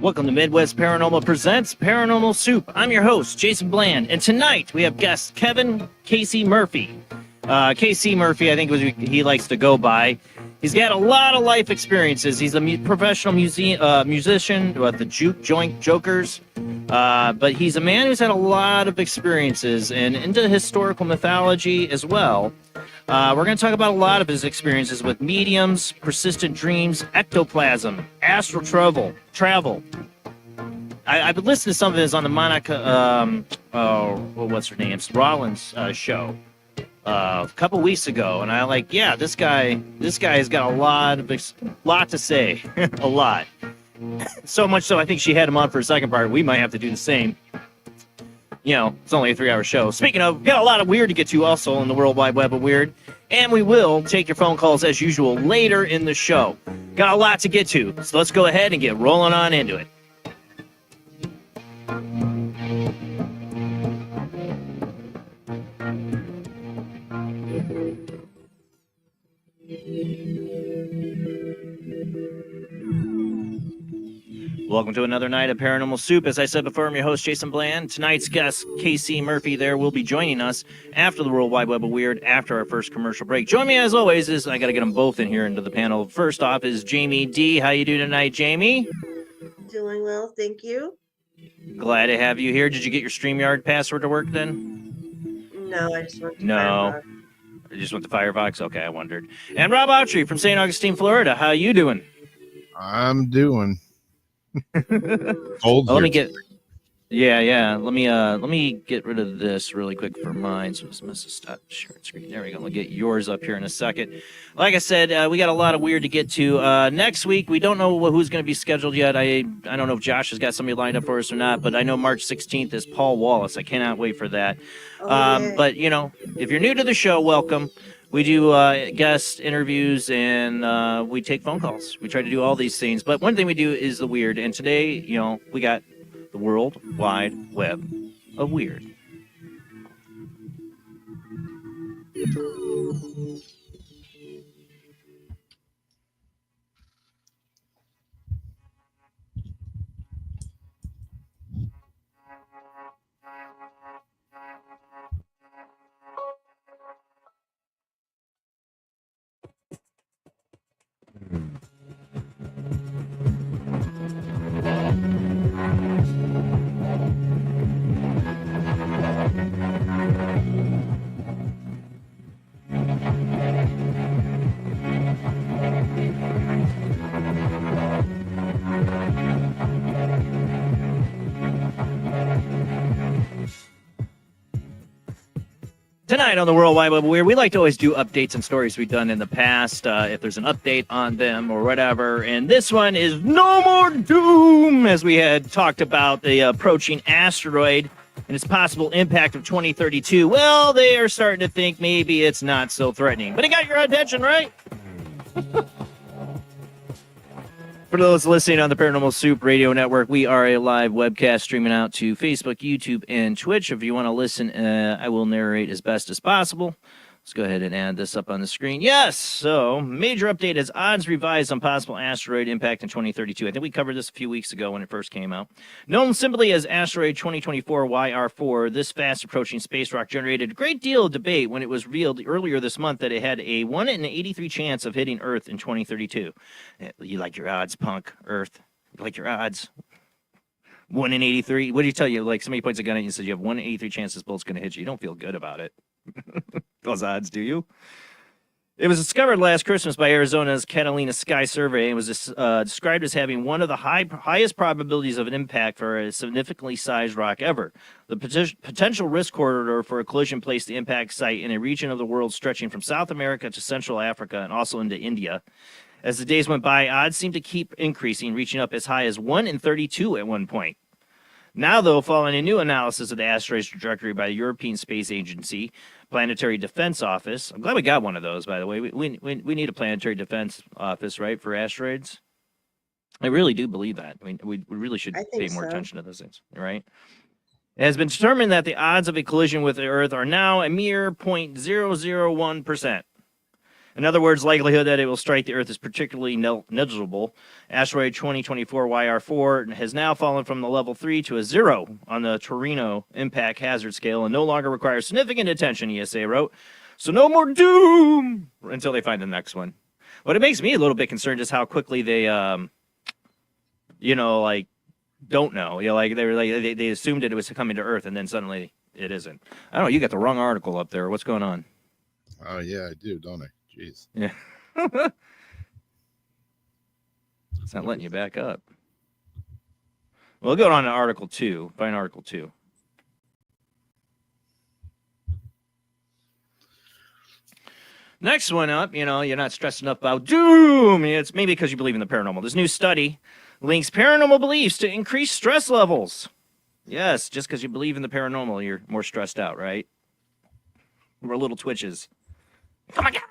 Welcome to Midwest Paranormal Presents Paranormal Soup. I'm your host, Jason Bland, and tonight we have guest Kevin Casey Murphy. Casey Murphy, I think he likes to go by. He's got a lot of life experiences. He's a professional musician with the Juke Joint Jokers, but he's a man who's had a lot of experiences and into historical mythology as well. We're going to talk about a lot of his experiences with mediums, persistent dreams, ectoplasm, astral travel. I've been listening to some of his on the Monica, what's her name, Rollins show a couple weeks ago, and I like, yeah, this guy has got a lot to say, a lot. So much so, I think she had him on for a second part. We might have to do the same. You know, it's only a 3-hour show. Speaking of, we got a lot of weird to get to also in the World Wide Web of Weird. And we will take your phone calls as usual later in the show. Got a lot to get to, so let's go ahead and get rolling on into it. Welcome to another night of Paranormal Soup. As I said before, I'm your host, Jason Bland. Tonight's guest, Casey Murphy, will be joining us after the World Wide Web of Weird, after our first commercial break. Join me, as always, I got to get them both in here into the panel. First off is Jamie D. How you doing tonight, Jamie? Doing well, thank you. Glad to have you here. Did you get your StreamYard password to work then? No, I just went to Firefox. You just went to Firefox? Okay, I wondered. And Rob Autry from St. Augustine, Florida. How you doing? I'm doing. Let me get rid of this really quick for mine. So just must stop sharing screen. There we go. We'll get yours up here in a second. Like I said, we got a lot of weird to get to. Next week, we don't know who's going to be scheduled yet. I don't know if Josh has got somebody lined up for us or not, but I know March 16th is Paul Wallace. I cannot wait for that. But, you know, if you're new to the show, welcome. We do guest interviews, and we take phone calls. We try to do all these things. But one thing we do is the weird. And today, you know, we got the World Wide Web of Weird. Tonight on the World Wide Web Weird, we like to always do updates and stories we've done in the past, if there's an update on them or whatever. And this one is No More Doom, as we had talked about the approaching asteroid and its possible impact of 2032. Well, they are starting to think maybe it's not so threatening. But it got your attention, right? For those listening on the Paranormal Soup Radio Network, we are a live webcast streaming out to Facebook, YouTube, and Twitch. If you want to listen, I will narrate as best as possible. Let's go ahead and add this up on the screen. Yes, so major update as odds revised on possible asteroid impact in 2032. I think we covered this a few weeks ago when it first came out. Known simply as Asteroid 2024 YR4, this fast-approaching space rock generated a great deal of debate when it was revealed earlier this month that it had a 1 in 83 chance of hitting Earth in 2032. You like your odds, punk, Earth? You like your odds? 1 in 83? What do you tell you? Like, somebody points a gun at you and says you have 1 in 83 chance this bullet's going to hit you. You don't feel good about it. Those odds, do you? It was discovered last Christmas by Arizona's Catalina Sky Survey and was described as having one of the highest probabilities of an impact for a significantly sized rock ever. The potential risk corridor for a collision placed the impact site in a region of the world stretching from South America to Central Africa and also into India. As the days went by, odds seemed to keep increasing, reaching up as high as 1 in 32 at one point. Now, though, following a new analysis of the asteroid's trajectory by the European Space Agency Planetary Defense Office, I'm glad we got one of those, by the way. We need a Planetary Defense Office, right, for asteroids? I really do believe that. I mean, we really should pay more attention to those things, right? It has been determined that the odds of a collision with the Earth are now a mere 0.001%. In other words, likelihood that it will strike the Earth is particularly negligible. Asteroid 2024 YR4 has now fallen from the level 3 to a 0 on the Torino impact hazard scale and no longer requires significant attention, ESA wrote. So no more doom until they find the next one. What it makes me a little bit concerned is how quickly they, don't know. They assumed it was coming to Earth and then suddenly it isn't. I don't know. You got the wrong article up there. What's going on? Oh, yeah, I do, don't I? Jeez. Yeah. It's not letting you back up. We'll go on to Article 2. Find Article 2. Next one up, you're not stressed enough about doom. It's maybe because you believe in the paranormal. This new study links paranormal beliefs to increased stress levels. Yes, just because you believe in the paranormal, you're more stressed out, right? We're little twitches. Oh my God!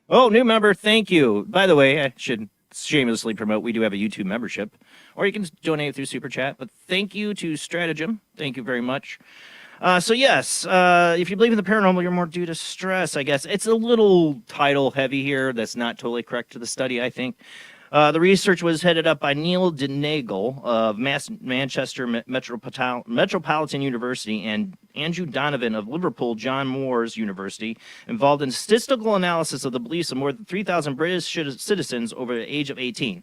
Oh, new member, thank you. By the way, I should shamelessly promote we do have a YouTube membership, or you can donate through Super Chat. But thank you to Stratagem. Thank you very much. So yes, if you believe in the paranormal, you're more due to stress, I guess. It's a little title heavy here. That's not totally correct to the study, I think. The research was headed up by Neil Denagle of Manchester Metropolitan University and Andrew Donovan of Liverpool John Moores University, involved in statistical analysis of the beliefs of more than 3,000 British citizens over the age of 18.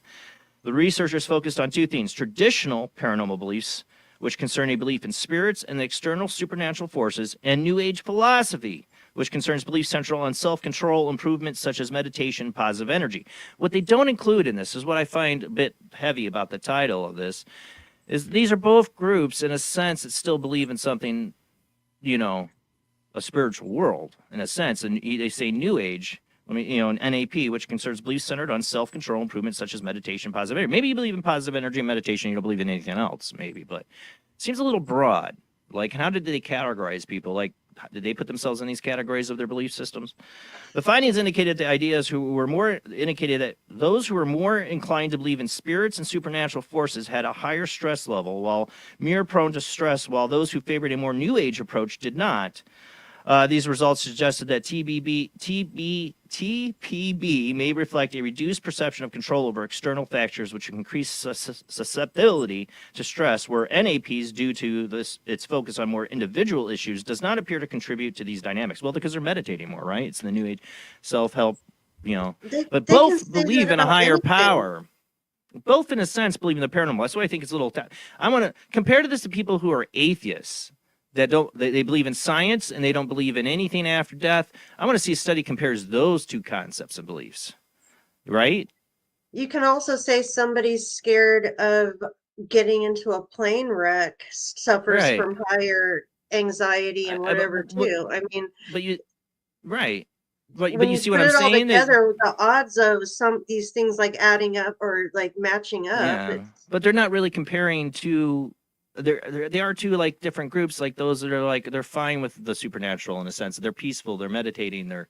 The researchers focused on two things: traditional paranormal beliefs, which concern a belief in spirits and external supernatural forces, and New Age philosophy, which concerns beliefs central on self-control improvements such as meditation, positive energy. What they don't include in this is what I find a bit heavy about the title of this, is these are both groups, in a sense, that still believe in something, a spiritual world, in a sense. And they say New Age, an NAP, which concerns beliefs centered on self-control improvements such as meditation, positive energy. Maybe you believe in positive energy and meditation, you don't believe in anything else, maybe, but it seems a little broad. Like, how did they categorize people? Like, did they put themselves in these categories of their belief systems? The findings indicated that those who were more inclined to believe in spirits and supernatural forces had a higher stress level, while mere prone to stress, while those who favored a more New Age approach did not. These results suggested that TPB may reflect a reduced perception of control over external factors, which increase susceptibility to stress, where NAPs, due to its focus on more individual issues, does not appear to contribute to these dynamics. Well, because they're meditating more, right? It's the New Age self-help, but both believe in a higher power. Both, in a sense, believe in the paranormal. That's why I think it's a little... I want to compare to this to people who are atheists, that they believe in science and they don't believe in anything after death. I want to see a study compares those two concepts and beliefs, right? You can also say somebody's scared of getting into a plane wreck, suffers from higher anxiety and whatever too. I mean, but you, right. But when you you see what put I'm it all saying? together, the odds of these things like adding up or like matching up, Yeah, but they're not really comparing to. They are two like different groups, like those that are like they're fine with the supernatural in a sense. They're peaceful. They're meditating. They're,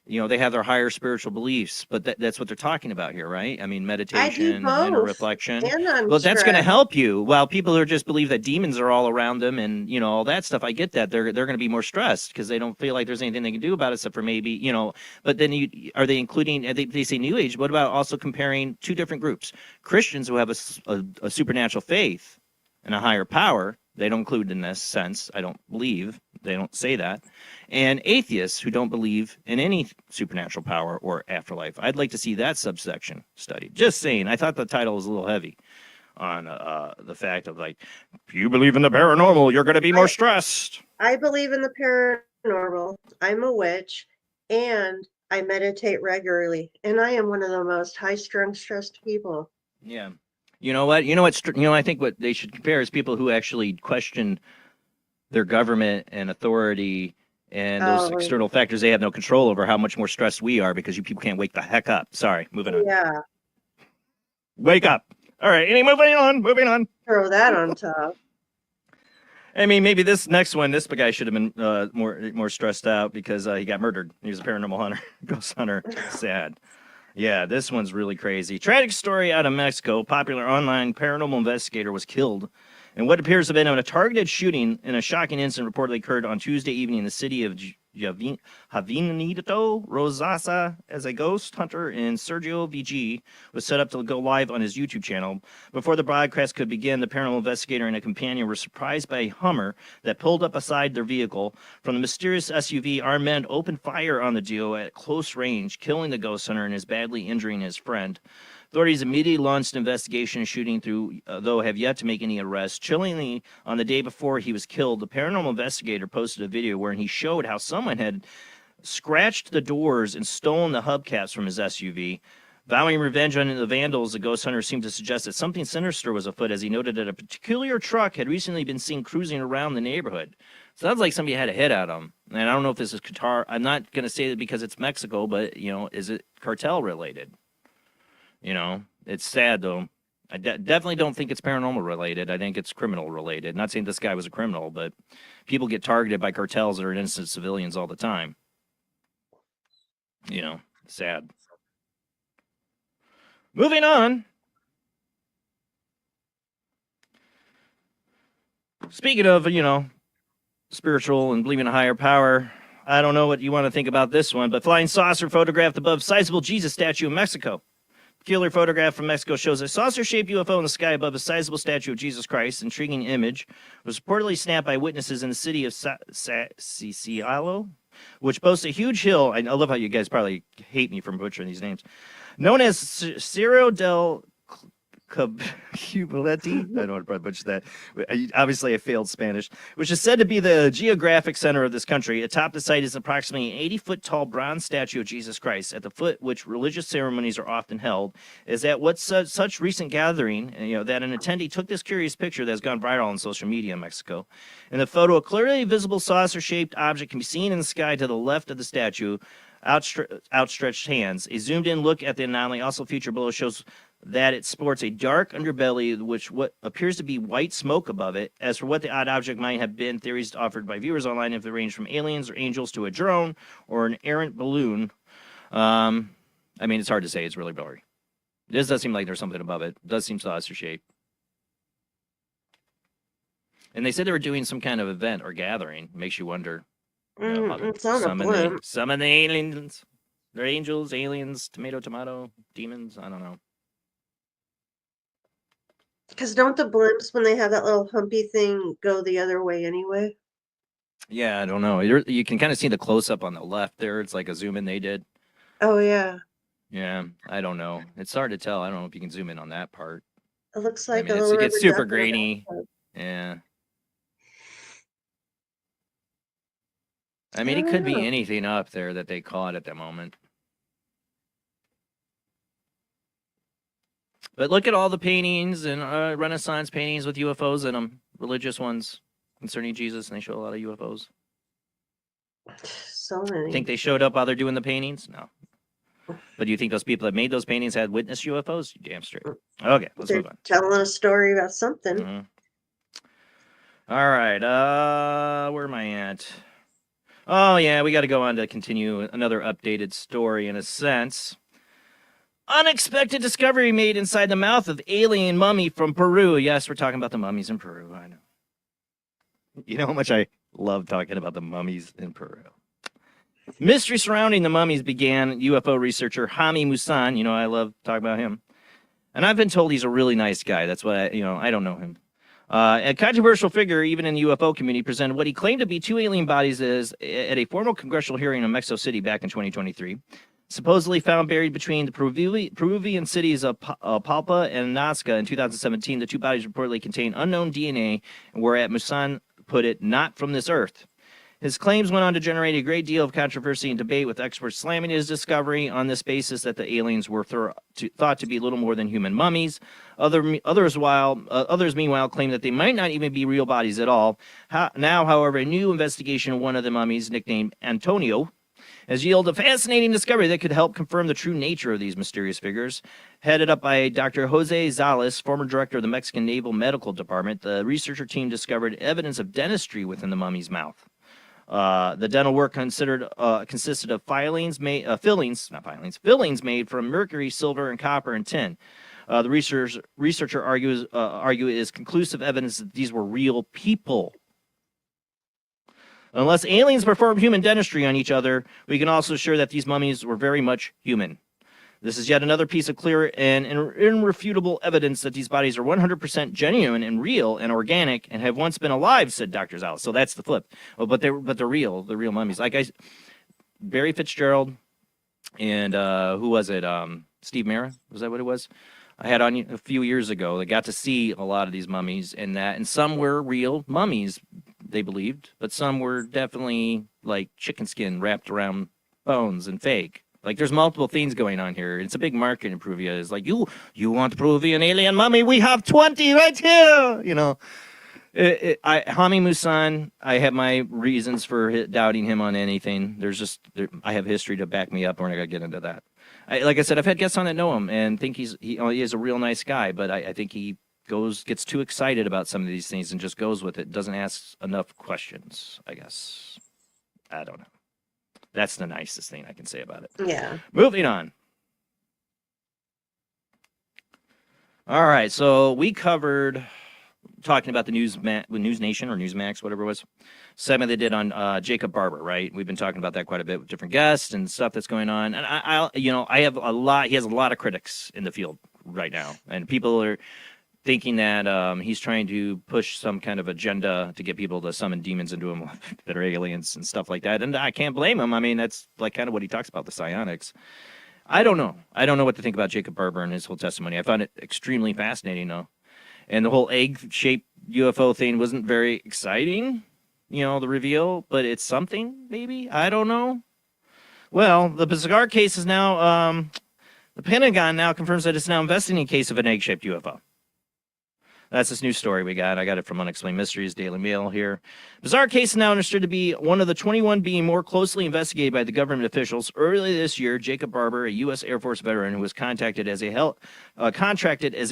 they have their higher spiritual beliefs. But that's what they're talking about here, right? I mean, I do meditation, inner both, reflection. and I'm Well, that's going to stressed. help you. While people who just believe that demons are all around them and all that stuff, I get that they're going to be more stressed because they don't feel like there's anything they can do about it except for maybe But then are they including? They say New Age. What about also comparing two different groups? Christians who have a supernatural faith and a higher power. They don't include in this sense. I don't believe. They don't say that. And atheists who don't believe in any supernatural power or afterlife. I'd like to see that subsection studied. Just saying. I thought the title was a little heavy on the fact of like, if you believe in the paranormal, you're going to be more stressed. I believe in the paranormal. I'm a witch, and I meditate regularly, and I am one of the most high-strung, stressed people. Yeah. You know what? I think what they should compare is people who actually question their government and authority and those external factors they have no control over, how much more stressed we are because you people can't wake the heck up. Sorry, moving on. Yeah. Wake up. All right, moving on. Throw that on top. I mean, maybe this next one, this guy should have been more stressed out because he got murdered. He was a paranormal hunter, ghost hunter. Sad. Yeah, this one's really crazy. Tragic story out of Mexico. Popular online paranormal investigator was killed in what appears to have been a targeted shooting in a shocking incident reportedly occurred on Tuesday evening in the city of Javinito, Rosasa, as a ghost hunter in Sergio VG was set up to go live on his YouTube channel. Before the broadcast could begin, the paranormal investigator and a companion were surprised by a Hummer that pulled up beside their vehicle. From the mysterious SUV, armed men opened fire on the duo at close range, killing the ghost hunter and badly injuring his friend. Authorities immediately launched an investigation shooting through, though have yet to make any arrests. Chillingly, on the day before he was killed, the paranormal investigator posted a video wherein he showed how someone had scratched the doors and stolen the hubcaps from his SUV. Vowing revenge on the vandals, the ghost hunter seemed to suggest that something sinister was afoot, as he noted that a particular truck had recently been seen cruising around the neighborhood. Sounds like somebody had a hit at him. And I don't know if this is Qatar. I'm not going to say that because it's Mexico, but, is it cartel related? It's sad, though. I definitely don't think it's paranormal related. I think it's criminal related. Not saying this guy was a criminal, but people get targeted by cartels that are innocent civilians all the time. Sad. Moving on. Speaking of, spiritual and believing in a higher power, I don't know what you want to think about this one, but flying saucer photographed above sizable Jesus statue in Mexico. Peculiar photograph from Mexico shows a saucer-shaped UFO in the sky above a sizable statue of Jesus Christ. Intriguing image was reportedly snapped by witnesses in the city of Sicialo, which boasts a huge hill. I love how you guys probably hate me for butchering these names. Known as Cerro del Cubilete. I don't want to butcher that. Obviously, I failed Spanish, which is said to be the geographic center of this country. Atop the site is approximately an 80-foot-tall bronze statue of Jesus Christ, at the foot which religious ceremonies are often held. Is at what such recent gathering, that an attendee took this curious picture that has gone viral on social media in Mexico. In the photo, a clearly visible saucer-shaped object can be seen in the sky to the left of the statue. Outstretched hands. A zoomed-in look at the anomaly also featured below shows that it sports a dark underbelly, which what appears to be white smoke above it. As for what the odd object might have been, theories offered by viewers online have ranged from aliens or angels to a drone or an errant balloon. It's hard to say. It's really blurry. This does seem like there's something above it. It does seem saucer-shaped. And they said they were doing some kind of event or gathering. Makes you wonder. Some of the aliens. They're angels, aliens, tomato, demons. I don't know. Because don't the blimps, when they have that little humpy thing, go the other way anyway? Yeah, I don't know. You can kind of see the close-up on the left there. It's like a zoom-in they did. Oh, yeah. Yeah, I don't know. It's hard to tell. I don't know if you can zoom in on that part. It looks like it gets super grainy. Yeah. It could be anything up there that they caught at the moment. But look at all the paintings and Renaissance paintings with UFOs in them, religious ones. concerning Jesus, and they show a lot of UFOs? So many. Think they showed up while they're doing the paintings? No. But do you think those people that made those paintings had witnessed UFOs? You damn straight. Okay, let's They're move on. telling a story about something. Mhm. All right. Where am I at? Oh, yeah, we got to go on to continue another updated story in a sense. Unexpected discovery made inside the mouth of alien mummy from Peru. Yes, we're talking about the mummies in Peru. I know. You know how much I love talking about the mummies in Peru. Mystery surrounding the mummies began UFO researcher Jaime Musan. You know, I love talking about him. And I've been told he's a really nice guy. That's why, I don't know him. A controversial figure, even in the UFO community, presented what he claimed to be two alien bodies at a formal congressional hearing in Mexico City back in 2023. Supposedly found buried between the Peruvian cities of Palpa and Nazca in 2017, the two bodies reportedly contain unknown DNA and were, at Musan put it, not from this earth. His claims went on to generate a great deal of controversy and debate, with experts slamming his discovery on this basis that the aliens were thought to be little more than human mummies. Others, meanwhile, claim that they might not even be real bodies at all. Now, however, a new investigation of one of the mummies, nicknamed Antonio, has yielded a fascinating discovery that could help confirm the true nature of these mysterious figures. Headed up by Dr. Jose Zales, former director of the Mexican Naval Medical Department, the researcher team discovered evidence of dentistry within the mummy's mouth. The dental work consisted of fillings made from mercury, silver, and copper and tin. The researcher argue is conclusive evidence that these were real people. Unless aliens perform human dentistry on each other, we can also assure that these mummies were very much human. This is yet another piece of clear and irrefutable evidence that these bodies are 100% genuine and real and organic and have once been alive, said Dr. Zales. So that's the flip. Oh, but they're real. They're real mummies. Like Barry Fitzgerald and who was it? Steve Mera? Was that what it was? I had on a few years ago. They got to see a lot of these mummies and some were real mummies, they believed, but some were definitely like chicken skin wrapped around bones and fake. Like, there's multiple things going on here. It's a big market in Peruvian. It's like, you want Peruvian alien mummy? We have 20 right here. You know, Jaime Musan, I have my reasons for doubting him on anything. I have history to back me up. We're not going to get into that. Like I said, I've had guests on that know him and think he is a real nice guy, but I think he gets too excited about some of these things and just goes with it. Doesn't ask enough questions, I guess. I don't know. That's the nicest thing I can say about it. Yeah. Moving on. All right, so we covered talking about the News Nation or Newsmax, whatever it was, segment they did on Jacob Barber, right? We've been talking about that quite a bit with different guests and stuff that's going on. And I have a lot. He has a lot of critics in the field right now, and people are thinking that he's trying to push some kind of agenda to get people to summon demons into him that are aliens and stuff like that. And I can't blame him. I mean, that's like kind of what he talks about, the psionics. I don't know. I don't know what to think about Jacob Barber and his whole testimony. I found it extremely fascinating, though. And the whole egg-shaped UFO thing wasn't very exciting, the reveal, but it's something, maybe? I don't know. Well, the bizarre case is now, the Pentagon now confirms that it's now investigating a case of an egg-shaped UFO. That's this new story we got. I got it from Unexplained Mysteries, Daily Mail here. Bizarre case is now understood to be one of the 21 being more closely investigated by the government officials. Earlier this year, Jacob Barber, a U.S. Air Force veteran who was contracted as a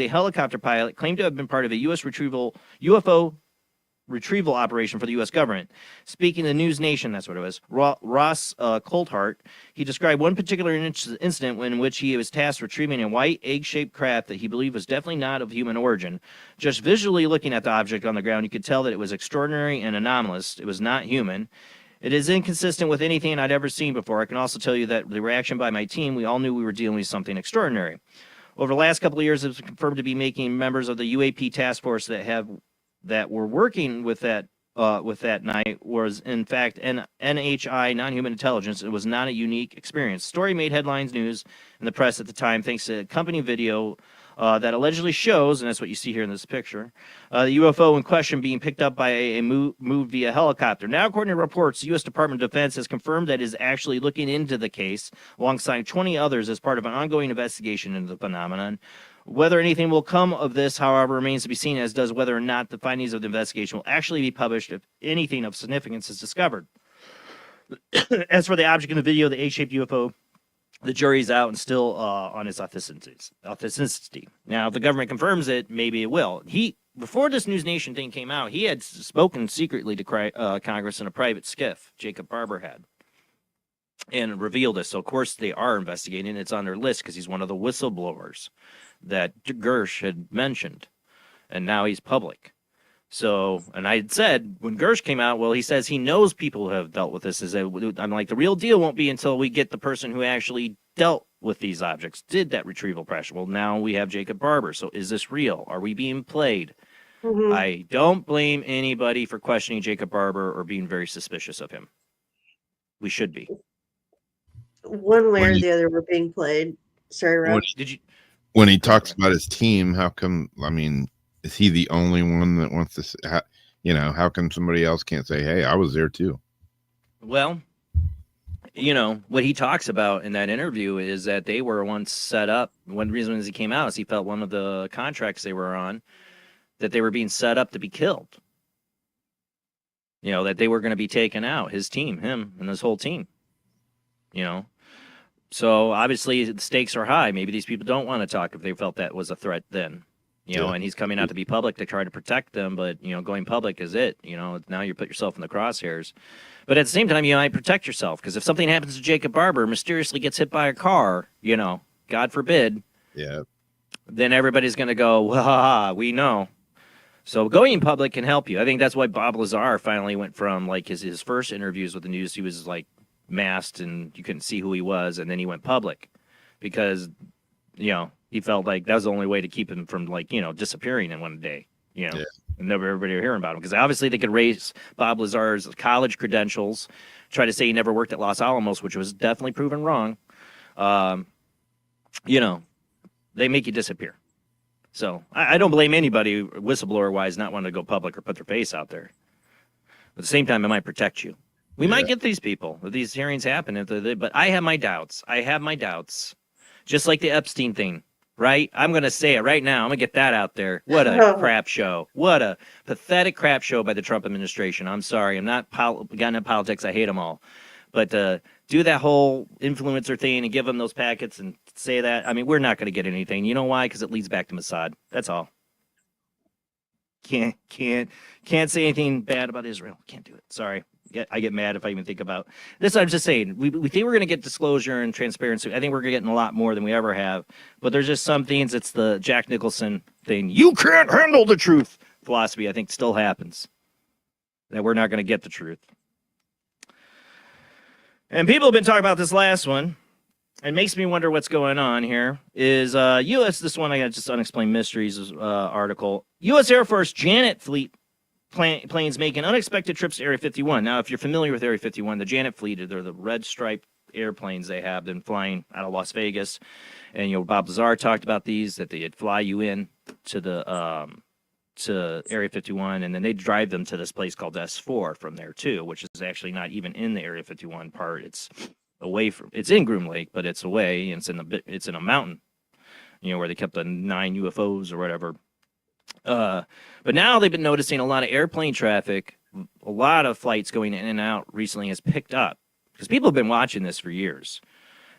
helicopter pilot, claimed to have been part of a U.S. UFO retrieval operation for the U.S. government. Speaking to the News Nation, that's what it was, Ross Coulthart, he described one particular incident in which he was tasked retrieving a white egg-shaped craft that he believed was definitely not of human origin. Just visually looking at the object on the ground, you could tell that it was extraordinary and anomalous. It was not human. It is inconsistent with anything I'd ever seen before. I can also tell you that the reaction by my team, we all knew we were dealing with something extraordinary. Over the last couple of years, it was confirmed to be making members of the UAP task force that were working with that night was, in fact, NHI, non-human intelligence. It was not a unique experience. Story made headlines news in the press at the time thanks to a company video that allegedly shows, and that's what you see here in this picture, the UFO in question being picked up by a moved via helicopter. Now, according to reports, the U.S. Department of Defense has confirmed that it is actually looking into the case alongside 20 others as part of an ongoing investigation into the phenomenon. Whether anything will come of this, however, remains to be seen, as does whether or not the findings of the investigation will actually be published if anything of significance is discovered. As for the object in the video, the A-shaped UFO, the jury's out and still on its authenticity. Now, if the government confirms it, maybe it will. Before this News Nation thing came out, he had spoken secretly to Congress in a private skiff, Jacob Barber had, and revealed this. So, of course, they are investigating. It's on their list because he's one of the whistleblowers that Gersh had mentioned, and now he's public. So, and I had said when Gersh came out, well, he says he knows people who have dealt with this. I'm like, the real deal won't be until we get the person who actually dealt with these objects, did that retrieval pressure. Well, now we have Jacob Barber. So is this real? Are we being played? Mhm. I don't blame anybody for questioning Jacob Barber or being very suspicious of him. We should be. One way When or you- the other, we're being played. Sorry, Rob. When, Did you? when he talks about his team, how come? I mean, is he the only one that wants to? How come somebody else can't say, "Hey, I was there too"? Well, what he talks about in that interview is that they were once set up. One reason he came out is he felt one of the contracts they were on, that they were being set up to be killed. That they were going to be taken out, his team, him and his whole team. So obviously the stakes are high. Maybe these people don't want to talk if they felt that was a threat then. And he's coming out to be public to try to protect them, but going public is it. Now you put yourself in the crosshairs. But at the same time, I protect yourself, because if something happens to Jacob Barber, mysteriously gets hit by a car, God forbid, Yeah, then everybody's going to go, well, we know. So going public can help you. I think that's why Bob Lazar finally went from like his first interviews with the news. He was like masked and you couldn't see who he was, and then he went public because he felt like that was the only way to keep him from disappearing in one day. Yeah. And never everybody would hear about him, because obviously they could raise Bob Lazar's college credentials, try to say he never worked at Los Alamos, which was definitely proven wrong. They make you disappear. So I don't blame anybody whistleblower-wise not wanting to go public or put their face out there. At the same time, it might protect you. We might get these people if these hearings happen, but I have my doubts. Just like the Epstein thing, right? I'm going to say it right now. I'm going to get that out there. What a crap show. What a pathetic crap show by the Trump administration. I'm sorry. I'm not getting into politics. I hate them all. But do that whole influencer thing and give them those packets and say that. I mean, we're not going to get anything. You know why? Because it leads back to Mossad. That's all. Can't say anything bad about Israel. Can't do it. Sorry. I get mad if I even think about this. I'm just saying, we think we're going to get disclosure and transparency. I think we're getting a lot more than we ever have. But there's just some things. It's the Jack Nicholson thing. You can't handle the truth philosophy. I think still happens. That we're not going to get the truth. And people have been talking about this last one. It makes me wonder what's going on here. Is U.S. This one I got just Unexplained Mysteries article. U.S. Air Force Janet fleet planes making unexpected trips to Area 51. Now, if you're familiar with Area 51, the Janet fleet, they're the red striped airplanes they have been flying out of Las Vegas. And Bob Lazar talked about these, that they'd fly you in to the to Area 51, and then they drive them to this place called S4 from there too, which is actually not even in the Area 51 part. It's away from. It's in Groom Lake, but it's away, and it's in a mountain, where they kept the 9 UFOs or whatever. But now they've been noticing a lot of airplane traffic. A lot of flights going in and out recently has picked up, because people have been watching this for years.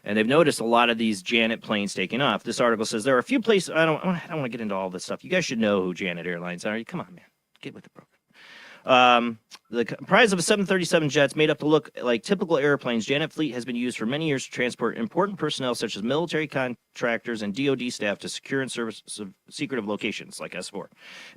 And they've noticed a lot of these Janet planes taking off. This article says there are a few places. I don't want to get into all this stuff. You guys should know who Janet Airlines are. Come on, man. Get with the program. The comprised of 737 jets made up to look like typical airplanes, Janet fleet has been used for many years to transport important personnel such as military contractors and DoD staff to secure and service secretive locations like S4.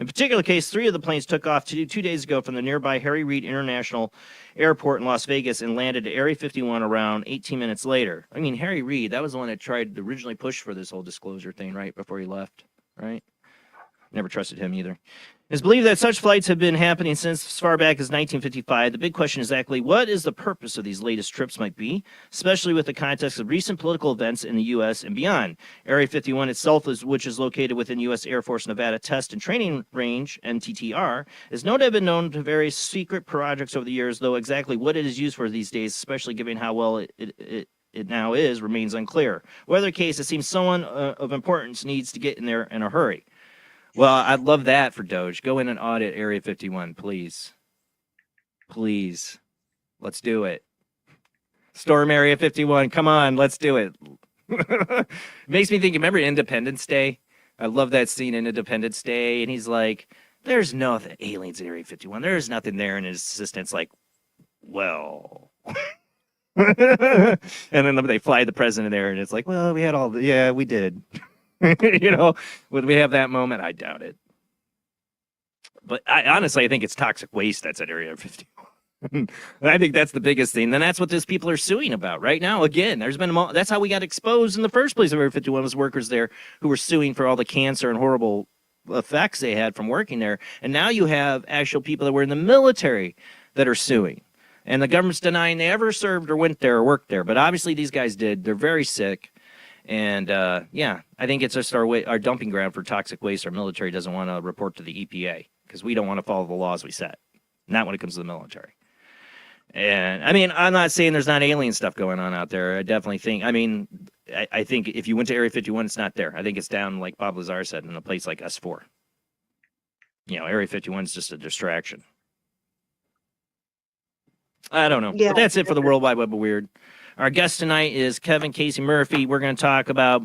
In particular case, 3 of the planes took off 2 days ago from the nearby Harry Reid International Airport in Las Vegas and landed at Area 51 around 18 minutes later. I mean, Harry Reid, that was the one that tried to originally push for this whole disclosure thing right before he left, right? Never trusted him either. It's believed that such flights have been happening since as far back as 1955. The big question is exactly what is the purpose of these latest trips might be, especially with the context of recent political events in the U.S. and beyond. Area 51 itself, which is located within U.S. Air Force Nevada Test and Training Range, NTTR, is known to have been known to various secret projects over the years, though exactly what it is used for these days, especially given how well it it now is remains unclear. Whether case, it seems someone of importance needs to get in there in a hurry. Well, I'd love that for Doge. Go in and audit Area 51, please. Please. Let's do it. Storm Area 51. Come on, let's do it. Makes me think, remember Independence Day? I love that scene in Independence Day. And he's like, there's no aliens in Area 51. There's nothing there. And his assistant's like, well. And then they fly the president there. And it's like, well, we had all, yeah, we did. You know, would we have that moment? I doubt it. But honestly, I think it's toxic waste that's at Area 51. I think that's the biggest thing. And that's what these people are suing about right now. Again, there's been that's how we got exposed in the first place. Area 51 was workers there who were suing for all the cancer and horrible effects they had from working there. And now you have actual people that were in the military that are suing. And the government's denying they ever served or went there or worked there. But obviously these guys did. They're very sick. And, yeah, I think it's just our dumping ground for toxic waste. Our military doesn't want to report to the EPA because we don't want to follow the laws we set. Not when it comes to the military. And, I mean, I'm not saying there's not alien stuff going on out there. I definitely think, I mean, I think if you went to Area 51, it's not there. I think it's down, like Bob Lazar said, in a place like S4. You know, Area 51 is just a distraction. I don't know. Yeah. But that's it for the World Wide Web of Weird. Our guest tonight is Kevin Casey Murphy. We're going to talk about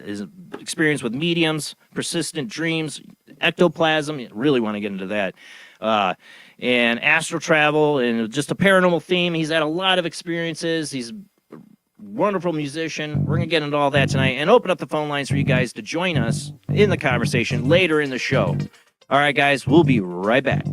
his experience with mediums, persistent dreams, ectoplasm. Really want to get into that. And astral travel and just a paranormal theme. He's had a lot of experiences. He's a wonderful musician. We're going to get into all that tonight and open up the phone lines for you guys to join us in the conversation later in the show. All right, guys, we'll be right back.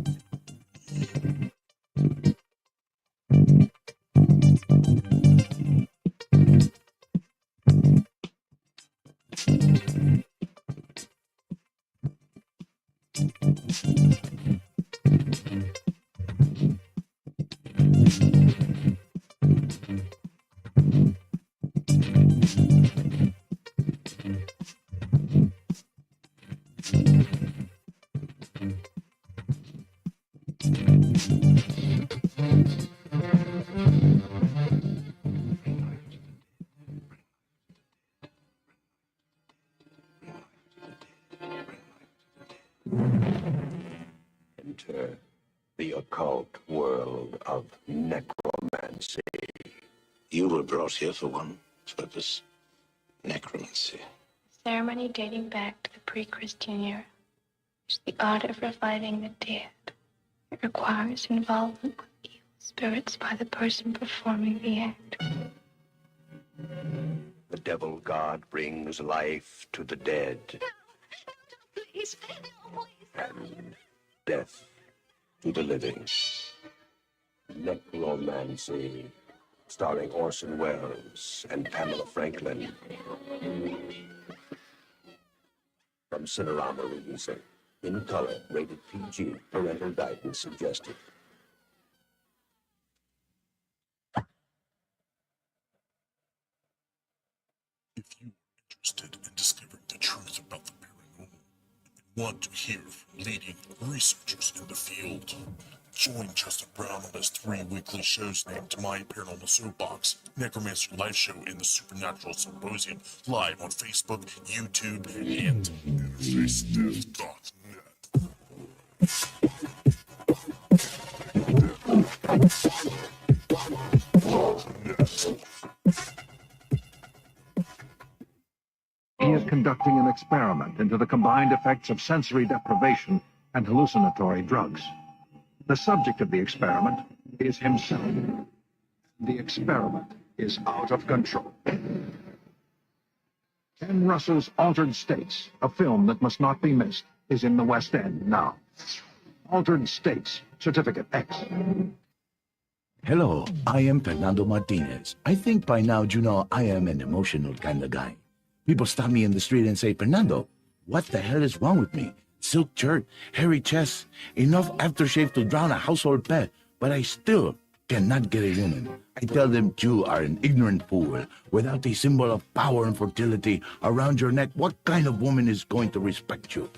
Enter the occult world of necromancy. You were brought here for one purpose, necromancy. Ceremony dating back to the pre-Christian era. It's the art of reviving the dead. It requires involvement with evil spirits by the person performing the act. The devil god brings life to the dead. Please, no, please. And death to the living. Necromancy, starring Orson Welles and Pamela Franklin. From Cinerama Releasing. In color, rated PG, parental guidance suggested. If you are interested in discovering the truth about the paranormal and want to hear from leading researchers in the field, join Justin Brown on his 3 weekly shows named My Paranormal Soapbox, Necromancer Live Show, and the Supernatural Symposium, live on Facebook, YouTube, and InnerfaceDeath.net. He is conducting an experiment into the combined effects of sensory deprivation and hallucinatory drugs. The subject of the experiment is himself. The experiment is out of control. Ken Russell's Altered States, a film that must not be missed, is in the West End now. Altered States, Certificate X. Hello, I am Fernando Martinez. I think by now you know I am an emotional kind of guy. People stop me in the street and say, Fernando, what the hell is wrong with me? Silk shirt, hairy chest, enough aftershave to drown a household pet, but I still cannot get a woman. I tell them you are an ignorant fool. Without a symbol of power and fertility around your neck, what kind of woman is going to respect you?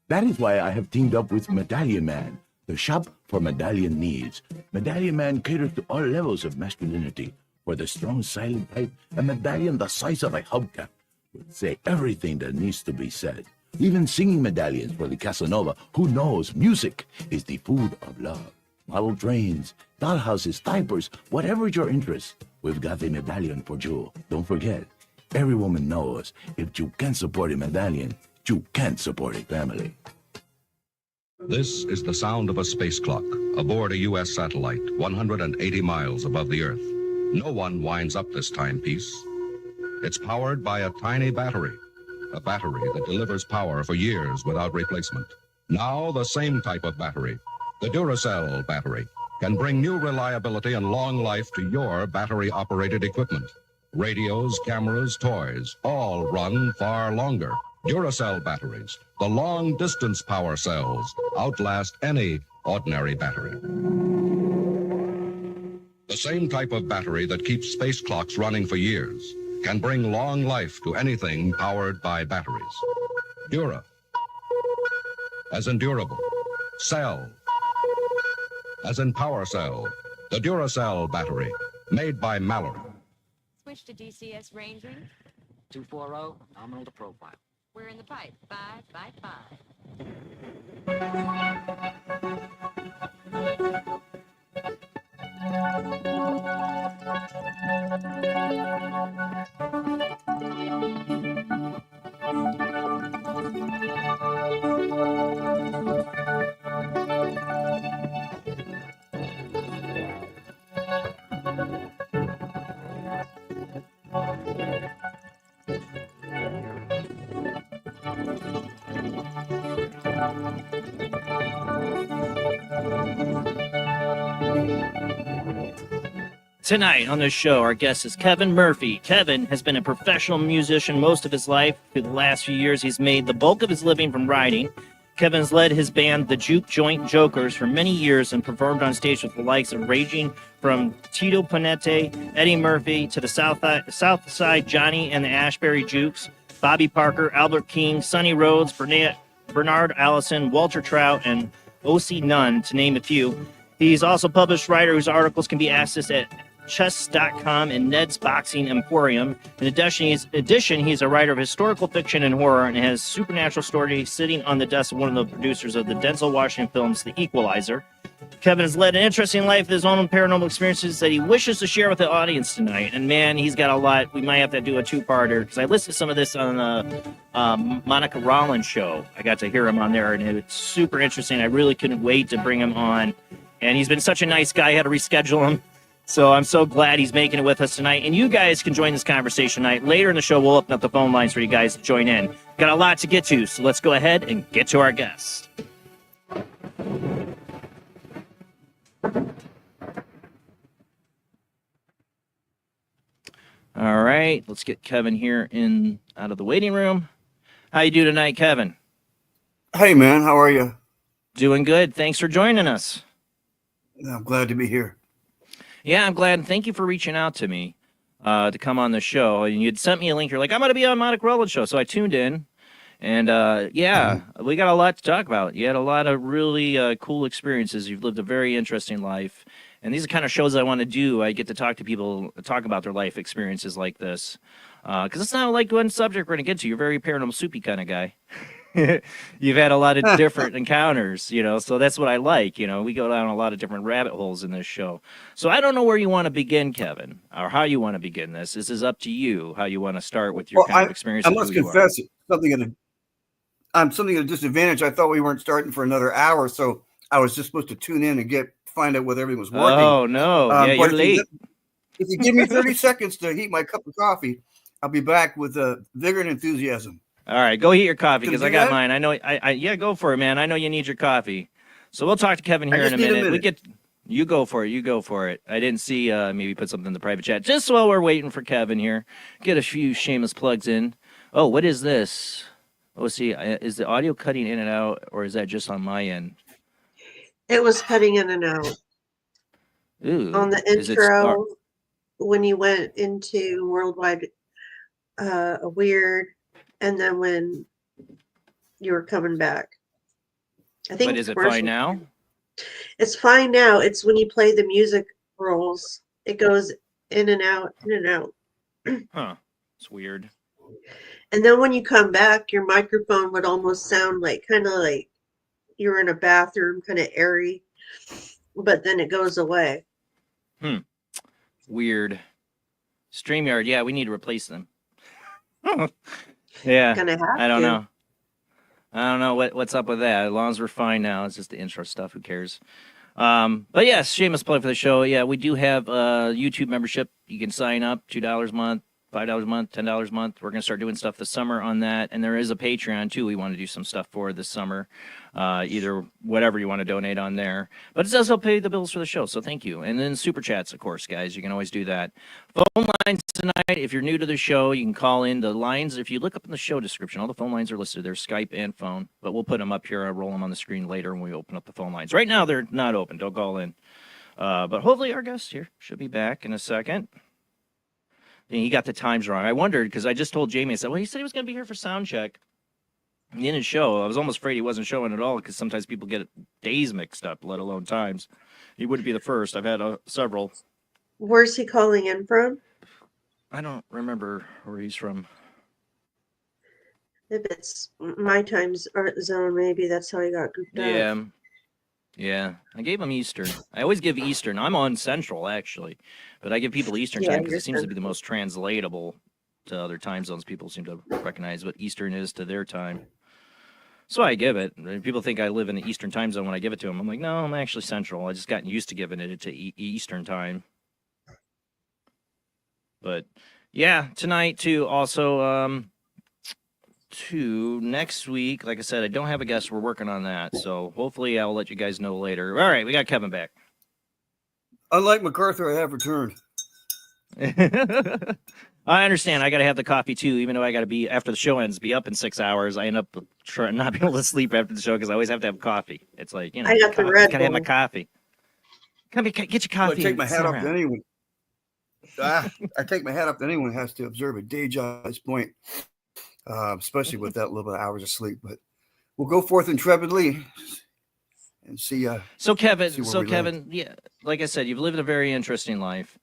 That is why I have teamed up with Medallion Man, the shop for medallion needs. Medallion Man caters to all levels of masculinity, For the strong silent type, a medallion the size of a hubcap would say everything that needs to be said. Even singing medallions for the Casanova, who knows music is the food of love. Model trains, dollhouses, diapers, whatever your interest, we've got a medallion for you. Don't forget, every woman knows if you can't support a medallion, you can't support a family. This is the sound of a space clock aboard a U.S. satellite 180 miles above the Earth. No one winds up this timepiece. It's powered by a tiny battery, a battery that delivers power for years without replacement. Now the same type of battery, the Duracell battery, can bring new reliability and long life to your battery-operated equipment. Radios, cameras, toys, all run far longer. Duracell batteries, the long-distance power cells, outlast any ordinary battery. The same type of battery that keeps space clocks running for years can bring long life to anything powered by batteries. Dura, as in durable. Cell, as in power cell. The Duracell battery, made by Mallory. Switch to DCS range read. 240, nominal to profile. We're in the pipe. 5 by 5. Tonight on the show, our guest is Kevin Murphy. Kevin has been a professional musician most of his life. For the last few years, he's made the bulk of his living from writing. Kevin's led his band, the Juke Joint Jokers, for many years and performed on stage with the likes of ranging from Tito, Puente, Eddie Murphy, to the Southside Johnny and the Ashbury Jukes, Bobby Parker, Albert King, Sonny Rhodes, Bernard Allison, Walter Trout, and Ocie Nunn, to name a few. He's also a published writer whose articles can be accessed at chess.com and Neds Boxing Emporium. In addition, he's a writer of historical fiction and horror and has supernatural stories sitting on the desk of one of the producers of the Denzel Washington films, The Equalizer. Kevin has led an interesting life with his own paranormal experiences that he wishes to share with the audience tonight. And man, he's got a lot. We might have to do a two-parter because I listened to some of this on the Monica Rollins show. I got to hear him on there, and it's super interesting. I really couldn't wait to bring him on. And he's been such a nice guy. I had to reschedule him. So I'm so glad he's making it with us tonight. And you guys can join this conversation tonight. Later in the show, we'll open up the phone lines for you guys to join in. Got a lot to get to, so let's go ahead and get to our guest. All right, let's get Kevin here out of the waiting room. How you do tonight, Kevin? Hey, man, how are you? Doing good. Thanks for joining us. I'm glad to be here. Yeah, I'm glad. And thank you for reaching out to me to come on the show. And you'd sent me a link. You're like, I'm going to be on Monica Rollins' show. So I tuned in. And we got a lot to talk about. You had a lot of really cool experiences. You've lived a very interesting life. And these are the kind of shows I want to do. I get to talk to people, talk about their life experiences like this. Because it's not like one subject we're going to get to. You're a very Paranormal Soupy kind of guy. You've had a lot of different encounters, so that's what I like. We go down a lot of different rabbit holes in this show. So I don't know where you want to begin, Kevin, or how you want to begin this. This is up to you, how you want to start with your kind of experience. I must confess, something at a disadvantage. I thought we weren't starting for another hour, so I was just supposed to tune in and find out whether everything was working. Oh, no. You're late. If you give me 30 seconds to heat my cup of coffee, I'll be back with vigor and enthusiasm. All right, go heat your coffee because I got mine. I know. Yeah, go for it, man. I know you need your coffee. So we'll talk to Kevin here in a minute. You go for it. You go for it. I didn't see maybe put something in the private chat. Just while we're waiting for Kevin here, get a few shameless plugs in. Oh, what is this? Oh, see, is the audio cutting in and out, or is that just on my end? It was cutting in and out. Ooh, on the intro when you went into Worldwide Weird. And then when you were coming back, I think. But is it fine now? It's fine now. It's when you play the music rolls, it goes in and out, in and out. Huh. It's weird. And then when you come back, your microphone would almost sound like kind of like you're in a bathroom, kind of airy, but then it goes away. Weird. StreamYard, yeah, we need to replace them. Yeah. Gonna have I don't to. know. I don't know what's up with that. As long as we're fine now, it's just the intro stuff. Who cares? But yeah, shameless plug for the show. Yeah, we do have a YouTube membership. You can sign up, $2 a month, $5 a month, $10 a month. We're gonna start doing stuff this summer on that, and there is a Patreon too. We want to do some stuff for this summer, either whatever you want to donate on there. But it does help pay the bills for the show, so thank you. And then super chats, of course, guys. You can always do that. Phone lines tonight. If you're new to the show, you can call in. The lines, if you look up in the show description, all the phone lines are listed. There's Skype and phone, but we'll put them up here. I'll roll them on the screen later when we open up the phone lines. Right now, they're not open. Don't call in. But hopefully our guest here should be back in a second. And he got the times wrong. I wondered, because I just told Jamie, I said, well, he said he was going to be here for sound check. He didn't show. I was almost afraid he wasn't showing at all, because sometimes people get days mixed up, let alone times. He wouldn't be the first. I've had several. Where's he calling in from? I don't remember where he's from. If it's my time zone, maybe that's how he got goofed up. Yeah. I gave him Eastern. I always give Eastern. I'm on Central, actually. But I give people Eastern time because it seems to be the most translatable to other time zones. People seem to recognize what Eastern is to their time. So I give it. People think I live in the Eastern time zone when I give it to them. I'm like, no, I'm actually Central. I just gotten used to giving it to Eastern time. But yeah, tonight too. Also, next week, like I said, I don't have a guest. We're working on that. So hopefully I'll let you guys know later. All right, we got Kevin back. Unlike MacArthur, I have returned. I understand. I got to have the coffee too, even though I got to be, after the show ends, be up in 6 hours. I end up not being able to sleep after the show because I always have to have coffee. It's like, I got the Red Gotta have my Bull. coffee. Come get your coffee. I take my and hat sit off to around. anyone. I take my hat off to anyone who has to observe a day job at this point, especially with that little bit of hours of sleep. But we'll go forth intrepidly and see. So Kevin, land. yeah, like I said, you've lived a very interesting life.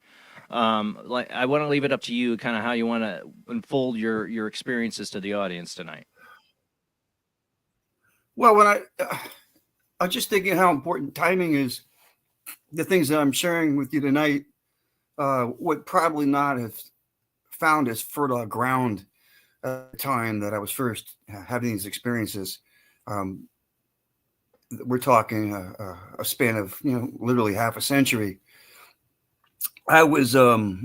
Like I want to leave it up to you, kind of how you want to unfold your experiences to the audience tonight. Well, when I'm just thinking how important timing is. The things that I'm sharing with you tonight would probably not have found as fertile ground at the time that I was first having these experiences. We're talking a span of literally half a century. I was a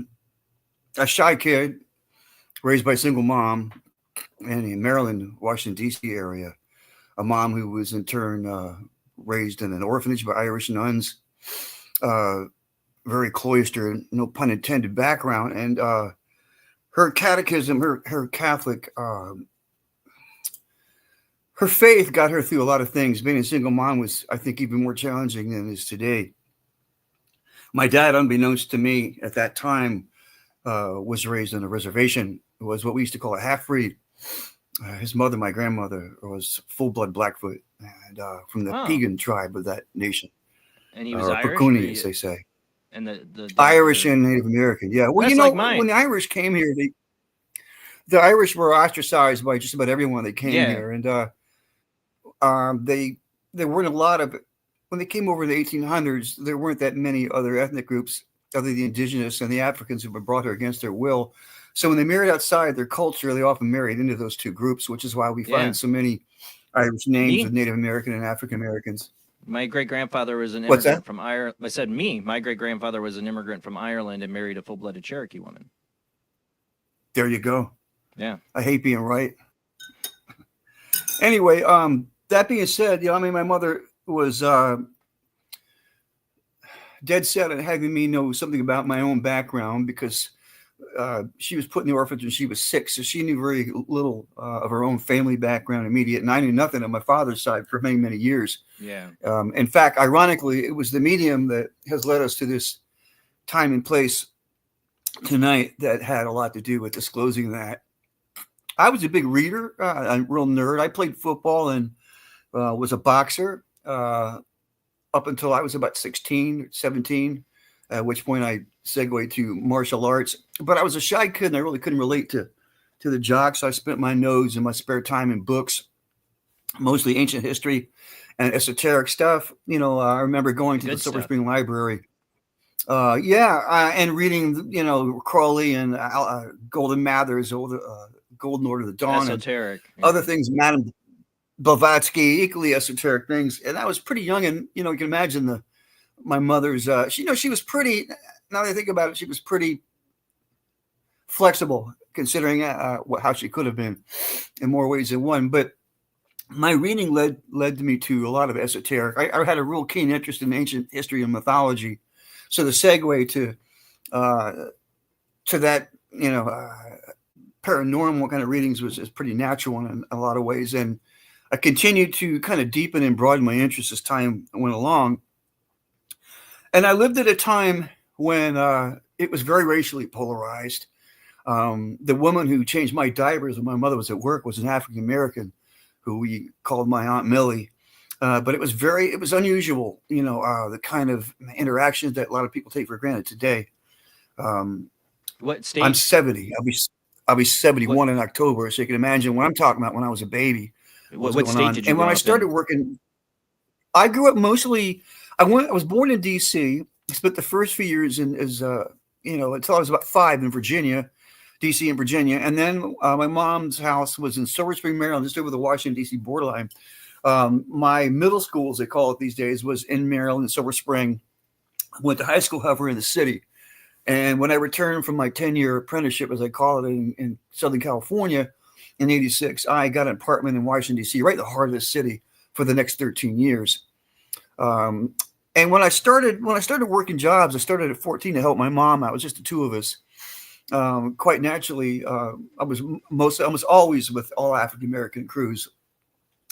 shy kid raised by a single mom in the Maryland, Washington, D.C. area. A mom who was in turn raised in an orphanage by Irish nuns. Very cloistered, no pun intended, background. And her catechism, her Catholic, her faith got her through a lot of things. Being a single mom was, I think, even more challenging than it is today. My dad, unbeknownst to me at that time, was raised on a reservation. It was what we used to call a half-breed. His mother, my grandmother, was full-blood Blackfoot, and from the Piegan tribe of that nation. And he was or Irish? Pecuni, as they say. And the Irish and Native American. Yeah. Well, That's like mine. when the Irish came here, the Irish were ostracized by just about everyone that came here. And there weren't a lot of, when they came over in the 1800s, there weren't that many other ethnic groups other than the indigenous and the Africans who were brought here against their will. So when they married outside their culture, they often married into those two groups, which is why we find so many Irish names with Native American and African Americans. My great-grandfather was an What's immigrant that? from Ireland. I said my great-grandfather was an immigrant from Ireland and married a full-blooded Cherokee woman. There you go. Yeah. I hate being right. Anyway, that being said, my mother was dead set on having me know something about my own background because she was put in the orphanage when she was 6, so she knew very little of her own family background immediate, and I knew nothing on my father's side for many, many years. Yeah. In fact, ironically, it was the medium that has led us to this time and place tonight that had a lot to do with disclosing that. I was a big reader, a real nerd. I played football and was a boxer up until I was about 16, 17. at which point I segued to martial arts. But I was a shy kid and I really couldn't relate to the jocks. So I spent my nose in my spare time in books, mostly ancient history and esoteric stuff. I remember going to the Silver Spring Library. And reading, Crowley and Golden Mathers, Golden Order of the Dawn, Esoteric. And other things, Madame Blavatsky, equally esoteric things. And I was pretty young, and you can imagine my mother's. She was pretty. Now that I think about it, she was pretty flexible, considering how she could have been in more ways than one. But my reading led me to a lot of esoteric. I had a real keen interest in ancient history and mythology. So the segue to that, paranormal kind of readings is pretty natural in a lot of ways. And I continued to kind of deepen and broaden my interest as time went along. And I lived at a time when it was very racially polarized. The woman who changed my diapers when my mother was at work was an African American who we called my Aunt Millie. But it was unusual, the kind of interactions that a lot of people take for granted today. What state? I'm 70. I'll be 71 in October. So you can imagine what I'm talking about when I was a baby. What state did you And when grow I up started in? working, I grew up mostly, I was born in DC. I spent the first few years until I was about 5 in Virginia, DC and Virginia. And then my mom's house was in Silver Spring, Maryland, just over the Washington, DC borderline. My middle school, as they call it these days, was in Maryland, Silver Spring. Went to high school, however, in the city. And when I returned from my 10-year apprenticeship, as I call it, in Southern California in 86, I got an apartment in Washington, D.C., right in the heart of the city for the next 13 years. And when I started working jobs, I started at 14 to help my mom out. It was just the two of us. Quite naturally, I was almost always with all African-American crews.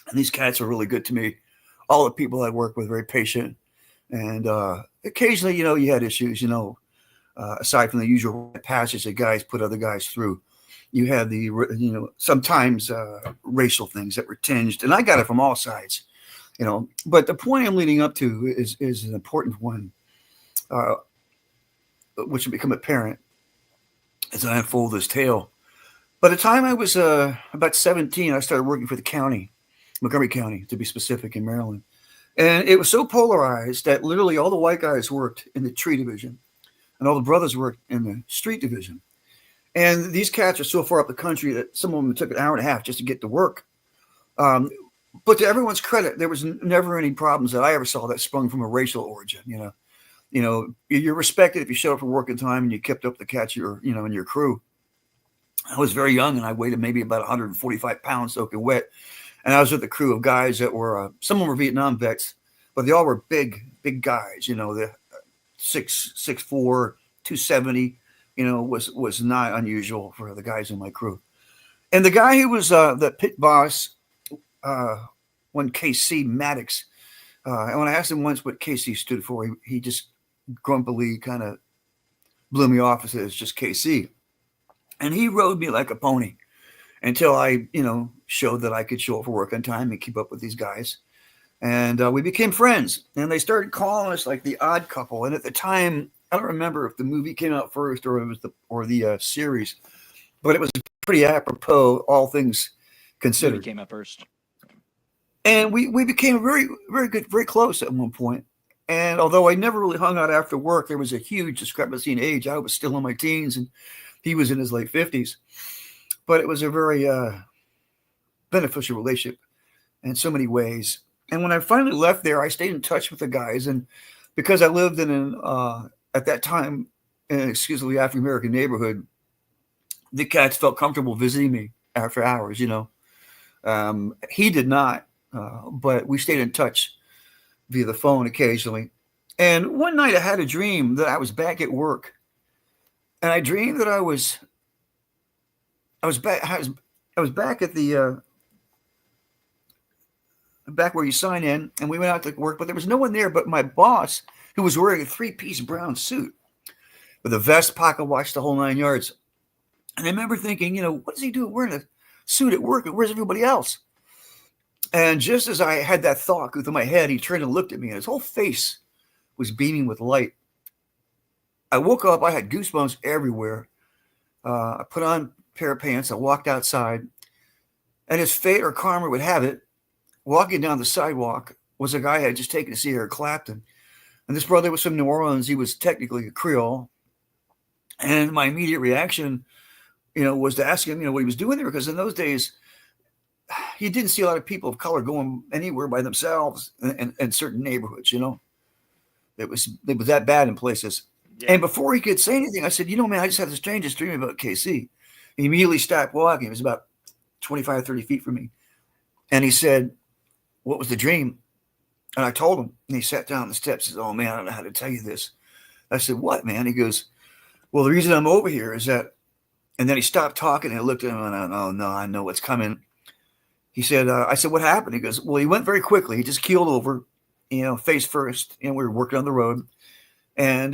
And these cats are really good to me. All the people I work with, very patient. And occasionally, you had issues, aside from the usual passage that guys put other guys through. You had sometimes racial things that were tinged. And I got it from all sides, But the point I'm leading up to is an important one, which will become apparent as I unfold this tale. By the time I was about 17, I started working for the county. Montgomery County, to be specific, in Maryland. And it was so polarized that literally all the white guys worked in the tree division and all the brothers worked in the street division. And these cats are so far up the country that some of them took an hour and a half just to get to work. But to everyone's credit, there was never any problems that I ever saw that sprung from a racial origin. You're respected if you showed up for work in time and you kept up the cats in your crew. I was very young and I weighed maybe about 145 pounds soaking wet. And I was with a crew of guys that were, some of them were Vietnam vets, but they all were big guys. The 6'4", 270, was not unusual for the guys in my crew. And the guy who was the pit boss, one KC Maddox, and when I asked him once what KC stood for, he just grumpily kind of blew me off and said, "It's just KC." And he rode me like a pony until I, showed that I could show up for work on time and keep up with these guys. And we became friends. And they started calling us like the odd couple. And at the time, I don't remember if the movie came out first or it was the series, but it was pretty apropos, all things considered. It came out first. And we became very, very good, very close at one point. And although I never really hung out after work, there was a huge discrepancy in age. I was still in my teens and he was in his late 50s. But it was a very beneficial relationship in so many ways. And when I finally left there, I stayed in touch with the guys. And because I lived in at that time, an exclusively African-American neighborhood, the cats felt comfortable visiting me after hours, He did not, but we stayed in touch via the phone occasionally. And one night I had a dream that I was back at work. And I dreamed that I was back at the back where you sign in, and we went out to work, but there was no one there but my boss, who was wearing a 3-piece brown suit with a vest, pocket watch, the whole 9 yards. And I remember thinking, what does he do wearing a suit at work? And where's everybody else? And just as I had that thought go through my head, he turned and looked at me, and his whole face was beaming with light. I woke up. I had goosebumps everywhere. I put on a pair of pants. I walked outside. And as fate or karma would have it, walking down the sidewalk was a guy I had just taken to see Eric Clapton. And this brother was from New Orleans. He was technically a Creole. And my immediate reaction, was to ask him, what he was doing there. Because in those days, you didn't see a lot of people of color going anywhere by themselves in certain neighborhoods, It was that bad in places. Yeah. And before he could say anything, I said, man, I just had the strangest dream about KC. He immediately stopped walking. It was about 25, 30 feet from me. And he said, what was the dream? And I told him. And he sat down on the steps and said, oh, man, I don't know how to tell you this. I said, what, man? He goes, well, the reason I'm over here is that, and then he stopped talking and I looked at him and I, oh, no, I know what's coming. He said, I said, what happened? He goes, well, he went very quickly. He just keeled over, face first. And we were working on the road. And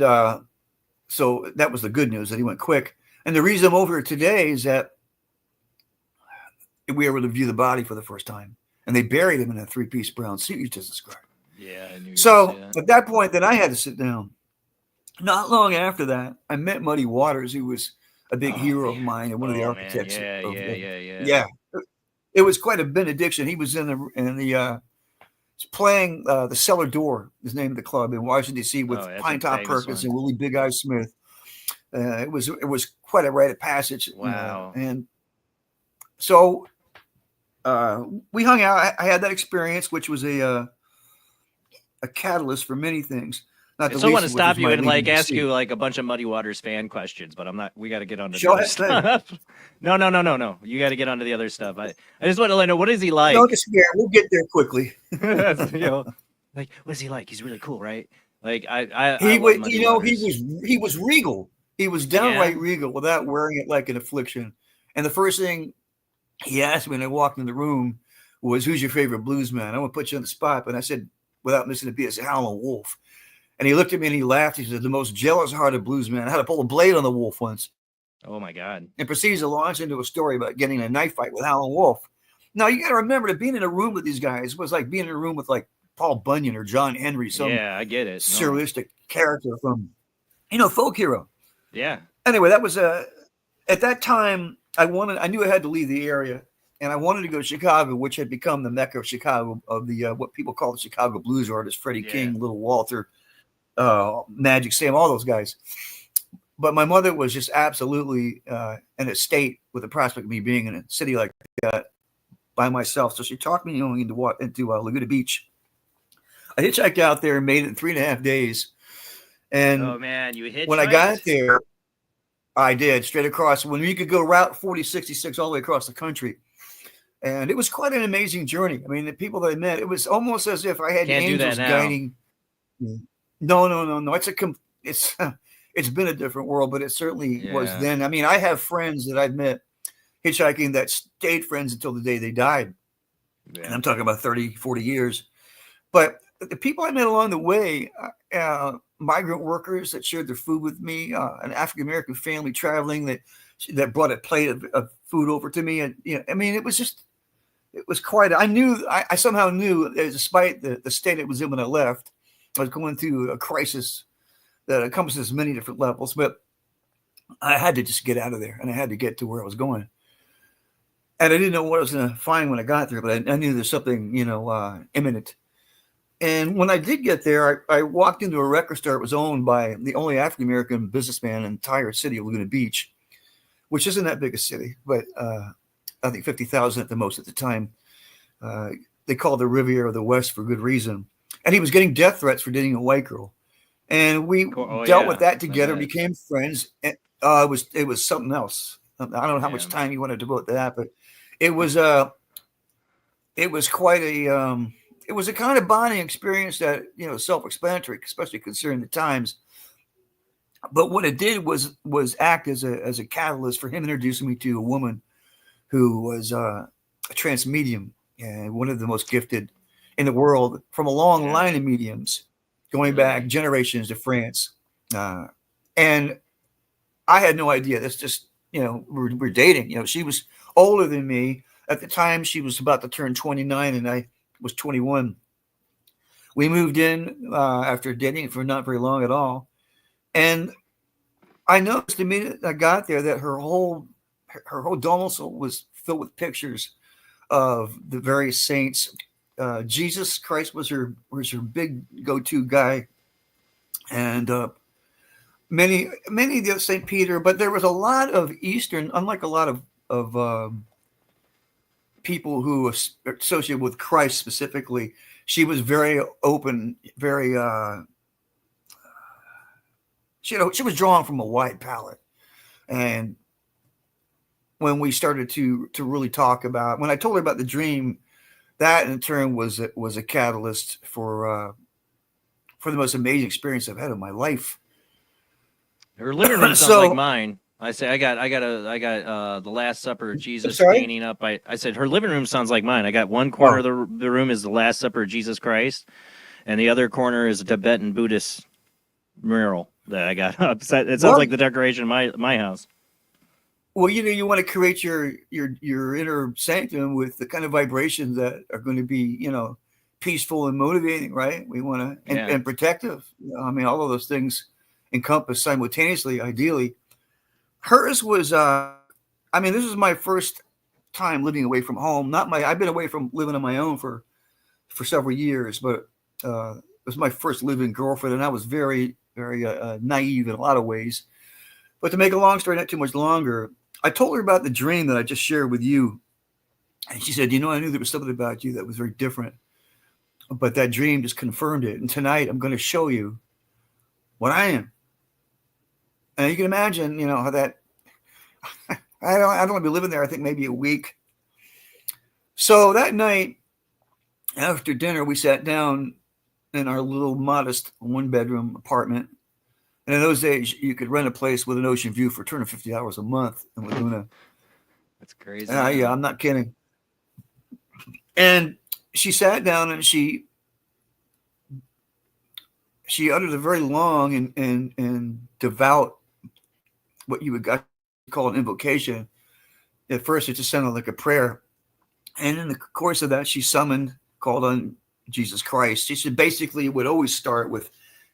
so that was the good news, that he went quick. And the reason I'm over here today is that we were able to view the body for the first time. And they buried him in a 3-piece brown suit you just described. Yeah, I knew. So at that point, then I had to sit down. Not long after that, I met Muddy Waters, who was a big hero of mine and one of the architects. Yeah. It was quite a benediction. He was playing the Cellar Door, is the name of the club in Washington, D.C. with Pine Top Perkins and Willie Big Eye Smith. It was quite a rite of passage. Wow. And so we hung out. I had that experience, which was a catalyst for many things. I still want to stop you and ask you a bunch of Muddy Waters fan questions, but I'm not. We got to get on to the other stuff. No. You got to get onto the other stuff. I just want to know, what is he like? Don't get scared. We'll get there quickly. What's he like? He's really cool, right? He was regal. He was downright regal without wearing it like an affliction. And the first thing he asked me when I walked in the room was, who's your favorite blues man? I'm going to put you on the spot. And I said, without missing a beat, I said, Howlin' Wolf. And he looked at me and he laughed. He said, the most jealous-hearted blues man. I had to pull a blade on the Wolf once. Oh, my God. And proceeds to launch into a story about getting in a knife fight with Howlin' Wolf. Now, you got to remember that being in a room with these guys was like being in a room with Paul Bunyan or John Henry, I get it. Surrealistic character from, folk hero. Yeah. Anyway, that was at that time, I knew I had to leave the area. And I wanted to go to Chicago, which had become the Mecca of Chicago, of the what people call the Chicago blues artists, Freddie King, Little Walter, Magic Sam, all those guys. But my mother was just absolutely in a state with the prospect of me being in a city like that by myself. So she talked me into Laguna Beach. I hitchhiked out there and made it in 3.5 days. And oh man, you hitchhiked? When I got there, I did straight across. When you could go Route 4066 all the way across the country. And it was quite an amazing journey. I mean, the people that I met, it was almost as if I had angels guiding. No. It's been a different world, but it certainly was then. I mean, I have friends that I've met hitchhiking that stayed friends until the day they died. Yeah. And I'm talking about 30, 40 years. But the people I met along the way, migrant workers that shared their food with me, an African-American family traveling that brought a plate of food over to me. And, I mean, it was quite, I somehow knew that despite the state it was in when I left, I was going through a crisis that encompasses many different levels, but I had to just get out of there and I had to get to where I was going. And I didn't know what I was going to find when I got there, but I knew there's something, imminent. And when I did get there, I walked into a record store. It was owned by the only African-American businessman in the entire city of Laguna Beach, which isn't that big a city, but I think 50,000 at the most at the time. They called the Riviera of the West for good reason. And he was getting death threats for dating a white girl. And we dealt with that together, became friends. And, it was something else. I don't know how much time you wanted to devote to that, but it was quite a it was a kind of bonding experience that, self-explanatory, especially considering the times. But what it did was act as a catalyst for him introducing me to a woman who was a trance medium and one of the most gifted in the world from a long line of mediums going back generations to France. And I had no idea. That's just, we're dating. She was older than me. At the time, she was about to turn 29 and I was 21. We moved in after dating for not very long at all. And I noticed the minute I got there that her whole domicile was filled with pictures of the various saints. Jesus Christ was her big go-to guy, and many of the Saint Peter. But there was a lot of Eastern, unlike a lot of people who are associated with Christ specifically. She was very open, very. She was drawn from a wide palette, and when we started to really talk about, when I told her about the dream, that in turn was a catalyst for the most amazing experience I've had in my life. Her living room sounds like mine. I say I got the Last Supper, Jesus painting up. I said her living room sounds like mine. I got one corner of the room is the Last Supper, Jesus Christ, and the other corner is a Tibetan Buddhist mural that I got up. It sounds like the decoration of my house. Well, you want to create your inner sanctum with the kind of vibrations that are going to be, peaceful and motivating, right? We want to and protective. I mean, all of those things encompass simultaneously, ideally. Hers was, this is my first time living away from home. I've been away from living on my own for several years, but it was my first living girlfriend, and I was very, very naive in a lot of ways. But to make a long story not too much longer, I told her about the dream that I just shared with you. And she said, I knew there was something about you that was very different. But that dream just confirmed it. And tonight I'm going to show you what I am. And you can imagine, how that, I don't want to be living there, I think maybe a week. So that night, after dinner, we sat down in our little modest 1-bedroom apartment. And in those days, you could rent a place with an ocean view for $250 a month in Laguna. That's crazy. Yeah, I'm not kidding. And she sat down and she uttered a very long and devout, what you would call an invocation. At first, it just sounded like a prayer. And in the course of that, she called on Jesus Christ. She said basically it would always start with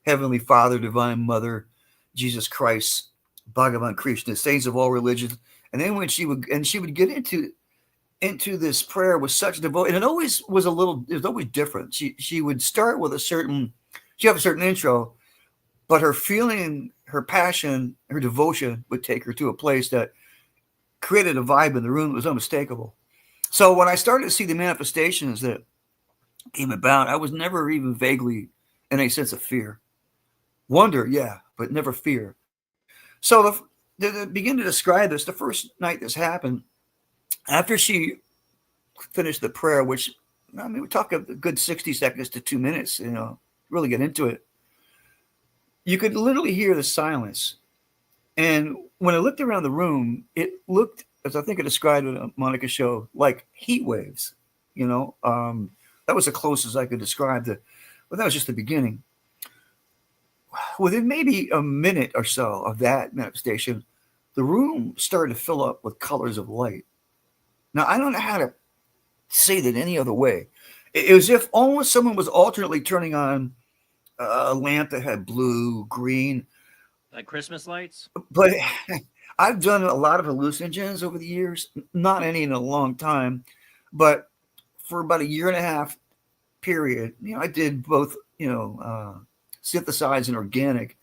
Heavenly Father, Divine Mother, Jesus Christ, Bhagavan Krishna, saints of all religions. And then when she would get into this prayer with such devotion, and it was always different. She would start with she have a certain intro, but her feeling, her passion, her devotion would take her to a place that created a vibe in the room that was unmistakable. So when I started to see the manifestations that came about, I was never even vaguely in a sense of fear. Wonder, yeah, but never fear. So to begin to describe this, the first night this happened, after she finished the prayer, which, we talk a good 60 seconds to 2 minutes, really get into it. You could literally hear the silence. And when I looked around the room, it looked, as I think I described it on Monica's show, like heat waves. That was the closest I could describe it. But that was just the beginning. Within maybe a minute or so of that manifestation, the room started to fill up with colors of light. Now, I don't know how to say that any other way. It was as if almost someone was alternately turning on a lamp that had blue, green. Like Christmas lights? But I've done a lot of hallucinogens over the years, not any in a long time, but for about 1.5 years period, I did both, synthesized and organic.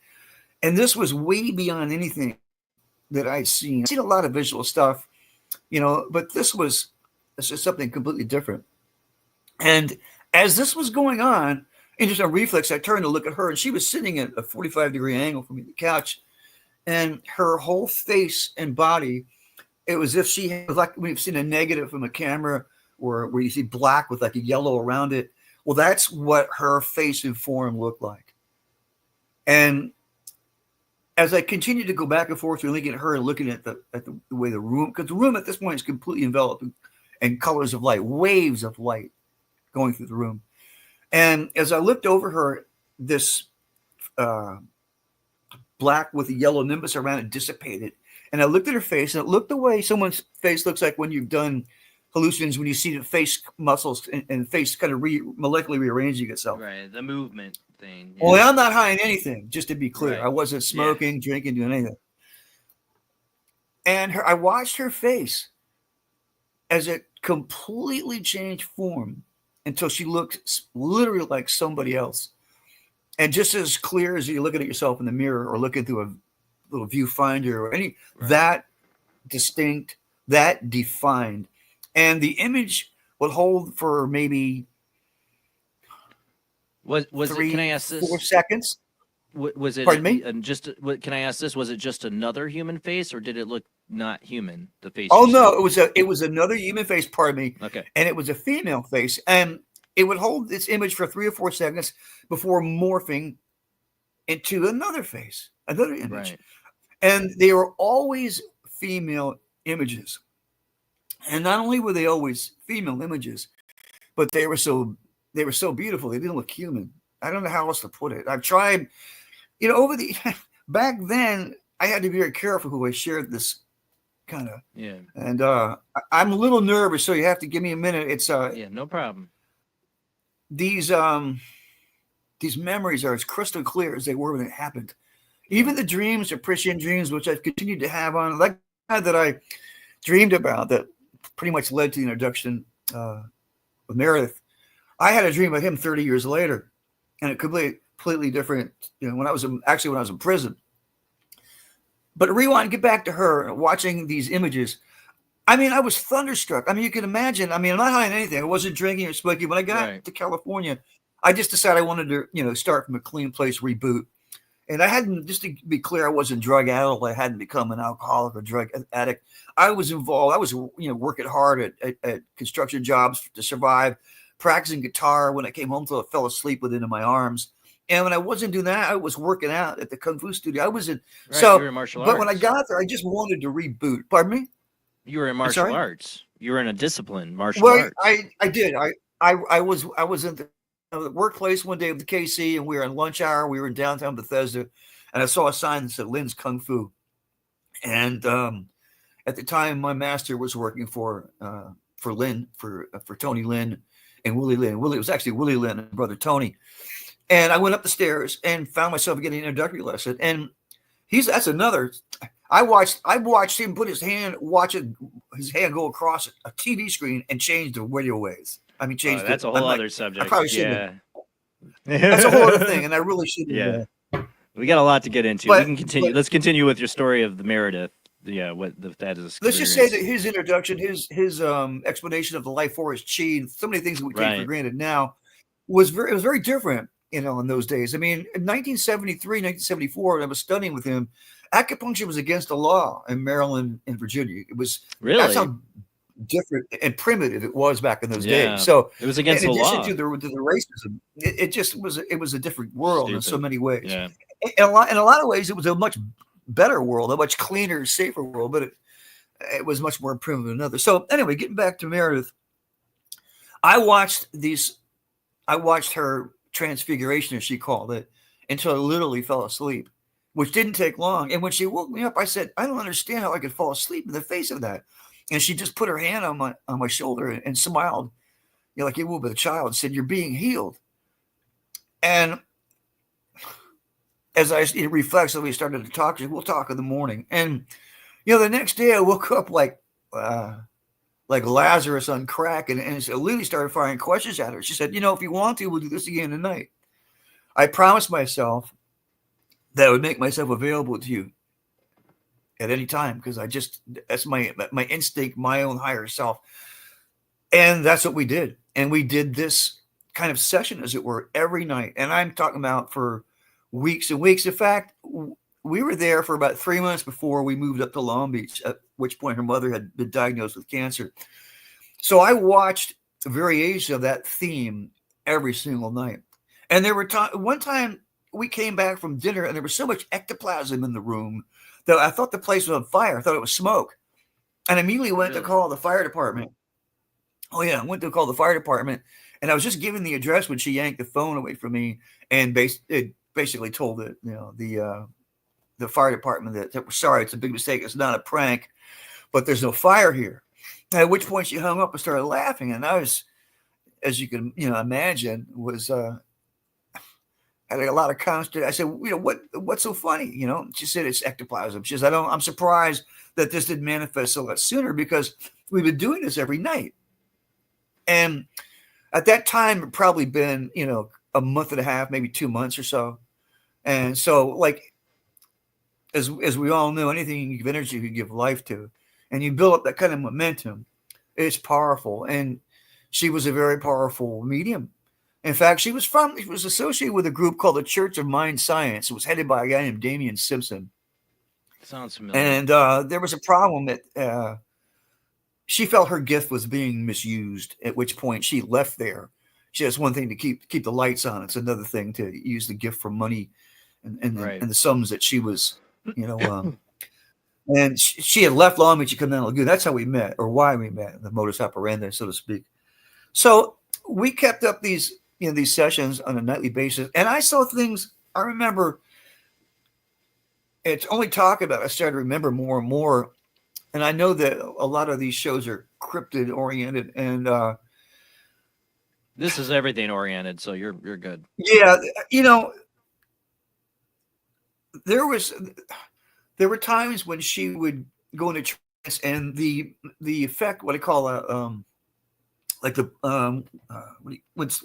And this was way beyond anything that I'd seen. I've seen a lot of visual stuff, but this was just something completely different. And as this was going on, in just a reflex, I turned to look at her, and she was sitting at a 45-degree angle from me on the couch. And her whole face and body, it was as if she had, like when you've seen a negative from a camera where you see black with like a yellow around it. Well, that's what her face and form looked like. And as I continued to go back and forth, looking at her and looking at the way the room, because the room at this point is completely enveloped in colors of light, waves of light going through the room. And as I looked over her, this black with a yellow nimbus around it dissipated. And I looked at her face, and it looked the way someone's face looks like when you've done hallucinations, when you see the face muscles and face kind of molecularly rearranging itself. Right, the movement thing. Yeah. Well, I'm not high in anything, just to be clear. Right. I wasn't smoking, drinking, doing anything. And I watched her face as it completely changed form until she looked literally like somebody else. And just as clear as you're looking at yourself in the mirror or looking through a little viewfinder or any, that distinct, that defined. And the image would hold for maybe was 3, it, can I ask this? 4 seconds. Was it? Pardon me? Can I ask this? Was it just another human face, or did it look not human? The face. Oh no, it was another human face. Pardon me. Okay. And it was a female face, and it would hold this image for 3 or 4 seconds before morphing into another face, another image. Right. And they were always female images. And not only were they always female images, but they were so beautiful. They didn't look human. I don't know how else to put it. I've tried, over the back then, I had to be very careful who I shared this kind of. Yeah. And I'm a little nervous, so you have to give me a minute. It's yeah, no problem. These memories are as crystal clear as they were when it happened. Even the dreams, the Prescient Dreams, which I've continued to have on, like that I dreamed about, that pretty much led to the introduction with Meredith. I had a dream about him 30 years later, and it completely different. When I was in prison. But rewind, get back to her watching these images. I mean, I was thunderstruck. I mean, you can imagine. I mean, I'm not hiding anything. I wasn't drinking or smoking. When I got to California, I just decided I wanted to, start from a clean place, reboot. And I hadn't, just to be clear, I wasn't drug addict. I hadn't become an alcoholic or drug addict. I was involved. I was, working hard at construction jobs to survive, practicing guitar. When I came home, till I fell asleep with it in my arms. And when I wasn't doing that, I was working out at the Kung Fu studio. I was in, you were in martial arts. But when I got there, I just wanted to reboot. Pardon me? You were in martial arts. You were in a discipline, martial arts. I did. I was in the workplace one day with the KC, and we were in lunch hour. We were in downtown Bethesda, and I saw a sign that said Lynn's Kung Fu. And at the time, my master was working for Lynn, for Tony Lynn and Willie Lynn. It was actually Willie Lynn and brother Tony. And I went up the stairs and found myself getting an introductory lesson. And that's another. I watched him put his hand go across a TV screen and change the radio waves. I mean, change. That's a whole other subject. I probably shouldn't. Yeah. That's a whole other thing, and I really shouldn't. Yeah. We got a lot to get into. We can continue. Let's continue with your story of the Meredith. Yeah, that is. Let's just say that his introduction, his explanation of the life force chi, so many things that we take for granted now, was very different. In those days. I mean, in 1973, 1974, when I was studying with him, acupuncture was against the law in Maryland and Virginia. It was really, that's how different and primitive it was back in those days. So it was against the law. To the racism, it just was. It was a different world in so many ways. Yeah. In a lot of ways, it was a much better world, a much cleaner, safer world. But it was much more primitive than others. So anyway, getting back to Meredith, I watched her transfiguration, as she called it, until I literally fell asleep, which didn't take long. And when she woke me up, I said, I don't understand how I could fall asleep in the face of that. And she just put her hand on my shoulder and smiled, like you would with a child, and said, "You're being healed." And as I reflexively started to talk, we'll talk in the morning. And the next day I woke up like Lazarus on crack, and Lily started firing questions at her. She said, if you want to, we'll do this again tonight. I promised myself that I would make myself available to you at any time, because that's my instinct, my own higher self. And that's what we did. And we did this kind of session, as it were, every night. And I'm talking about for weeks and weeks. In fact, we were there for about 3 months before we moved up to Long Beach, at which point her mother had been diagnosed with cancer. So I watched a variation of that theme every single night. And there were one time we came back from dinner, and there was so much ectoplasm in the room that I thought the place was on fire. I thought it was smoke. And immediately went to call the fire department. Oh, yeah, I went to call the fire department. And I was just giving the address when she yanked the phone away from me and basically told it, the fire department that we're sorry, it's a big mistake. It's not a prank, but there's no fire here. At which point she hung up and started laughing. And I was, as you can imagine, was had a lot of constant. I said, what's so funny? She said it's ectoplasm. She said, I'm surprised that this didn't manifest a lot sooner because we've been doing this every night. And at that time, it probably been, a month and a half, maybe 2 months or so. And so, like, as we all know, anything you give energy, you give life to, and you build up that kind of momentum, it's powerful. And she was a very powerful medium. In fact, she was associated with a group called the Church of Mind Science. It was headed by a guy named Damian Simpson. Sounds familiar. And there was a problem that she felt her gift was being misused, at which point she left there. She has one thing to keep the lights on. It's another thing to use the gift for money and the sums that she was, and she had left Long Beach to come down to Lagoon. That's how we met, or why we met, the modus operandi, so to speak. So we kept up these sessions on a nightly basis, and I saw things. I remember it's only talk about. I started to remember more and more, and I know that a lot of these shows are cryptid oriented, and this is everything oriented, so you're good. Yeah, there were times when she would go into trance, and the effect, what I call what's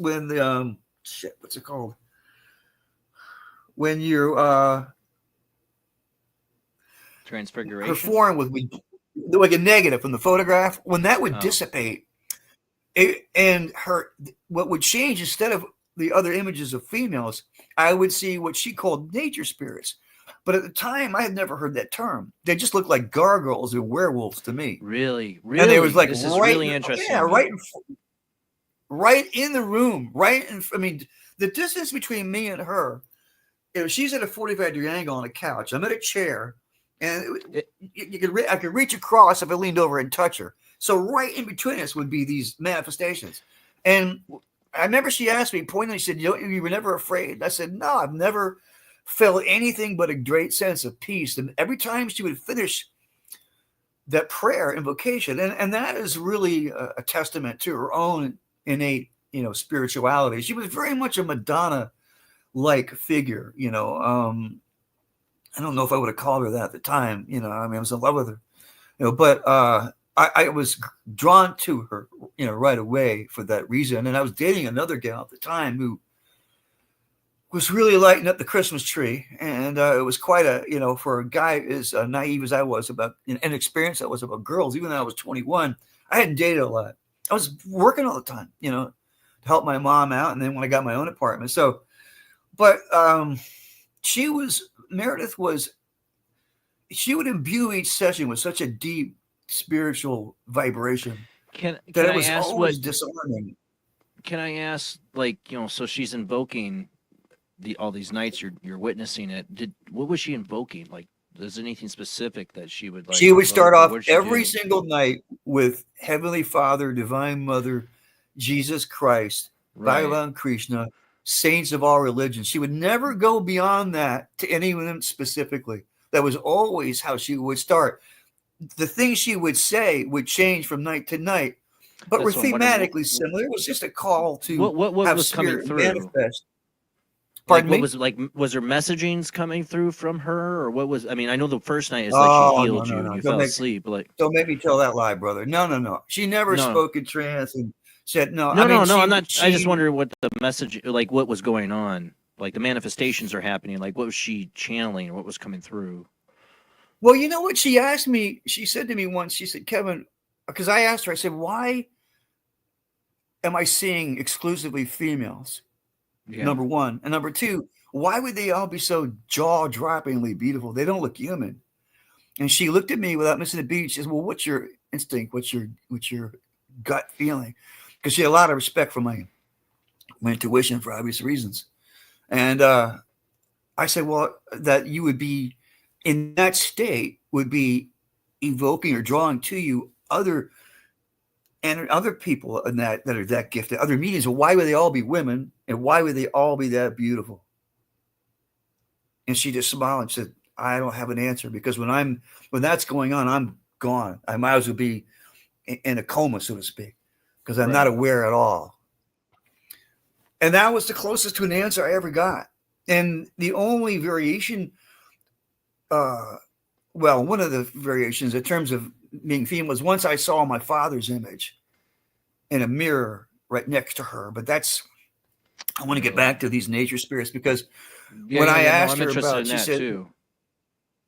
it called? When you transfiguration, her form would be like a negative from the photograph. When that would dissipate, what would change, instead of the other images of females, I would see what she called nature spirits. But at the time, I had never heard that term. They just looked like gargoyles or werewolves to me. Really? And it was like this is really interesting. Yeah, right in the room. I mean, the distance between me and her, she's at a 45-degree angle on a couch. I'm at a chair, and I could reach across if I leaned over and touch her. So right in between us would be these manifestations. And I remember she asked me pointedly, she said, you were never afraid? I said, no, I've never felt anything but a great sense of peace. And every time she would finish that prayer invocation, and that is really a testament to her own innate, spirituality. She was very much a Madonna-like figure, I don't know if I would have called her that at the time, I was in love with her, but I was drawn to her, right away for that reason. And I was dating another gal at the time who was really lighting up the Christmas tree. And it was quite for a guy as naive as I was about, and inexperienced I was about girls, even though I was 21, I hadn't dated a lot. I was working all the time, to help my mom out. And then when I got my own apartment. So, but she would imbue each session with such a deep spiritual vibration that it was always disarming. Can I ask, so she's invoking all these nights you're witnessing it. What was she invoking? Like, is there anything specific that she would like? She would start off every single night with Heavenly Father, Divine Mother, Jesus Christ, Bhagavan Krishna, saints of all religions. She would never go beyond that to anyone specifically. That was always how she would start. The things she would say would change from night to night, but were thematically similar. It was just a call to what was coming through. Manifest. Pardon me? Was there messagings coming through from her, or what was? I mean, I know the first night is like she healed you and you fell asleep. Don't make me tell that lie, brother. No. She never spoke in trance and said no. No. I'm not. I just wonder what the message, like what was going on, like the manifestations are happening. Like what was she channeling? What was coming through? Well, you know what she asked me? She said to me once, she said, Kevin, because I asked her, I said, why am I seeing exclusively females? Yeah. Number one. And number two, why would they all be so jaw-droppingly beautiful? They don't look human. And she looked at me without missing a beat. She says, well, what's your instinct? What's your gut feeling? Because she had a lot of respect for my intuition for obvious reasons. And I said, well, that you would be in that state would be evoking or drawing to you other people in that are that gifted, other mediums. Why would they all be women, and why would they all be that beautiful? And she just smiled and said, I don't have an answer, because when that's going on, I'm gone. I might as well be in a coma, so to speak, because I'm not aware at all. And that was the closest to an answer I ever got. And the only variation, well, one of the variations in terms of being female was once I saw my father's image in a mirror right next to her. But that's, I want to get back to these nature spirits because when I asked her about, she said, too.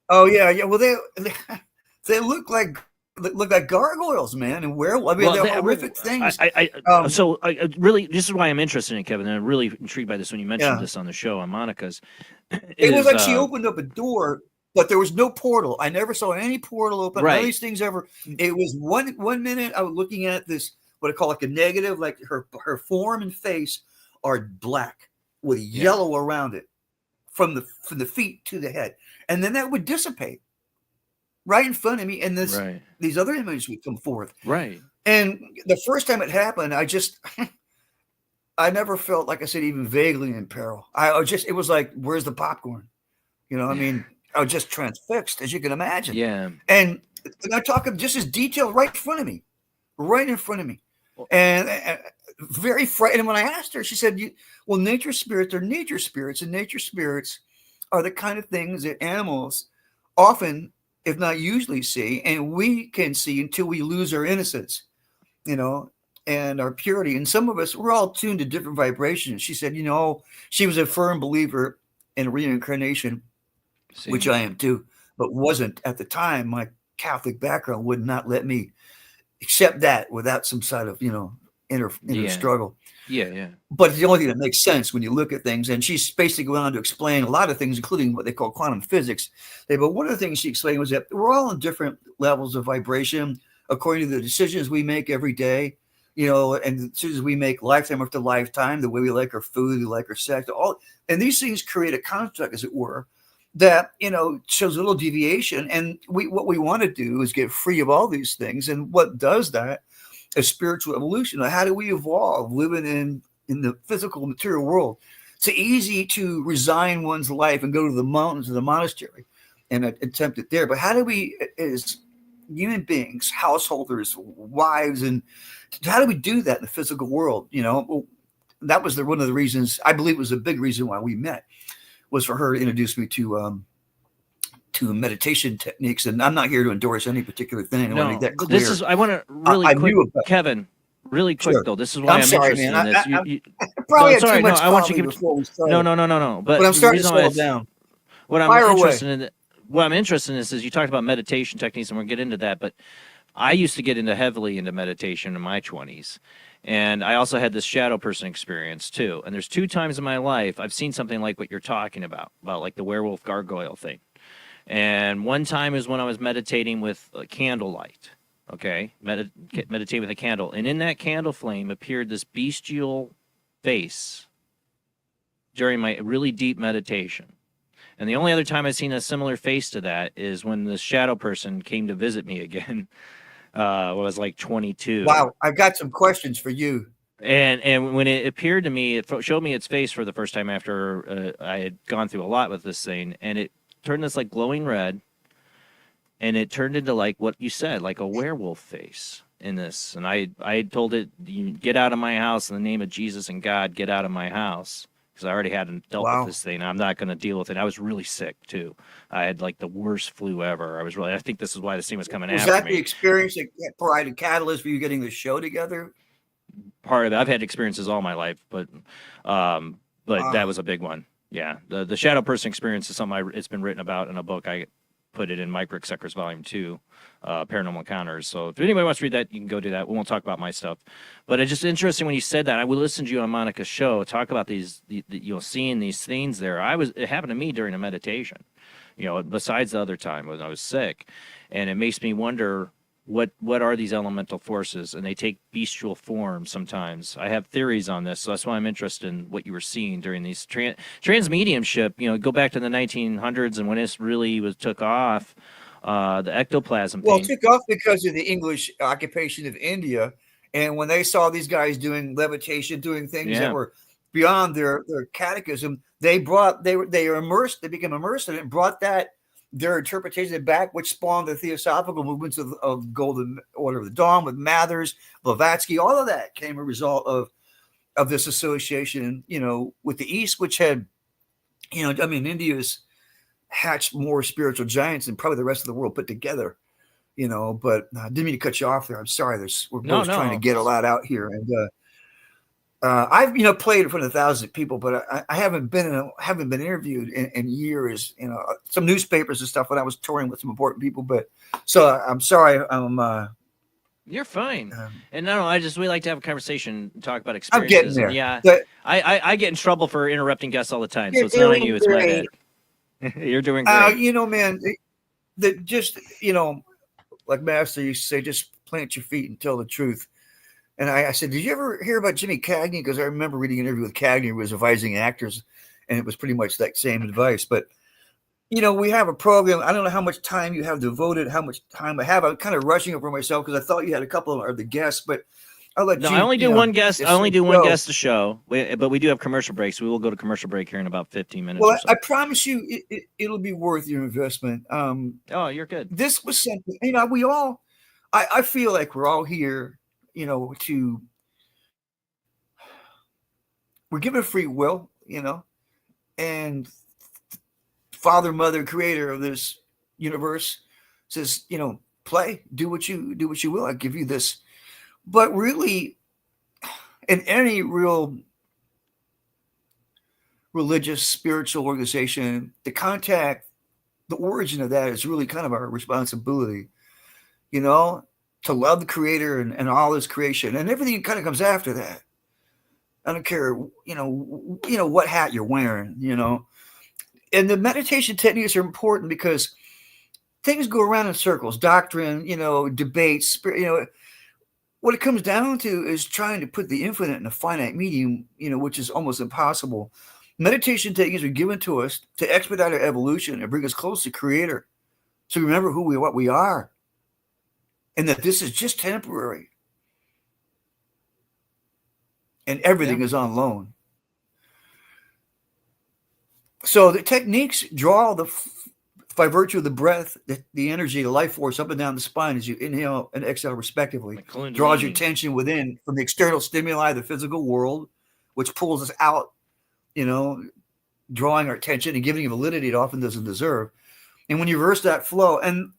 "Oh yeah. Well, they look like gargoyles, man, and werewolves. I mean, they're horrific things." So I really, this is why I'm interested in it, Kevin, and I'm really intrigued by this when you mentioned this on the show on Monica's. It was like she opened up a door, but there was no portal. I never saw any portal open. None of these things ever. It was one minute I was looking at this, what I call like a negative, like her form and face are black with yellow around it from the feet to the head, and then that would dissipate right in front of me, and these other images would come forth. Right. And the first time it happened, I never felt, like I said, even vaguely in peril. It was like, where's the popcorn? You know, I mean, I was just transfixed, as you can imagine. Yeah. And I talk of just as detailed right in front of me. And very frightened. When I asked her, she said, well, nature spirits are nature spirits, and nature spirits are the kind of things that animals often, if not usually, see, and we can see until we lose our innocence, you know, and our purity. And some of us, we're all tuned to different vibrations. She said, you know, she was a firm believer in reincarnation, which I am too, but wasn't at the time. My Catholic background would not let me accept that without some sort of, you know, inner struggle. Yeah. But it's the only thing that makes sense when you look at things. And she's basically going on to explain a lot of things, including what they call quantum physics. But one of the things she explained was that we're all in different levels of vibration according to the decisions we make every day, you know, and the decisions we make lifetime after lifetime, the way we like our food, we like our sex, and these things create a construct, as it were, that, you know, shows a little deviation. And what we want to do is get free of all these things. And what does that is spiritual evolution. How do we evolve living in the physical material world? It's easy to resign one's life and go to the mountains or the monastery and attempt it there. But how do we, as human beings, householders, wives, and how do we do that in the physical world? You know, well, that was one of the reasons, I believe it was a big reason why we met, was for her to introduce me to meditation techniques. And I'm not here to endorse any particular thing. I want to make that clear. I want to really quick, Kevin, really quick though. This is why I'm interested in this. I probably had too much coffee before we started. No. But I'm starting to slow down. What I'm interested in is you talked about meditation techniques, and we'll get into that. But I used to get heavily into meditation in my 20s. And I also had this shadow person experience too. And there's 2 times in my life I've seen something like what you're talking about like the werewolf gargoyle thing. And one time is when I was meditating with a candlelight, okay? Meditate with a candle. And in that candle flame appeared this bestial face during my really deep meditation. And the only other time I've seen a similar face to that is when the shadow person came to visit me again. I was like 22. Wow, I've got some questions for you. And when it appeared to me, it showed me its face for the first time after I had gone through a lot with this thing, and it turned this like glowing red, and it turned into like what you said, like a werewolf face in this. And I told it, "You get out of my house in the name of Jesus and God, get out of my house." Because I already hadn't dealt with this thing. I'm not going to deal with it. I was really sick too. I had like the worst flu ever. I think this is why this thing was coming after me. Was that the experience that provided catalyst for you getting the show together? Part of it. I've had experiences all my life, but that was a big one. Yeah, the shadow person experience is something it's been written about in a book. I put it in Mike Rickseker's Volume 2, Paranormal Encounters. So if anybody wants to read that, you can go do that. We won't talk about my stuff. But it's just interesting when you said that. I would listen to you on Monica's show, talk about seeing these things there. It happened to me during a meditation, you know, besides the other time when I was sick. And it makes me wonder, what are these elemental forces? And they take bestial form sometimes. I have theories on this, so that's why I'm interested in what you were seeing during these transmediumship. You know, go back to the 1900s and when this really took off, the ectoplasm. Well, it took off because of the English occupation of India, and when they saw these guys doing levitation, doing things that were beyond their catechism, they became immersed in it and brought their interpretation back, which spawned the theosophical movements of Golden Order of the Dawn with Mathers, Blavatsky. All of that came a result of this association, you know, with the East, which had You know, I mean, India's hatched more spiritual giants than probably the rest of the world put together. You know, but I didn't mean to cut you off there. I'm sorry. We're both trying to get a lot out here, and I've played in front of thousands of people, but I haven't been interviewed in years. You know, some newspapers and stuff when I was touring with some important people. But so I'm sorry. You're fine. And no, we like to have a conversation, talk about I'm experiences. getting there. And yeah, But I get in trouble for interrupting guests all the time, so You're it's not on doing you. It's my great. bad. You're doing great. you know, man, that just like Master used to say, just plant your feet and tell the truth. And I said, did you ever hear about Jimmy Cagney? Because I remember reading an interview with Cagney, who was advising actors, and it was pretty much that same advice. But, we have a program. I don't know how much time you have devoted, how much time I have. I'm kind of rushing over myself because I thought you had a couple of the guests, but I'll let you. I only do one guest. I only do one guest a show, but we do have commercial breaks. We will go to commercial break here in about 15 minutes. Well, or so. I promise you it'll be worth your investment. Oh, you're good. This was something, we all, I feel like we're all here, we're given free will, and Father, Mother, Creator of this universe says, play, do what you will. I give you this. But really, in any real religious, spiritual organization, the origin of that is really kind of our responsibility, to love the Creator and all His creation, and everything kind of comes after that. I don't care, what hat you're wearing, And the meditation techniques are important because things go around in circles, doctrine, debates, spirit, what it comes down to is trying to put the infinite in a finite medium, which is almost impossible. Meditation techniques are given to us to expedite our evolution and bring us close to Creator. So remember what we are, and that this is just temporary, and everything is on loan. So the techniques draw by virtue of the breath, the energy, the life force up and down the spine as you inhale and exhale respectively, draws your tension within from the external stimuli, the physical world, which pulls us out, drawing our attention and giving validity it often doesn't deserve. And when you reverse that flow, and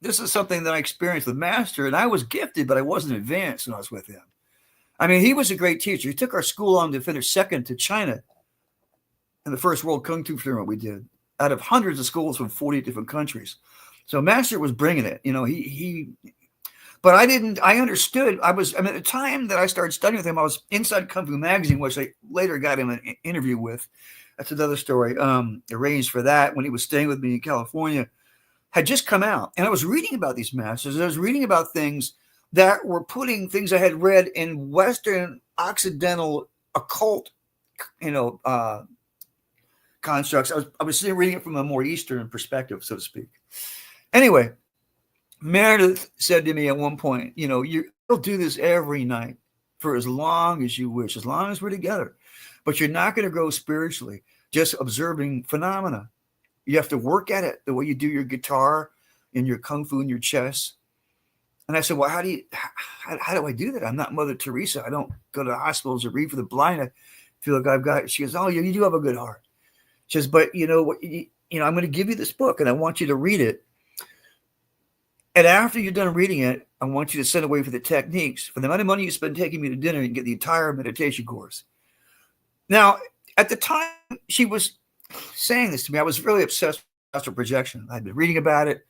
this is something that I experienced with Master, and I was gifted, but I wasn't advanced when I was with him. I mean, he was a great teacher. He took our school on to finish second to China in the first World Kung Fu tournament we did, out of hundreds of schools from 40 different countries. So Master was bringing it, but I understood. At the time that I started studying with him, I was inside Kung Fu Magazine, which I later got him an interview with. That's another story. Arranged for that when he was staying with me in California, had just come out. And I was reading about these masters. I was reading about things that were putting things I had read in Western Occidental occult, constructs. I was reading it from a more Eastern perspective, so to speak. Anyway, Meredith said to me at one point, you'll do this every night for as long as you wish, as long as we're together, but you're not going to grow spiritually, just observing phenomena. You have to work at it the way you do your guitar and your Kung Fu and your chess. And I said, well, how do I do that? I'm not Mother Teresa. I don't go to the hospitals or read for the blind. I feel like I've got it. She goes, oh, you do have a good heart. She says, but I'm going to give you this book and I want you to read it. And after you're done reading it, I want you to send away for the techniques. For the amount of money you spend taking me to dinner, you can get the entire meditation course. Now, at the time she was saying this to me, I was really obsessed with astral projection. I'd been reading about it,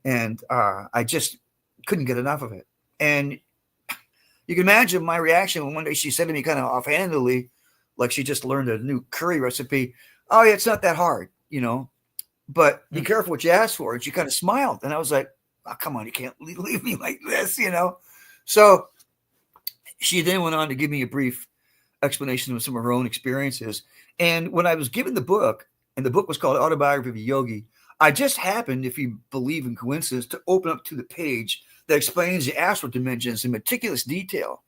and I just couldn't get enough of it. And you can imagine my reaction when one day she said to me kind of offhandedly, like she just learned a new curry recipe, oh, yeah, it's not that hard, but be careful what you ask for. And she kind of smiled. And I was like, oh, come on, you can't leave me like this, So she then went on to give me a brief explanation of some of her own experiences. And when I was given the book, and the book was called Autobiography of a Yogi, I just happened, if you believe in coincidence, to open up to the page that explains the astral dimensions in meticulous detail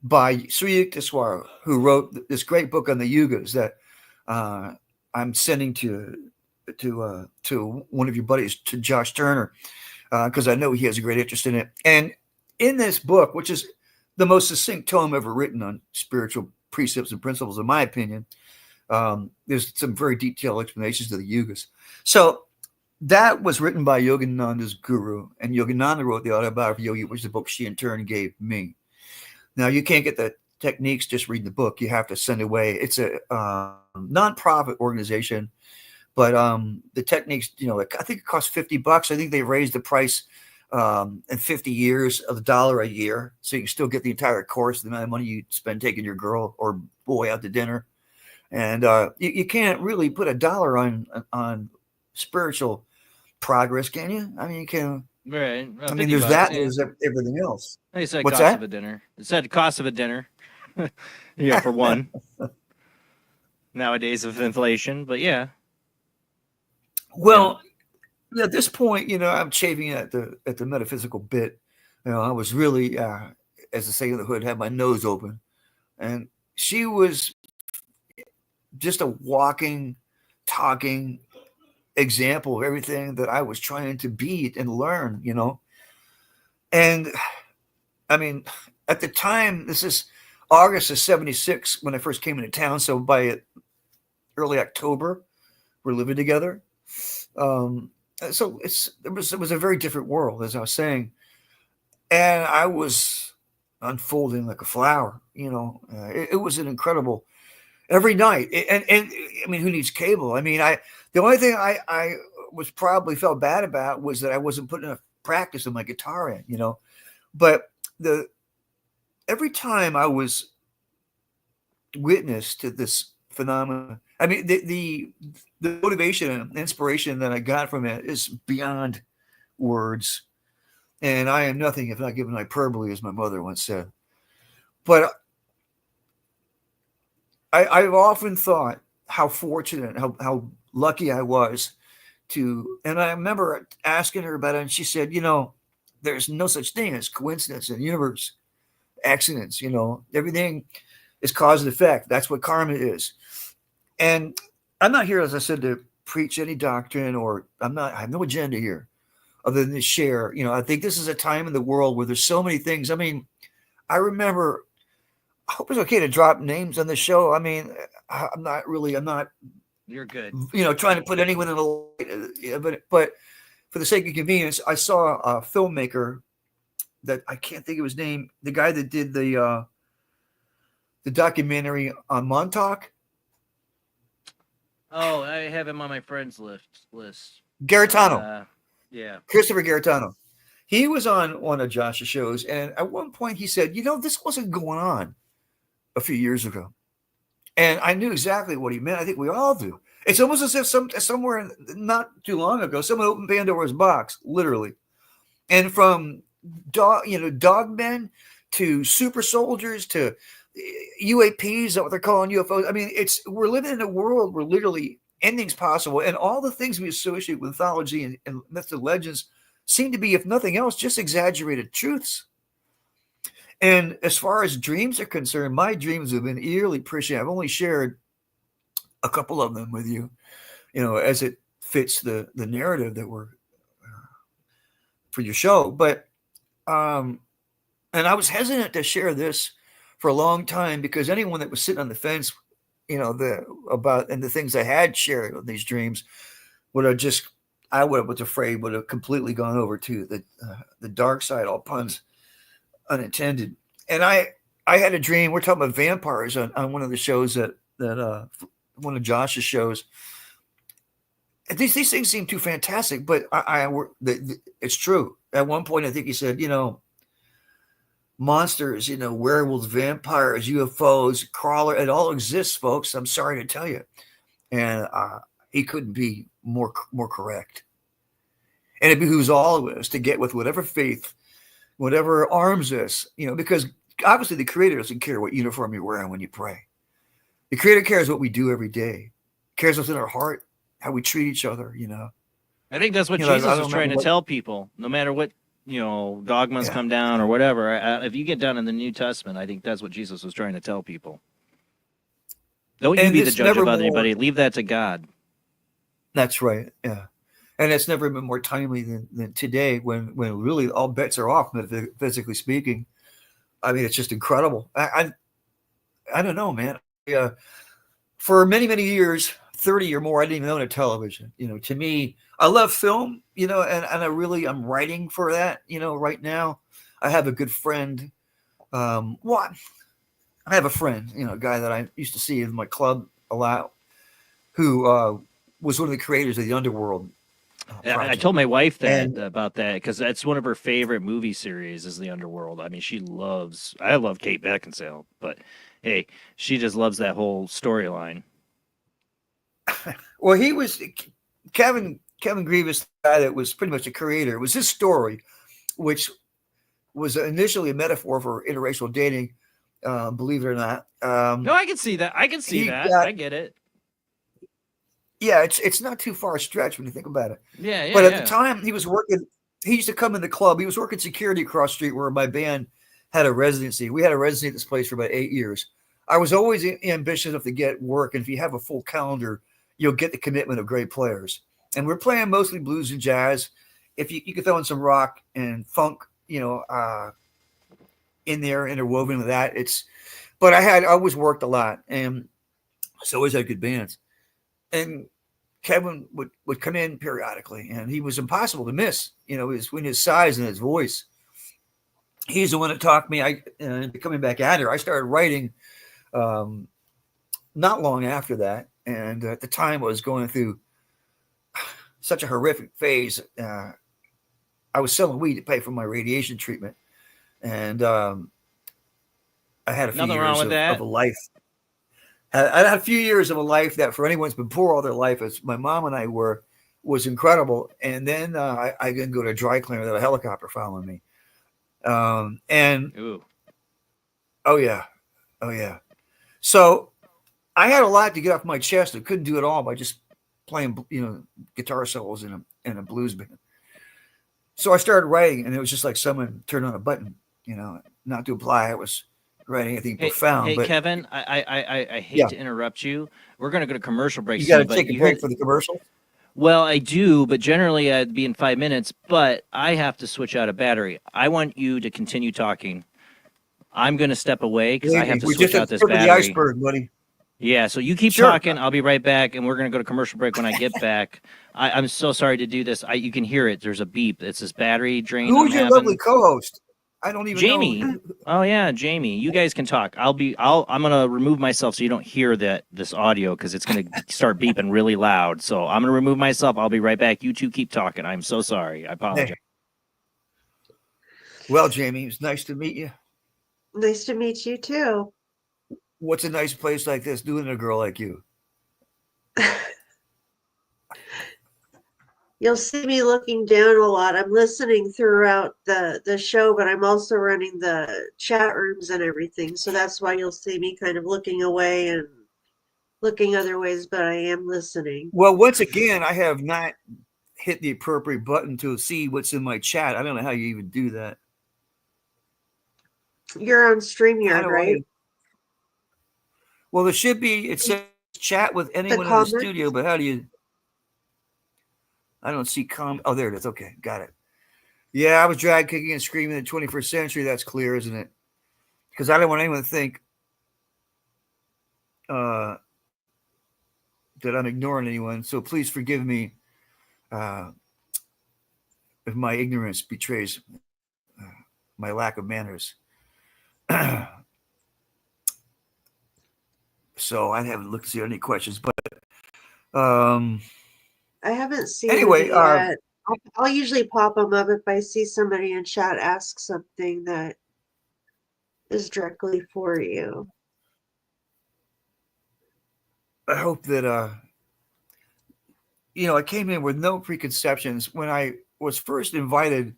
by Sri Yukteswara, who wrote this great book on the yugas that I'm sending to one of your buddies, to Josh Turner, because I know he has a great interest in it. And in this book, which is the most succinct tome ever written on spiritual precepts and principles, in my opinion. There's some very detailed explanations of the yugas. So that was written by Yogananda's guru, and Yogananda wrote the autobiography of Yogi, which is the book she in turn gave me. Now, you can't get the techniques just reading the book. You have to send it away. It's a nonprofit organization, but the techniques, I think it costs $50. I think they raised the price in 50 years of $1 a year, so you can still get the entire course, the amount of money you spend taking your girl or boy out to dinner. And you can't really put $1 on spiritual progress, can you? I mean, you can. Right. I mean, there's that. Yeah. There's everything else. They said What's cost that? of a dinner. It said cost of a dinner. Yeah, for one. Nowadays of inflation, but yeah. Well, at this point, I'm chafing at the metaphysical bit. I was really, as I say in the hood, had my nose open, and she was just a walking, talking example of everything that I was trying to be and learn, And I mean, at the time, this is August of 76 when I first came into town. So by early October, we're living together. So it was a very different world, as I was saying. And I was unfolding like a flower, it was an incredible every night. And I mean, who needs cable? I mean, the only thing I was probably felt bad about was that I wasn't putting enough practice in my guitar in, but every time I was witness to this phenomenon, I mean, the motivation and inspiration that I got from it is beyond words. And I am nothing if not given hyperbole, as my mother once said. But I've often thought how fortunate, how lucky I was to, and I remember asking her about it, and she said, there's no such thing as coincidence in the universe, accidents, everything is cause and effect. That's what karma is. And I'm not here, as I said, to preach any doctrine, or I have no agenda here other than to share. I think this is a time in the world where there's so many things. I mean, I remember, I hope it's okay to drop names on the show. I mean, I'm not. You're good. Trying to put anyone in a light, but for the sake of convenience, I saw a filmmaker that I can't think of his name. The guy that did the documentary on Montauk. Oh, I have him on my friends list. Garetano. Yeah. Christopher Garetano. He was on one of Josh's shows, and at one point he said, this wasn't going on a few years ago. And I knew exactly what he meant. I think we all do. It's almost as if somewhere not too long ago, someone opened Pandora's box, literally. And from dogmen to super soldiers to UAPs, what they're calling UFOs. I mean, we're living in a world where literally anything's possible. And all the things we associate with mythology and myths and legends seem to be, if nothing else, just exaggerated truths. And as far as dreams are concerned, my dreams have been eerily prescient. I've only shared a couple of them with you, as it fits the narrative that we're for your show. But and I was hesitant to share this for a long time because anyone that was sitting on the fence, about the things I had shared with these dreams would have completely gone over to the dark side, all puns unintended. And I had a dream. We're talking about vampires on one of the shows that one of Josh's shows. And these things seem too fantastic, but it's true. At one point, I think he said, monsters, werewolves, vampires, UFOs, crawler, it all exists, folks. I'm sorry to tell you. And he couldn't be more correct. And it behooves all of us to get with whatever faith, whatever arms us, because obviously the Creator doesn't care what uniform you're wearing when you pray. The Creator cares what we do every day, cares what's in our heart, how we treat each other, I think that's what Jesus was trying to tell people. No matter what, dogmas come down or whatever. If you get down in the New Testament, I think that's what Jesus was trying to tell people. Don't you be the judge of anybody. Leave that to God. That's right. Yeah. And it's never been more timely than today when really all bets are off, physically speaking. I mean, it's just incredible. I don't know, man. For many, many years, 30 or more, I didn't even own a television. To me, I love film, and I'm writing for that, right now. I have a good friend. I have a friend, a guy that I used to see in my club a lot, who was one of the creators of the Underworld. I told my wife about that because that's one of her favorite movie series is The Underworld. I mean, I love Kate Beckinsale, but hey, she just loves that whole storyline. Well, he was Kevin Grievous, the guy that was pretty much a creator. It was his story, which was initially a metaphor for interracial dating, believe it or not. No, I can see that. I get it. Yeah, it's not too far a stretch when you think about it. Yeah. But at the time he was working, he used to come in the club. He was working security across the street where my band had a residency. We had a residency at this place for about 8 years. I was always ambitious enough to get work. And if you have a full calendar, you'll get the commitment of great players. And we're playing mostly blues and jazz. If you can throw in some rock and funk, in there, interwoven with that. But I always worked a lot. And so always had good bands. And Kevin would come in periodically, and he was impossible to miss. Between his size and his voice. He's the one that taught me. Coming back at her, I started writing not long after that, and at the time I was going through such a horrific phase. I was selling weed to pay for my radiation treatment, and I had a few years of a life. I had a few years of a life that for anyone who's been poor all their life, as my mom and I were, was incredible. And then I didn't go to a dry cleaner that a helicopter following me. Ooh. Oh yeah. So I had a lot to get off my chest. I couldn't do it all by just playing, guitar solos in a blues band. So I started writing, and it was just like someone turned on a button, not to imply I was writing anything profound. Hey, but Kevin, I hate to interrupt you. We're going to go to commercial break. You got to take a break for the commercial? Well, I do, but generally I'd be in 5 minutes, but I have to switch out a battery. I want you to continue talking. I'm going to step away because I have to switch out this battery. The iceberg, buddy. Yeah, so you keep talking. I'll be right back, and we're going to go to commercial break when I get back. I'm so sorry to do this. You can hear it. There's a beep. It's this battery drain. Who's your lovely co-host? I don't even Jamie. know. Oh yeah, Jamie. You guys can talk. I'm gonna remove myself so you don't hear this audio because it's gonna start beeping really loud. So I'm gonna remove myself. I'll be right back. You two keep talking. I'm so sorry. I apologize. Hey. Well, Jamie, it's nice to meet you. Nice to meet you too. What's a nice place like this doing to a girl like you? You'll see me looking down a lot. I'm listening throughout the show, but I'm also running the chat rooms and everything. So that's why you'll see me kind of looking away and looking other ways, but I am listening. Well, once again, I have not hit the appropriate button to see what's in my chat. I don't know how you even do that. You're on StreamYard, right? Well, there should be, it says chat with anyone in the studio, but how do you... I don't see Oh, there it is. Okay, got it. Yeah, I was drag kicking and screaming in the 21st century. That's clear, isn't it? Because I don't want anyone to think that I'm ignoring anyone. So please forgive me if my ignorance betrays my lack of manners. So I haven't looked to see any questions, but I haven't seen anyway, any yet. I'll usually pop them up if I see somebody in chat ask something that is directly for you. I hope that I came in with no preconceptions. When I was first invited,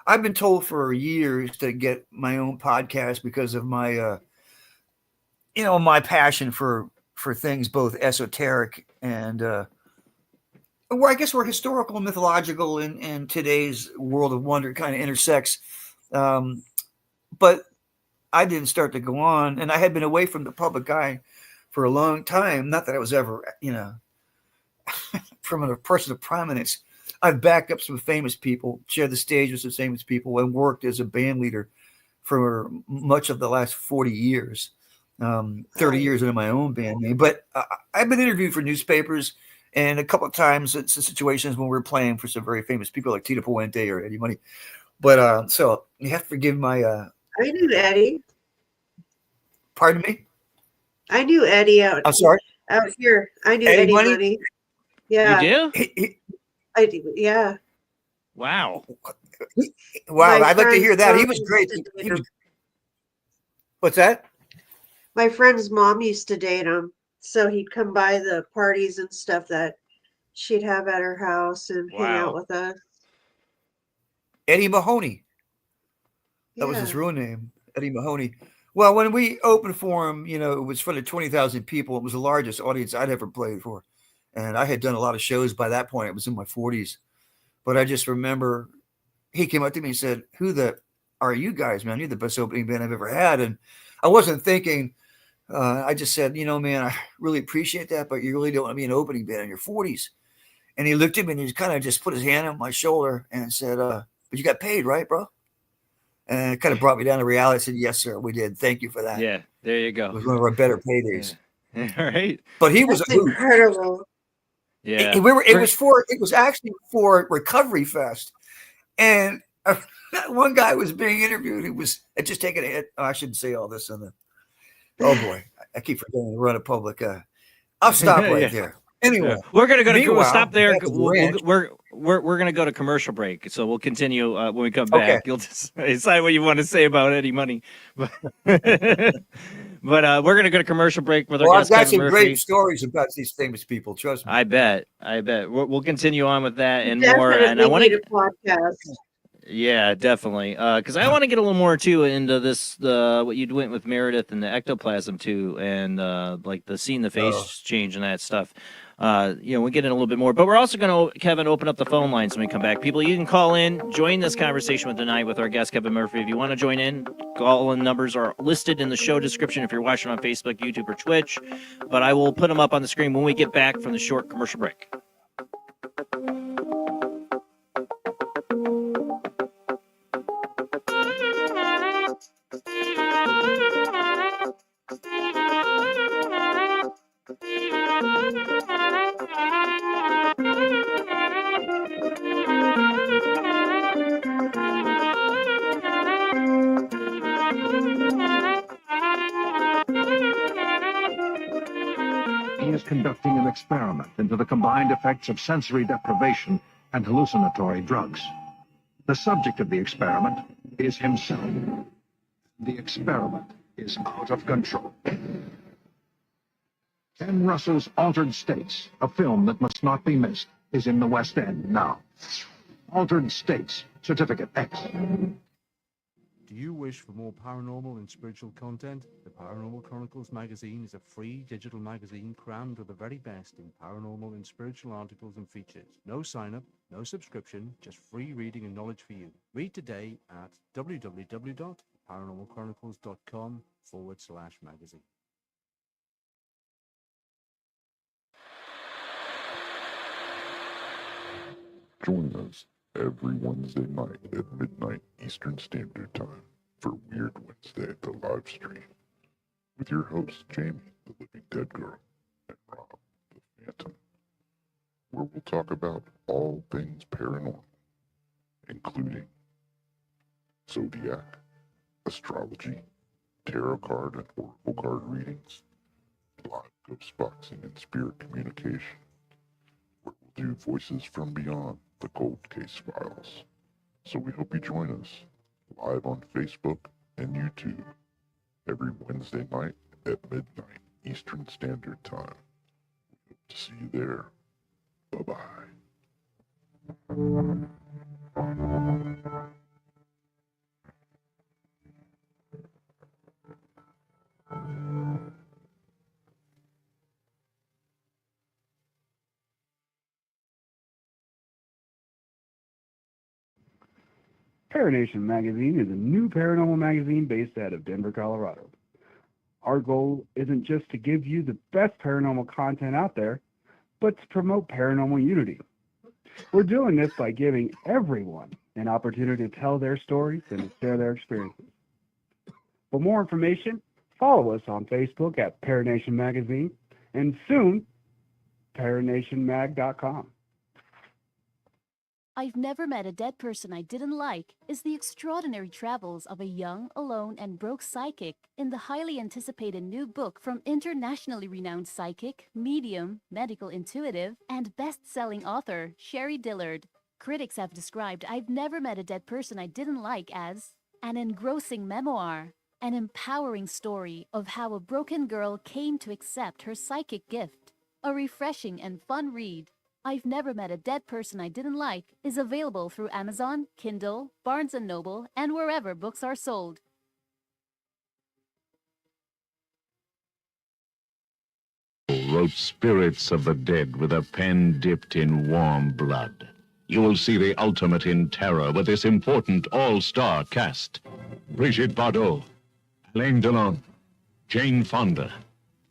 I've been told for years to get my own podcast because of my my passion for things both esoteric and I guess we're historical and mythological in today's world of wonder kind of intersects. But I didn't start to go on, and I had been away from the public eye for a long time. Not that I was ever, from a person of prominence. I've backed up some famous people, shared the stage with some famous people, and worked as a band leader for much of the last 40 years. 30 years into my own band name. But I've been interviewed for newspapers, and a couple of times it's situations when we're playing for some very famous people like Tito Puente or Eddie Money. But so you have to forgive my. I knew Eddie. Pardon me? I knew Eddie out. I'm sorry? Out here. I knew Eddie Eddie Money? Money. Yeah. You do? I do. Yeah. Wow. Wow, My I'd like to friend's hear that. He mom was used great. to date He was, him. what's that? My friend's mom used to date him, so he'd come by the parties and stuff that she'd have at her house and hang out with us. Eddie Mahoney. That was his Yeah. real name, Eddie Mahoney. Well, when we opened for him, you know, it was for the 20,000 people. It was the largest audience I'd ever played for. And I had done a lot of shows by that point. It was in my 40s. But I just remember he came up to me and said, "Who the are you guys, man? You're the best opening band I've ever had." And I wasn't thinking, I just said, "You know, man, I really appreciate that, but you really don't want to be an opening band in your 40s. And he looked at me and he kind of just put his hand on my shoulder and said, "But you got paid, right, bro?" And it kind of brought me down to reality. I said, "Yes, sir, we did. Thank you for that." Yeah, there you It go. was one of our better paydays. Yeah. All right. But he was That's a hoot. incredible. Yeah. It was actually for Recovery Fest. And one guy was being interviewed. He had just taken a hit. Oh, I shouldn't say all this on the. Oh boy, I keep forgetting to run a public. I'll stop right Yeah. there. Anyway, Yeah. We're gonna go to meanwhile, stop there. back to the ranch. We're gonna go to commercial break, so we'll continue when we come Okay. back. You'll decide what you want to say about Eddie Money, but we're gonna go to commercial break with our Well, I've guest got Kevin some Murphy. great stories about these famous people. Trust me. I bet. We'll continue on with that and Definitely more. And I want need to. a podcast. Yeah, definitely. Because I want to get a little more too into this, what you went with Meredith and the ectoplasm too, and like the seeing the face change and that stuff. We'll get in a little bit more, but we're also going to, Kevin, open up the phone lines when we come back. People, you can call in, join this conversation with tonight with our guest Kevin Murphy. If you want to join in, call-in numbers are listed in the show description if you're watching on Facebook, YouTube, or Twitch. But I will put them up on the screen when we get back from the short commercial break. He is conducting an experiment into the combined effects of sensory deprivation and hallucinatory drugs. The subject of the experiment is himself. The experiment is out of control. Ken Russell's Altered States, a film that must not be missed, is in the West End now. Altered States, Certificate X. Do you wish for more paranormal and spiritual content? The Paranormal Chronicles magazine is a free digital magazine crammed with the very best in paranormal and spiritual articles and features. No sign-up, no subscription, just free reading and knowledge for you. Read today at www.paranormalchronicles.com/magazine. Join us every Wednesday night at midnight Eastern Standard Time for Weird Wednesday at the live stream with your hosts Jamie, the Living Dead Girl, and Rob, the Phantom, where we'll talk about all things paranormal, including zodiac, astrology, tarot card and oracle card readings, live ghost boxing and spirit communication, where we'll do voices from beyond the cold case files. So we hope you join us live on Facebook and YouTube every Wednesday night at midnight Eastern Standard Time. We hope to see you there. Bye-bye. Paranation Magazine is a new paranormal magazine based out of Denver, Colorado. Our goal isn't just to give you the best paranormal content out there, but to promote paranormal unity. We're doing this by giving everyone an opportunity to tell their stories and to share their experiences. For more information, Follow us on Facebook at Paranation Magazine and soon paranationmag.com. I've Never Met a Dead Person I Didn't Like is the extraordinary travels of a young, alone, and broke psychic in the highly anticipated new book from internationally renowned psychic, medium, medical intuitive, and best-selling author Sherry Dillard. Critics have described I've Never Met a Dead Person I Didn't Like as an engrossing memoir, an empowering story of how a broken girl came to accept her psychic gift, a refreshing and fun read. I've Never Met a Dead Person I Didn't Like is available through Amazon, Kindle, Barnes & Noble, and wherever books are sold. Wrote Spirits of the Dead with a pen dipped in warm blood. You will see the ultimate in terror with this important all-star cast. Brigitte Bardot, Alain Delon, Jane Fonda,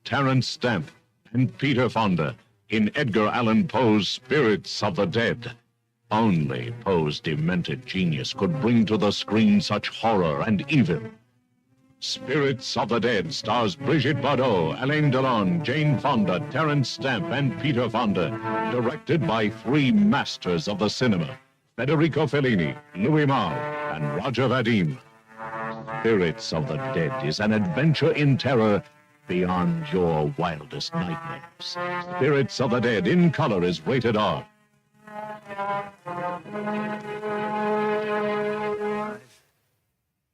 Terence Stamp, and Peter Fonda in Edgar Allan Poe's Spirits of the Dead. Only Poe's demented genius could bring to the screen such horror and evil. Spirits of the Dead stars Brigitte Bardot, Alain Delon, Jane Fonda, Terence Stamp, and Peter Fonda. Directed by three masters of the cinema, Federico Fellini, Louis Malle, and Roger Vadim. Spirits of the Dead is an adventure in terror beyond your wildest nightmares. Spirits of the Dead in color is rated R. I've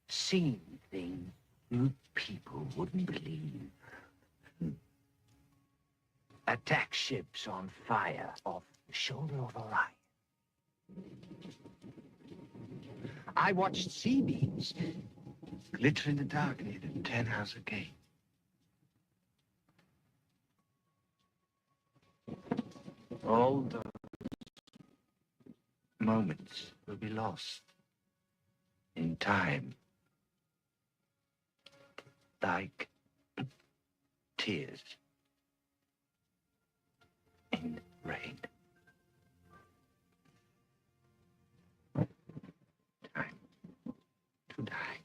seen things you people wouldn't believe. Attack ships on fire off the shoulder of Orion. I watched sea beams glitter in the dark near the 10-house gate. All those moments will be lost in time, like tears in rain. Time to die.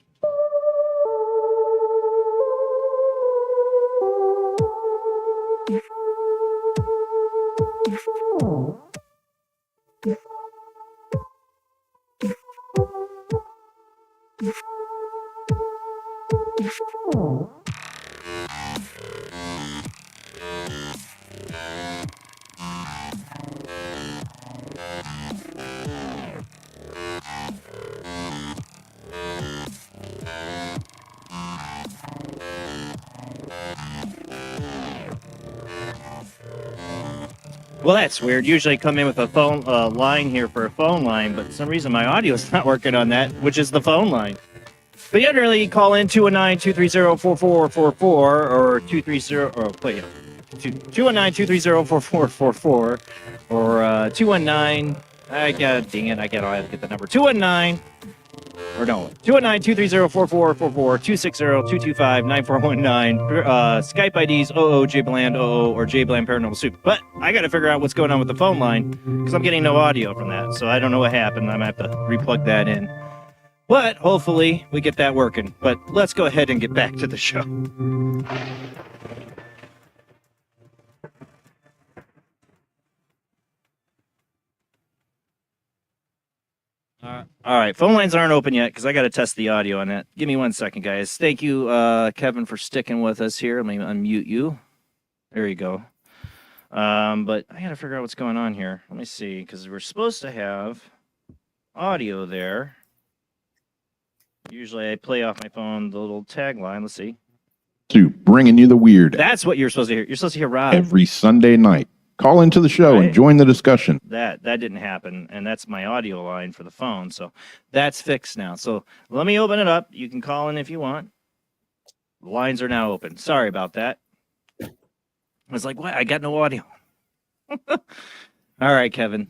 Well, that's weird. Usually I come in with a phone line here for a phone line, but for some reason my audio is not working on that, which is the phone line. But you generally call in 219-230-4444 or 219-230-4444 or 219. I gotta get the number 219. Or no, 219-230-4444, 260-225-9419. Skype IDs OOJBland OO or JBland Paranormal Soup. But I got to figure out what's going on with the phone line because I'm getting no audio from that. So I don't know what happened. I might have to replug that in. But hopefully we get that working. But let's go ahead and get back to the show. All right, phone lines aren't open yet because I got to test the audio on that. Give me 1 second, guys. Thank you, Kevin, for sticking with us here. Let me unmute you. There you go. But I got to figure out what's going on here. Let me see, because we're supposed to have audio there. Usually I play off my phone the little tagline. Let's see. Soup, bringing you the weird. That's what you're supposed to hear. You're supposed to hear Rob. Every Sunday night. Call into the show and join the discussion. That didn't happen, and that's my audio line for the phone, so that's fixed now. So let me open it up. You can call in if you want. The lines are now open. Sorry about that. I was like, what? I got no audio. All right, Kevin.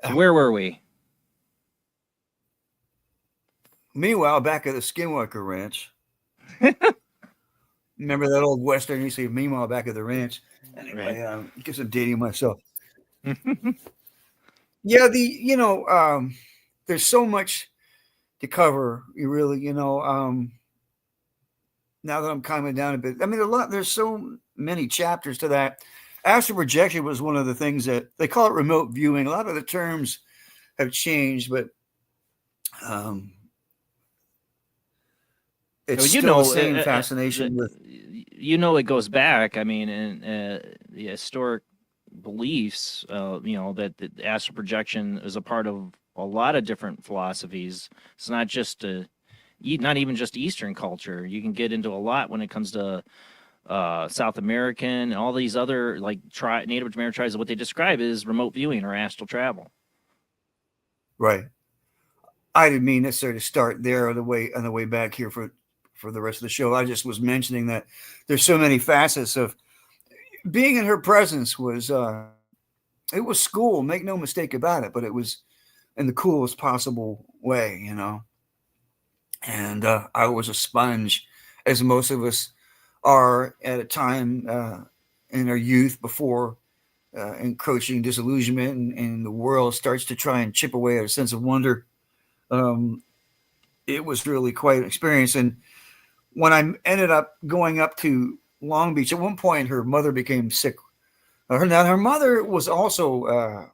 So where were we? Meanwhile, back at the Skinwalker Ranch. Remember that old Western you see, meanwhile, back at the ranch? Anyway, I guess I'm dating myself. Yeah, there's so much to cover. You really, now that I'm calming down a bit, I mean, there's so many chapters to that. Astral projection was one of the things that they call it remote viewing. A lot of the terms have changed, but it's still the same fascination with. It goes back. I mean, in the historic beliefs, that the astral projection is a part of a lot of different philosophies. It's not just not even just Eastern culture. You can get into a lot when it comes to South American and all these other like Native American tribes. What they describe is remote viewing or astral travel. Right. I didn't mean necessarily to start there on the way back here for the rest of the show. I just was mentioning that there's so many facets of being in her presence was it was school, make no mistake about it, but it was in the coolest possible way, And I was a sponge, as most of us are at a time in our youth before encroaching disillusionment and the world starts to try and chip away at a sense of wonder. It was really quite an experience. And when I ended up going up to Long Beach, at one point her mother became sick. Her mother was also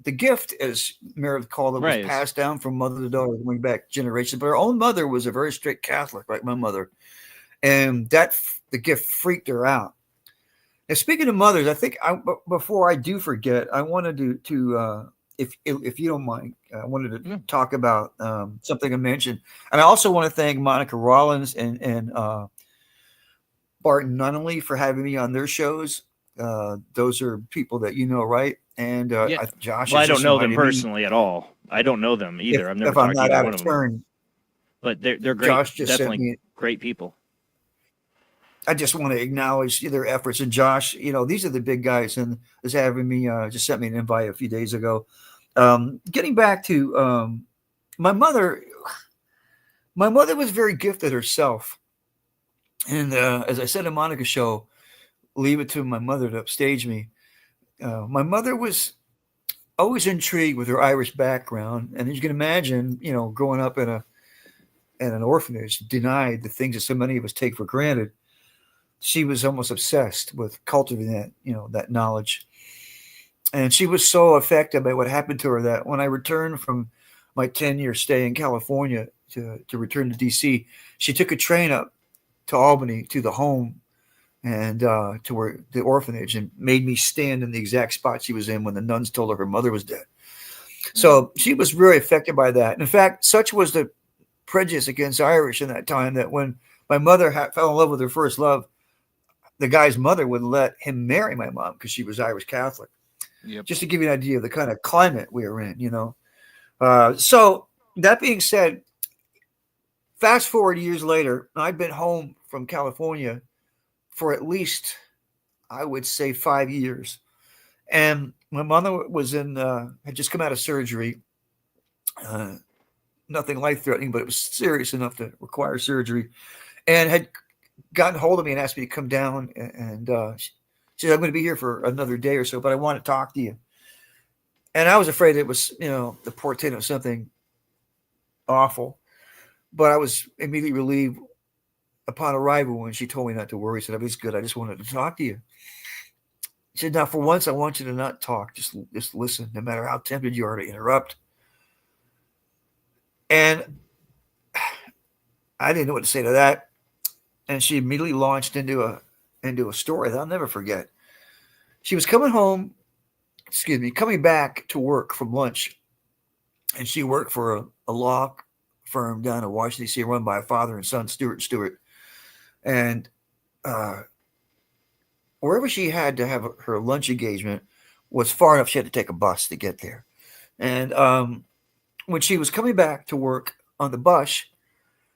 the gift, as Meredith called it, was passed down from mother to daughter, going back generations. But her own mother was a very strict Catholic, like my mother, and the gift freaked her out. Now, speaking of mothers, I think before I do forget, I wanted to if you don't mind, I wanted to talk about something I mentioned, and I also want to thank Monica Rollins and Barton Nunnally for having me on their shows. Those are people that right? And Josh. Well, I don't know them personally at all. I don't know them either. I've never talked to either one of them. But they're great. Josh just definitely great people. I just want to acknowledge their efforts. And Josh, these are the big guys, and is having me just sent me an invite a few days ago. Getting back to my mother. My mother was very gifted herself. And as I said in Monica's show, leave it to my mother to upstage me. My mother was always intrigued with her Irish background. And as you can imagine, growing up in an orphanage, denied the things that so many of us take for granted, she was almost obsessed with cultivating that, that knowledge. And she was so affected by what happened to her that when I returned from my 10-year stay in California to return to DC, she took a train up to Albany, to the home, and to where the orphanage, and made me stand in the exact spot she was in when the nuns told her mother was dead. So she was very affected by that. And in fact, such was the prejudice against Irish in that time that when my mother fell in love with her first love, the guy's mother would let him marry my mom because she was Irish Catholic. Yep. Just to give you an idea of the kind of climate we were in, So that being said, fast forward years later, I've been home from California for at least, I would say, 5 years. And my mother was had just come out of surgery. Nothing life-threatening, but it was serious enough to require surgery, and had gotten hold of me and asked me to come down. And she said, I'm going to be here for another day or so, but I want to talk to you. And I was afraid it was, the portent of something awful. But I was immediately relieved upon arrival when she told me not to worry. She said, it's good. I just wanted to talk to you. She said, now for once, I want you to not talk. Just listen, no matter how tempted you are to interrupt. And I didn't know what to say to that. And she immediately launched into a story that I'll never forget. She was coming back to work from lunch. And she worked for a law firm down in Washington, D.C., run by a father and son, Stewart. And wherever she had to have her lunch engagement was far enough she had to take a bus to get there. And when she was coming back to work on the bus,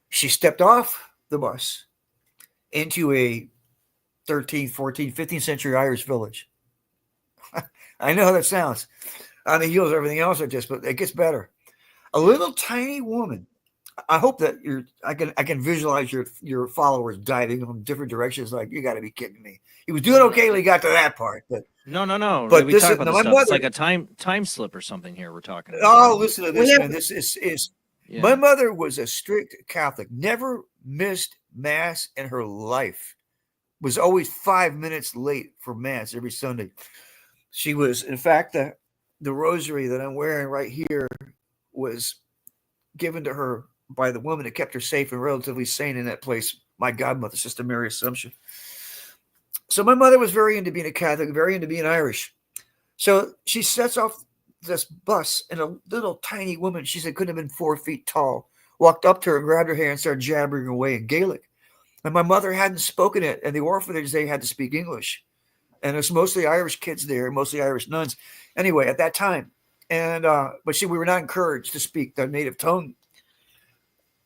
she stepped off the bus into a 13th, 14th, 15th century Irish village. I know how that sounds on the heels of everything else I just, but it gets better. A little tiny woman. I hope that I can visualize your followers diving from different directions. Like, you got to be kidding me. He was doing okay till he got to that part, but no. But we talk about this stuff. It's like a time slip or something here. We're talking about. Oh, listen to this, man. This is my mother was a strict Catholic. Never missed Mass in her life. Was always 5 minutes late for Mass every Sunday. She was, in fact, the rosary that I'm wearing right here was given to her by the woman that kept her safe and relatively sane in that place, my godmother, Sister Mary Assumption. So my mother was very into being a Catholic, very into being Irish. So she sets off this bus, and a little tiny woman, she said couldn't have been 4 feet tall, walked up to her and grabbed her hand and started jabbering away in Gaelic. And my mother hadn't spoken it. And the orphanage, they had to speak English. And it's mostly Irish kids there, mostly Irish nuns. Anyway, at that time. And but we were not encouraged to speak their native tongue.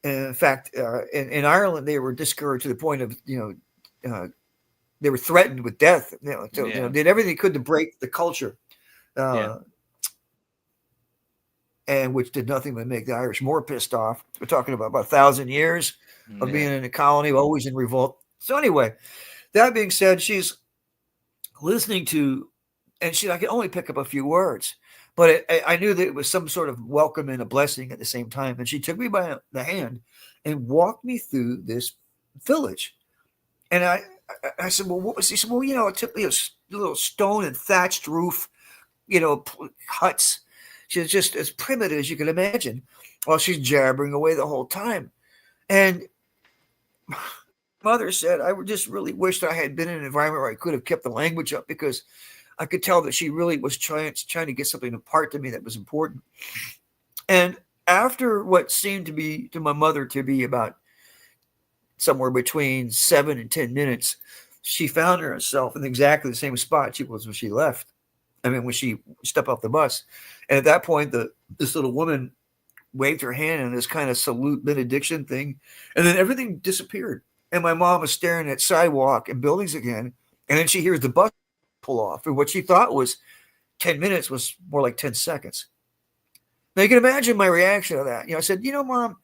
And in fact, in Ireland, they were discouraged to the point of, they were threatened with death. Did everything they could to break the culture. And which did nothing but make the Irish more pissed off. We're talking about 1,000 years of being in a colony, always in revolt. So anyway, that being said, she's listening to, and I could only pick up a few words, but I knew that it was some sort of welcome and a blessing at the same time. And she took me by the hand and walked me through this village. And I said, well, what was he? Said, well, it took me a little stone and thatched roof, huts. She's just as primitive as you can imagine while she's jabbering away the whole time. And mother said, I just really wished I had been in an environment where I could have kept the language up, because I could tell that she really was trying to get something apart to me that was important. And after what seemed to be to my mother to be about somewhere between 7 and 10 minutes, she found herself in exactly the same spot she was when she left. When she stepped off the bus. And at that point, this little woman waved her hand in this kind of salute benediction thing. And then everything disappeared. And my mom was staring at sidewalk and buildings again. And then she hears the bus pull off. And what she thought was 10 minutes was more like 10 seconds. Now you can imagine my reaction to that. I said, Mom,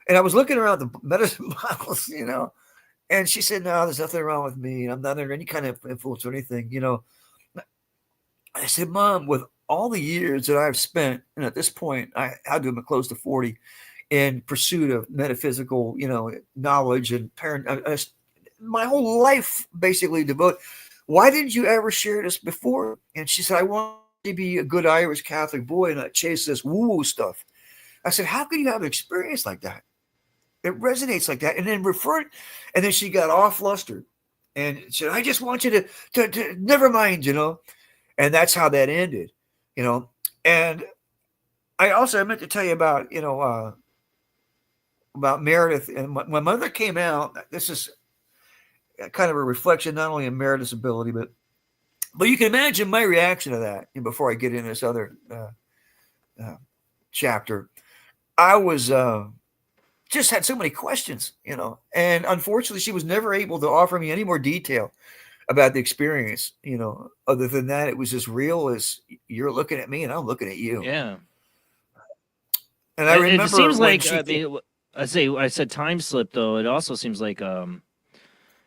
and I was looking around the medicine bottles, and she said, no, there's nothing wrong with me. I'm not under any kind of influence or anything, I said, Mom, with all the years that I've spent, and at this point, I had to be close to 40, in pursuit of metaphysical, knowledge and my whole life basically devoted. Why didn't you ever share this before? And she said, I want to be a good Irish Catholic boy and not chase this woo-woo stuff. I said, how can you have an experience like that? It resonates like that. And then she got all flustered and said, I just want you to never mind, And that's how that ended, And I meant to tell you about, about Meredith. And my mother came out. This is kind of a reflection not only of Meredith's ability, but you can imagine my reaction to that. Before I get into this other chapter, I was just had so many questions, and unfortunately, she was never able to offer me any more detail about the experience, other than that, it was as real as you're looking at me and I'm looking at you. Yeah. And I remember it seems when like I said time slip, though. It also seems like a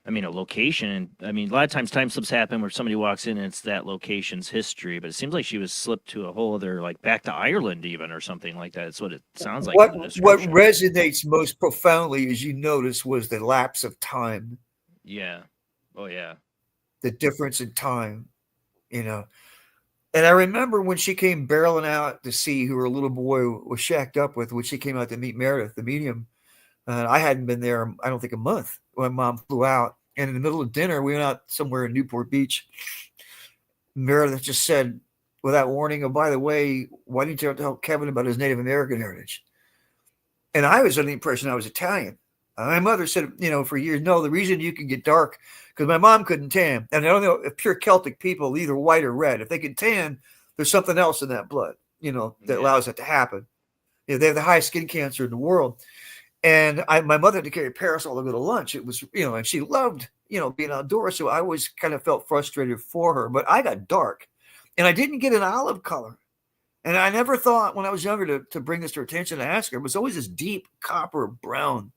location. A lot of times time slips happen where somebody walks in and it's that location's history, but it seems like she was slipped to a whole other, like back to Ireland even or something like that. That's what it sounds like. What resonates most profoundly, as you notice, was the lapse of time. Yeah. Oh yeah. The difference in time, And I remember when she came barreling out to see who her little boy was shacked up with, when she came out to meet Meredith, the medium. I hadn't been there, I don't think, a month when Mom flew out. And in the middle of dinner, we went out somewhere in Newport Beach. Meredith just said, without warning, oh, by the way, why didn't you tell Kevin about his Native American heritage? And I was under the impression I was Italian. My mother said, for years, no, the reason you can get dark, because my mom couldn't tan. And I don't know if pure Celtic people, either white or red, if they can tan, there's something else in that blood, that allows that to happen. They have the highest skin cancer in the world. And my mother had to carry a parasol to go to lunch. It was, and she loved, being outdoors. So I always kind of felt frustrated for her. But I got dark. And I didn't get an olive color. And I never thought when I was younger to bring this to her attention and ask her. It was always this deep copper brown,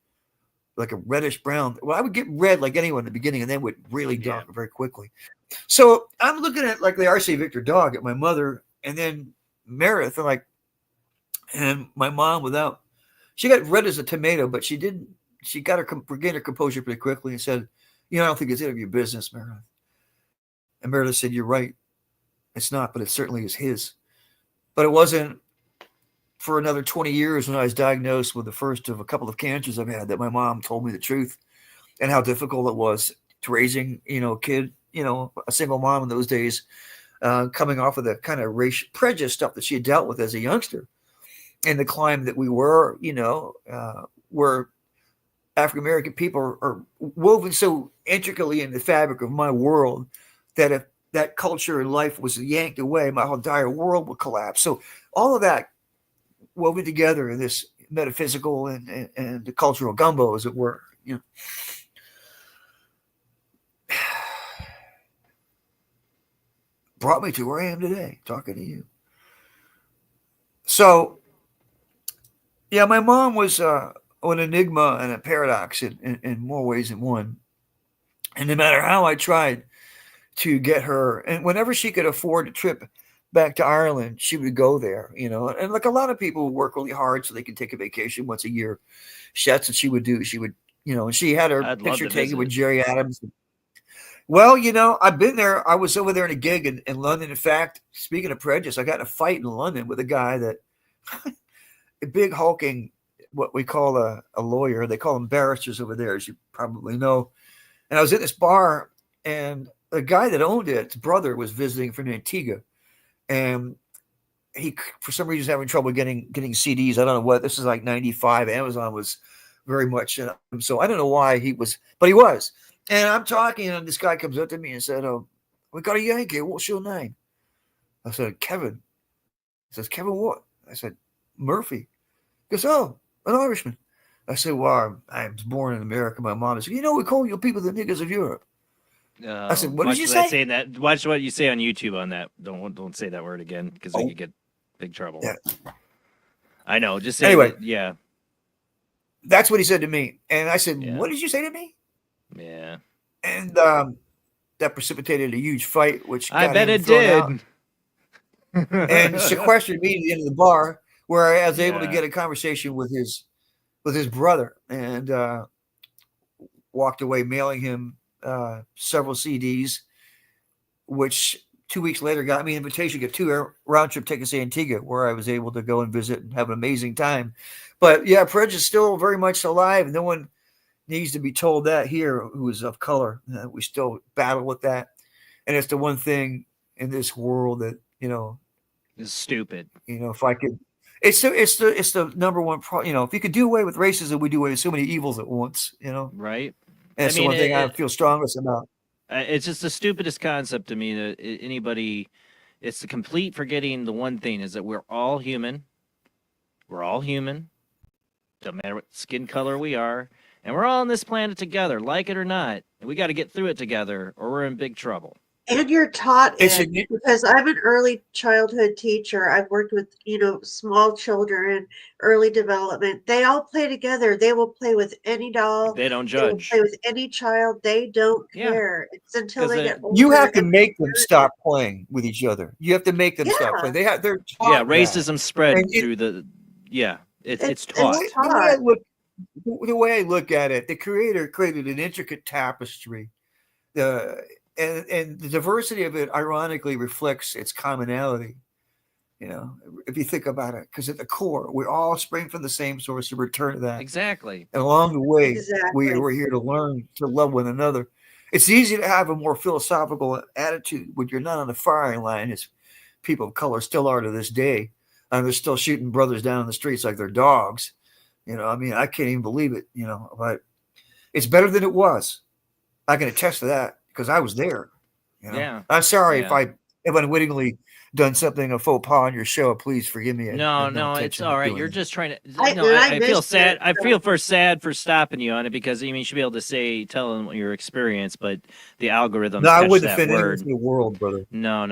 like a reddish brown. Well, I would get red like anyone in the beginning and then would really darken very quickly. So I'm looking at like the R.C. Victor dog at my mother and then Meredith and my mom she got red as a tomato, but she didn't she got regained her composure pretty quickly and said, I don't think it's any of your business, Meredith. And Meredith said, you're right. It's not, but it certainly is his. But it wasn't for another 20 years when I was diagnosed with the first of a couple of cancers I've had that my mom told me the truth and how difficult it was to raising, a kid, a single mom in those days, coming off of the kind of racial prejudice stuff that she had dealt with as a youngster. And the climate that we were, where African-American people are woven so intricately in the fabric of my world that if that culture and life was yanked away, my whole entire world would collapse. So all of that woven together in this metaphysical and the cultural gumbo, as it were, brought me to where I am today, talking to you. So, yeah, my mom was an enigma and a paradox in more ways than one. And no matter how I tried to get her, and whenever she could afford a trip back to Ireland, she would go there, and like a lot of people work really hard so they can take a vacation once a year. That's what she would do. She would, and she had her picture taken with Jerry Adams. Well, I've been there. I was over there in a gig in London. In fact, speaking of prejudice, I got in a fight in London with a guy that a big hulking, what we call a lawyer. They call them barristers over there, as you probably know. And I was at this bar, and the guy that owned it, his brother, was visiting from Antigua. And he, for some reason, was having trouble getting CDs. I don't know what. This is like 95. Amazon was very much. So I don't know why he was, but he was. And I'm talking, and this guy comes up to me and said, we got a Yankee. What's your name? I said, Kevin. He says, Kevin what? I said, Murphy. He goes, oh, an Irishman. I said, well, I was born in America. My mom said, we call you people the niggas of Europe. I said, what did you say? Watch what you say on YouTube on that. Don't say that word again, because we could get big trouble. Yeah. I know. Just say anyway. Yeah. That's what he said to me. And I said, what did you say to me? Yeah. And that precipitated a huge fight, which I got bet him it thrown did. out. And sequestered me at the end of the bar, where I was able to get a conversation with his brother, and walked away mailing him several CDs, which 2 weeks later got me an invitation to get 2 round trip tickets to Antigua, where I was able to go and visit and have an amazing time. But yeah, prejudice is still very much alive. No one needs to be told that here who is of color. We still battle with that. And it's the one thing in this world that, is stupid. If I could, it's the number one if you could do away with racism, we do away with so many evils at once, Right. And it's the one thing I feel strongest about. It's just the stupidest concept to me that it's the complete forgetting the one thing is that we're all human. We're all human. Don't matter what skin color we are. And we're all on this planet together, like it or not. And we got to get through it together or we're in big trouble. And you're taught it, because I'm an early childhood teacher. I've worked with, small children, early development. They all play together. They will play with any doll. They don't They will judge. play with any child. They don't care. It's until they get older. You have to make them stop playing with each other. You have to make them stop playing. They're taught racism spread through the it's taught. The way I look at it, the creator created an intricate tapestry. And the diversity of it ironically reflects its commonality. If you think about it, because at the core, we all spring from the same source to return to that. Exactly. And along the way, we're here to learn to love one another. It's easy to have a more philosophical attitude when you're not on the firing line, as people of color still are to this day. And they're still shooting brothers down in the streets like they're dogs. I can't even believe it, but it's better than it was. I can attest to that because I was there. Yeah. I'm sorry if unwittingly done something a faux pas on your show. Please forgive me. No, it's all right. You're just trying to. I feel sad. I feel sad for stopping you on it because you should be able to tell them your experience, but the algorithm. No, I wouldn't fit into the world, brother. No.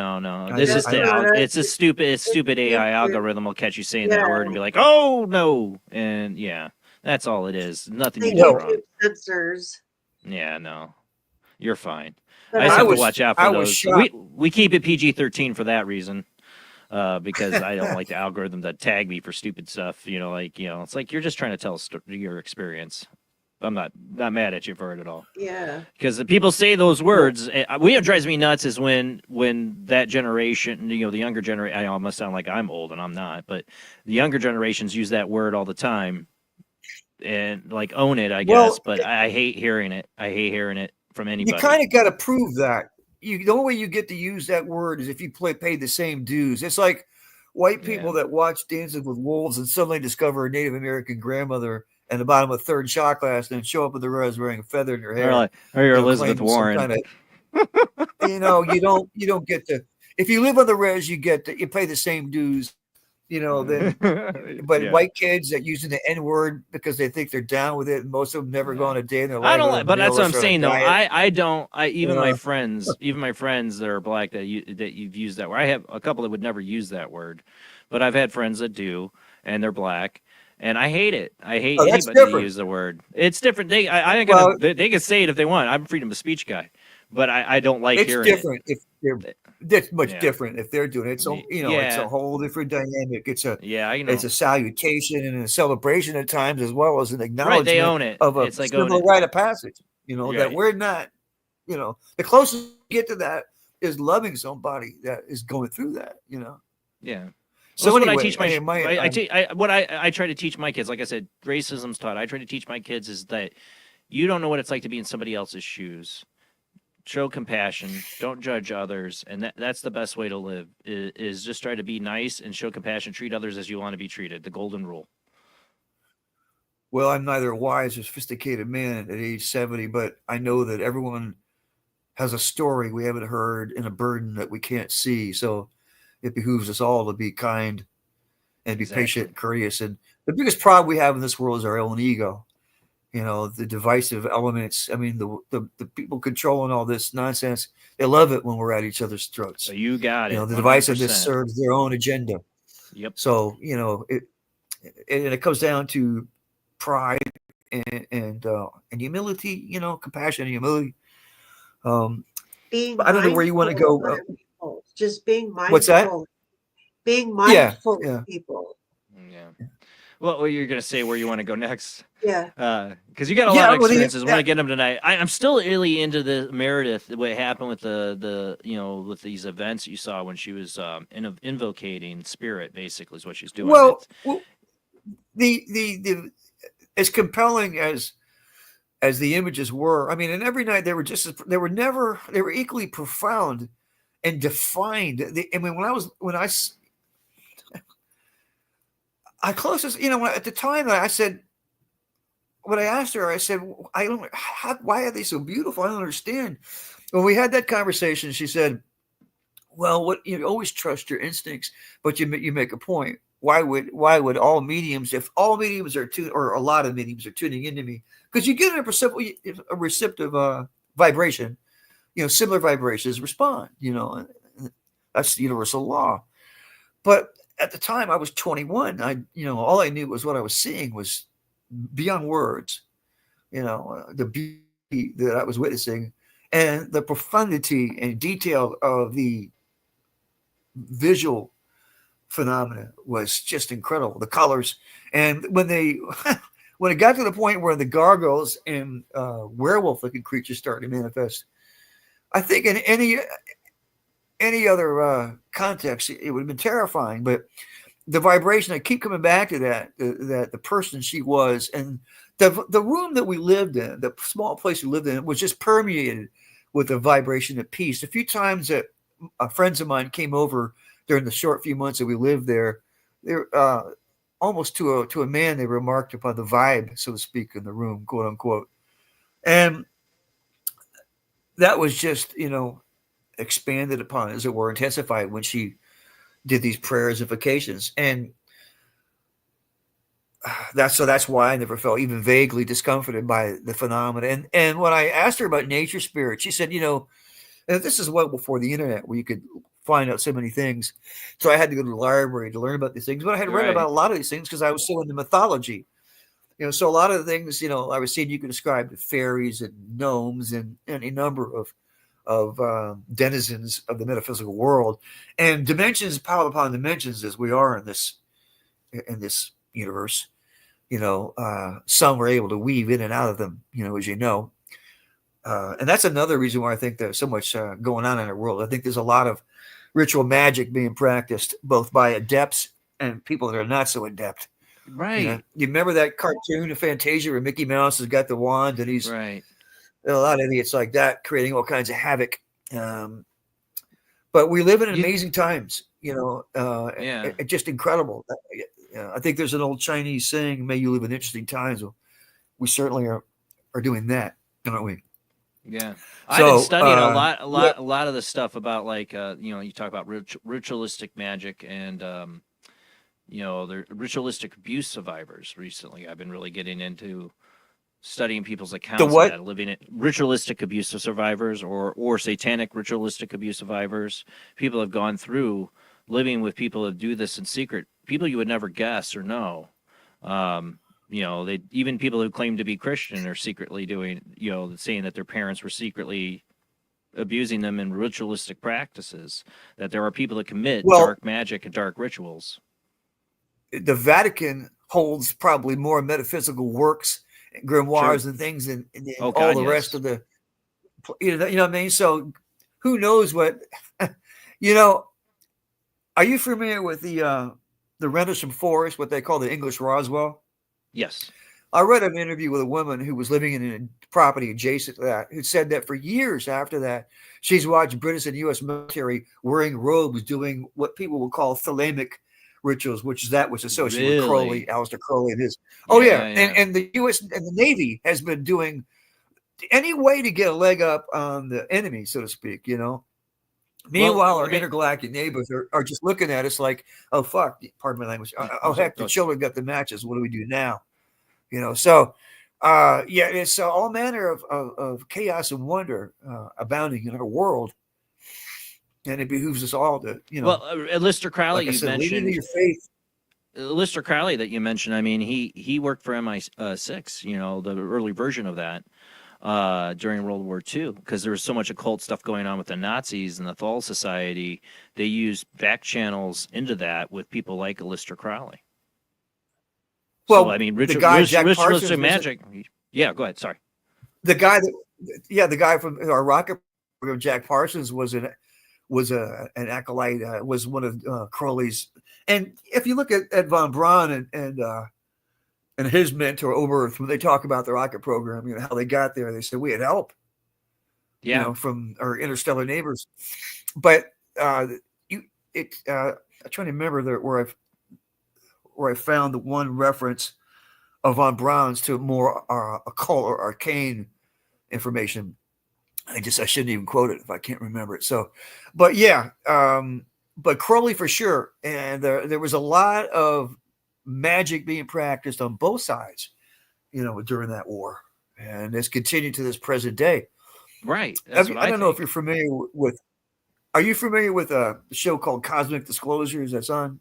This is it's a stupid AI algorithm will catch you saying that word and be like, oh no, and that's all it is. Nothing you do wrong. Censors. Yeah, no, you're fine. But I just have to watch out for those. We keep it PG-13 for that reason, because I don't like the algorithm to tag me for stupid stuff. It's like you're just trying to tell your experience. I'm not mad at you for it at all. Yeah. Because the people say those words. What drives me nuts is when that generation, the younger generation. I almost sound like I'm old and I'm not, but the younger generations use that word all the time, and like own it, I guess. But I hate hearing it. I hate hearing it from anybody. You kind of got to prove that. The only way you get to use that word is if you pay the same dues. It's like white people that watch Dancing with Wolves and suddenly discover a Native American grandmother in the bottom of a third shot glass and then show up at the res wearing a feather in your hair. Or you're Elizabeth Warren. You don't get to. If you live on the res, you pay the same dues. But white kids that using the N word because they think they're down with it, and most of them never go on a day in their life. I don't, but that's what I'm saying though. I don't. Even Yeah. my friends that are black that you've used that word. I have a couple that would never use that word, but I've had friends that do, and they're black. And I hate it. I hate anybody to use the word. It's different. They can say it if they want. I'm a freedom of speech guy, but I don't like hearing it. It's different if they're. That's much different if they're doing it. It's it's a whole different dynamic. It's a it's a salutation and a celebration at times as well as an acknowledgement they own it. of a It's like civil rite of passage. That we're not. The closest you get to that is loving somebody that is going through that. Yeah. So what anyway, I teach I try to teach my kids, like I said, racism's taught. I try to teach my kids is that you don't know what it's like to be in somebody else's shoes. Show compassion. Don't judge others, and that's the best way to live. Is just try to be nice and show compassion. Treat others as you want to be treated. The golden rule. Well, I'm neither a wise or sophisticated man at age 70, but I know that everyone has a story we haven't heard and a burden that we can't see. So it behooves us all to be kind and be patient and courteous. And the biggest problem we have in this world is our own ego. The divisive elements. I mean, the people controlling all this nonsense, they love it when we're at each other's throats. So you got it. The divisiveness serves their own agenda. Yep. So, it comes down to pride and humility, compassion and humility. Being I don't know where you want to go. People. Just being mindful. What's that? Being mindful Yeah. of people. Yeah. Well, you're going to say where you want to go next. Yeah. Because you got a lot of experiences. We're going to get them tonight. I'm still really into the Meredith, what happened with with these events you saw when she was invocating spirit, basically, is what she's doing. Well, the as compelling as the images were, I mean, and every night they were equally profound and defined. I closest, at the time I said, when I asked her, I said, why are they so beautiful? I don't understand. When we had that conversation, she said, well, you always trust your instincts, but you make a point. Why would all mediums, if all mediums are or a lot of mediums are tuning into me, because you get a receptive vibration, similar vibrations respond, that's the universal law. But at the time I was 21, all I knew was what I was seeing was beyond words, the beauty that I was witnessing and the profundity and detail of the visual phenomena was just incredible. The colors. And when it got to the point where the gargoyles and werewolf-looking creatures started to manifest, I think in any other context, it would have been terrifying. But the vibration, I keep coming back to that the person she was, and the room that we lived in, the small place we lived in, was just permeated with a vibration of peace. A few times that friends of mine came over during the short few months that we lived there, almost to a man, they remarked upon the vibe, so to speak, in the room, quote unquote. And that was just, expanded upon, as it were, intensified when she did these prayers and invocations. And that's why I never felt even vaguely discomforted by the phenomena. And when I asked her about nature spirit, she said, and this is well before the internet where you could find out so many things. So I had to go to the library to learn about these things, but I had read about a lot of these things because I was so into mythology. So a lot of the things, I was seeing you can describe the fairies and gnomes and any number of denizens of the metaphysical world, and dimensions piled upon dimensions as we are in this universe. some were able to weave in and out of them, as you know. And that's another reason why I think there's so much going on in our world. I think there's a lot of ritual magic being practiced both by adepts and people that are not so adept. Right. You remember that cartoon of Fantasia where Mickey Mouse has got the wand and he's right. A lot of idiots like that creating all kinds of havoc. But we live in amazing times, just incredible. I think there's an old Chinese saying, "May you live in interesting times." Well, we certainly are doing that, aren't we? Yeah, I've been studying a lot of the stuff about you talk about ritualistic magic and the ritualistic abuse survivors. Recently, I've been really getting into studying people's accounts of that, living it ritualistic abuse survivors or satanic ritualistic abuse survivors. People have gone through living with people that do this in secret. People you would never guess or know. They even people who claim to be Christian are secretly doing, saying that their parents were secretly abusing them in ritualistic practices. That there are people that commit dark magic and dark rituals. The Vatican holds probably more metaphysical works, grimoires, and things than all the rest of the. You know what I mean? So, who knows what? Are you familiar with the Rendlesham Forest, what they call the English Roswell? Yes. I read an interview with a woman who was living in a property adjacent to that, who said that for years after that, she's watched British and U.S. military wearing robes doing what people will call thelemic rituals, which is that was associated with Crowley, Aleister Crowley, and his. And the U.S. and the Navy has been doing any way to get a leg up on the enemy, so to speak. Meanwhile, our intergalactic neighbors are just looking at us like, "Oh fuck!" Pardon my language. Oh heck, the children got the matches. What do we do now? So it's all manner of chaos and wonder abounding in our world, and it behooves us all to, Lister Crowley, like I said, mentioned lean into your faith. Lister Crowley that you mentioned. I mean, he worked for MI6. The early version of that. During World War II, because there was so much occult stuff going on with the Nazis and the Thal Society. They used back channels into that with people like Aleister Crowley. Well, so, I mean, the guy Jack Parsons, magic. Yeah, go ahead. Sorry. The guy from our rocket program, Jack Parsons, was an acolyte. Was one of Crowley's. And if you look at von Braun and his mentor Oberth, when they talk about the rocket program, how they got there, they said we had help, from our interstellar neighbors. But I'm trying to remember where I found the one reference of von Braun's to more occult or arcane information. I shouldn't even quote it if I can't remember it. So, but but Crowley for sure, and there was a lot of magic being practiced on both sides, during that war, and it's continued to this present day. Right. I don't know if you're familiar with. Are you familiar with a show called Cosmic Disclosures that's on?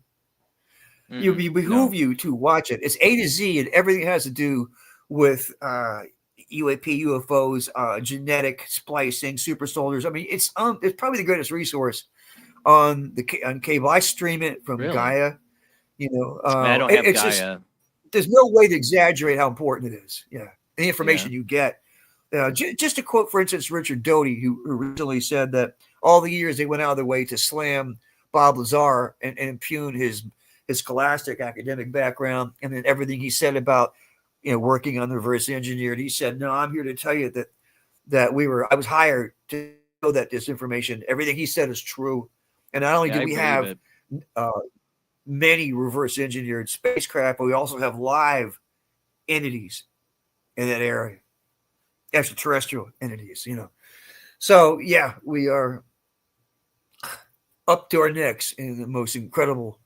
It behoove you to watch it. It's A to Z, and everything has to do with UAP, UFOs, genetic splicing, super soldiers. I mean, it's probably the greatest resource on cable. I stream it from Gaia. I don't have Gaia. Just, there's no way to exaggerate how important it is. Yeah, the information you get. Just to quote, for instance, Richard Doty, who originally said that all the years they went out of their way to slam Bob Lazar and impugn his scholastic academic background, and then everything he said about working on the reverse engineered. He said, "No, I'm here to tell you that I was hired to know that this information, everything he said is true, and not only do we have many reverse engineered spacecraft, but we also have live entities in that area, extraterrestrial entities, So we are up to our necks in the most incredible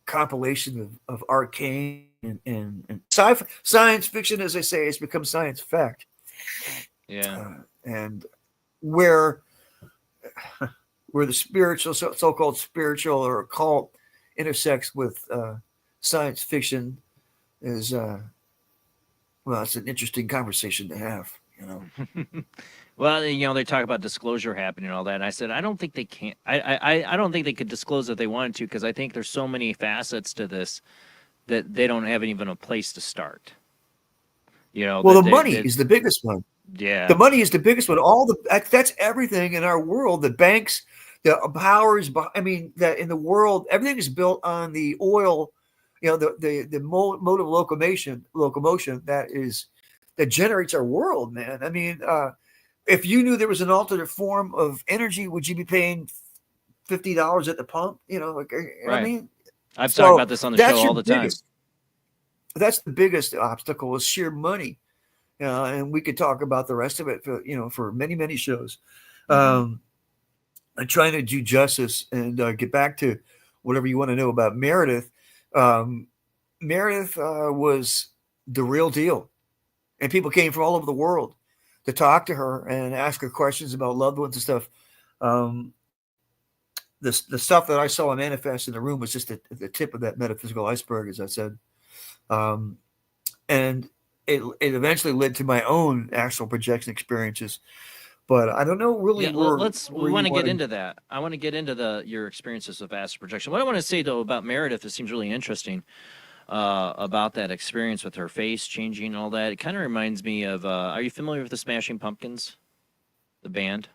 compilation of arcane and science fiction, as I say, has become science fact. Yeah. And where the spiritual, so-called spiritual or occult intersects with science fiction is, it's an interesting conversation to have, Well, they talk about disclosure happening and all that. And I said, I don't think they can. I don't think they could disclose if they wanted to, because I think there's so many facets to this that they don't have even a place to start. You know, Well, that the money is the biggest one. Yeah. The money is the biggest one. That's everything in our world. The banks, the powers. I mean, that in the world, everything is built on the oil. You know, the mode of locomotion that generates our world, man. I mean, if you knew there was an alternate form of energy, would you be paying $50 at the pump? You know, like, Right. I mean, I've talked about this on the show all the time. That's the biggest obstacle is sheer money. And we could talk about the rest of it for many, many shows. I'm trying to do justice and get back to whatever you want to know about Meredith. Meredith was the real deal. And people came from all over the world to talk to her and ask her questions about loved ones and stuff. The stuff that I saw manifest in the room was just the tip of that metaphysical iceberg, as I said. And it eventually led to my own astral projection experiences. But I don't know really where. We want to get into that. I want to get into your experiences of astral projection. What I want to say though about Meredith, it seems really interesting about that experience with her face changing and all that. It kind of reminds me of. Are you familiar with the Smashing Pumpkins, the band?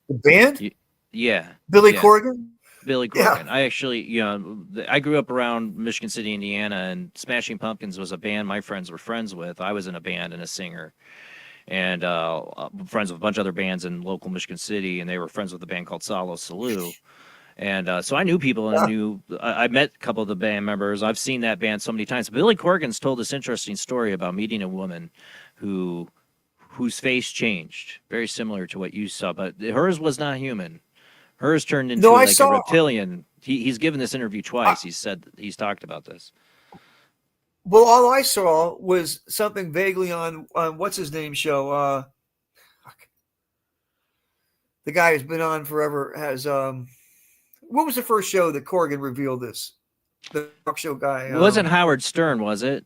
The band? Yeah. Billy Corgan. Billy Corgan. Yeah. I actually, I grew up around Michigan City, Indiana, and Smashing Pumpkins was a band my friends were friends with. I was in a band and a singer, and friends with a bunch of other bands in local Michigan City, and they were friends with a band called Salo Salu. And so I knew people, and I met a couple of the band members. I've seen that band so many times. Billy Corgan's told this interesting story about meeting a woman whose face changed, very similar to what you saw, but hers was not human. Hers turned into a reptilian. He's given this interview twice. He's talked about this. Well, all I saw was something vaguely on what's his name show. The guy who's been on forever has what was the first show that Corgan revealed this? The talk show guy. It wasn't Howard Stern, was it?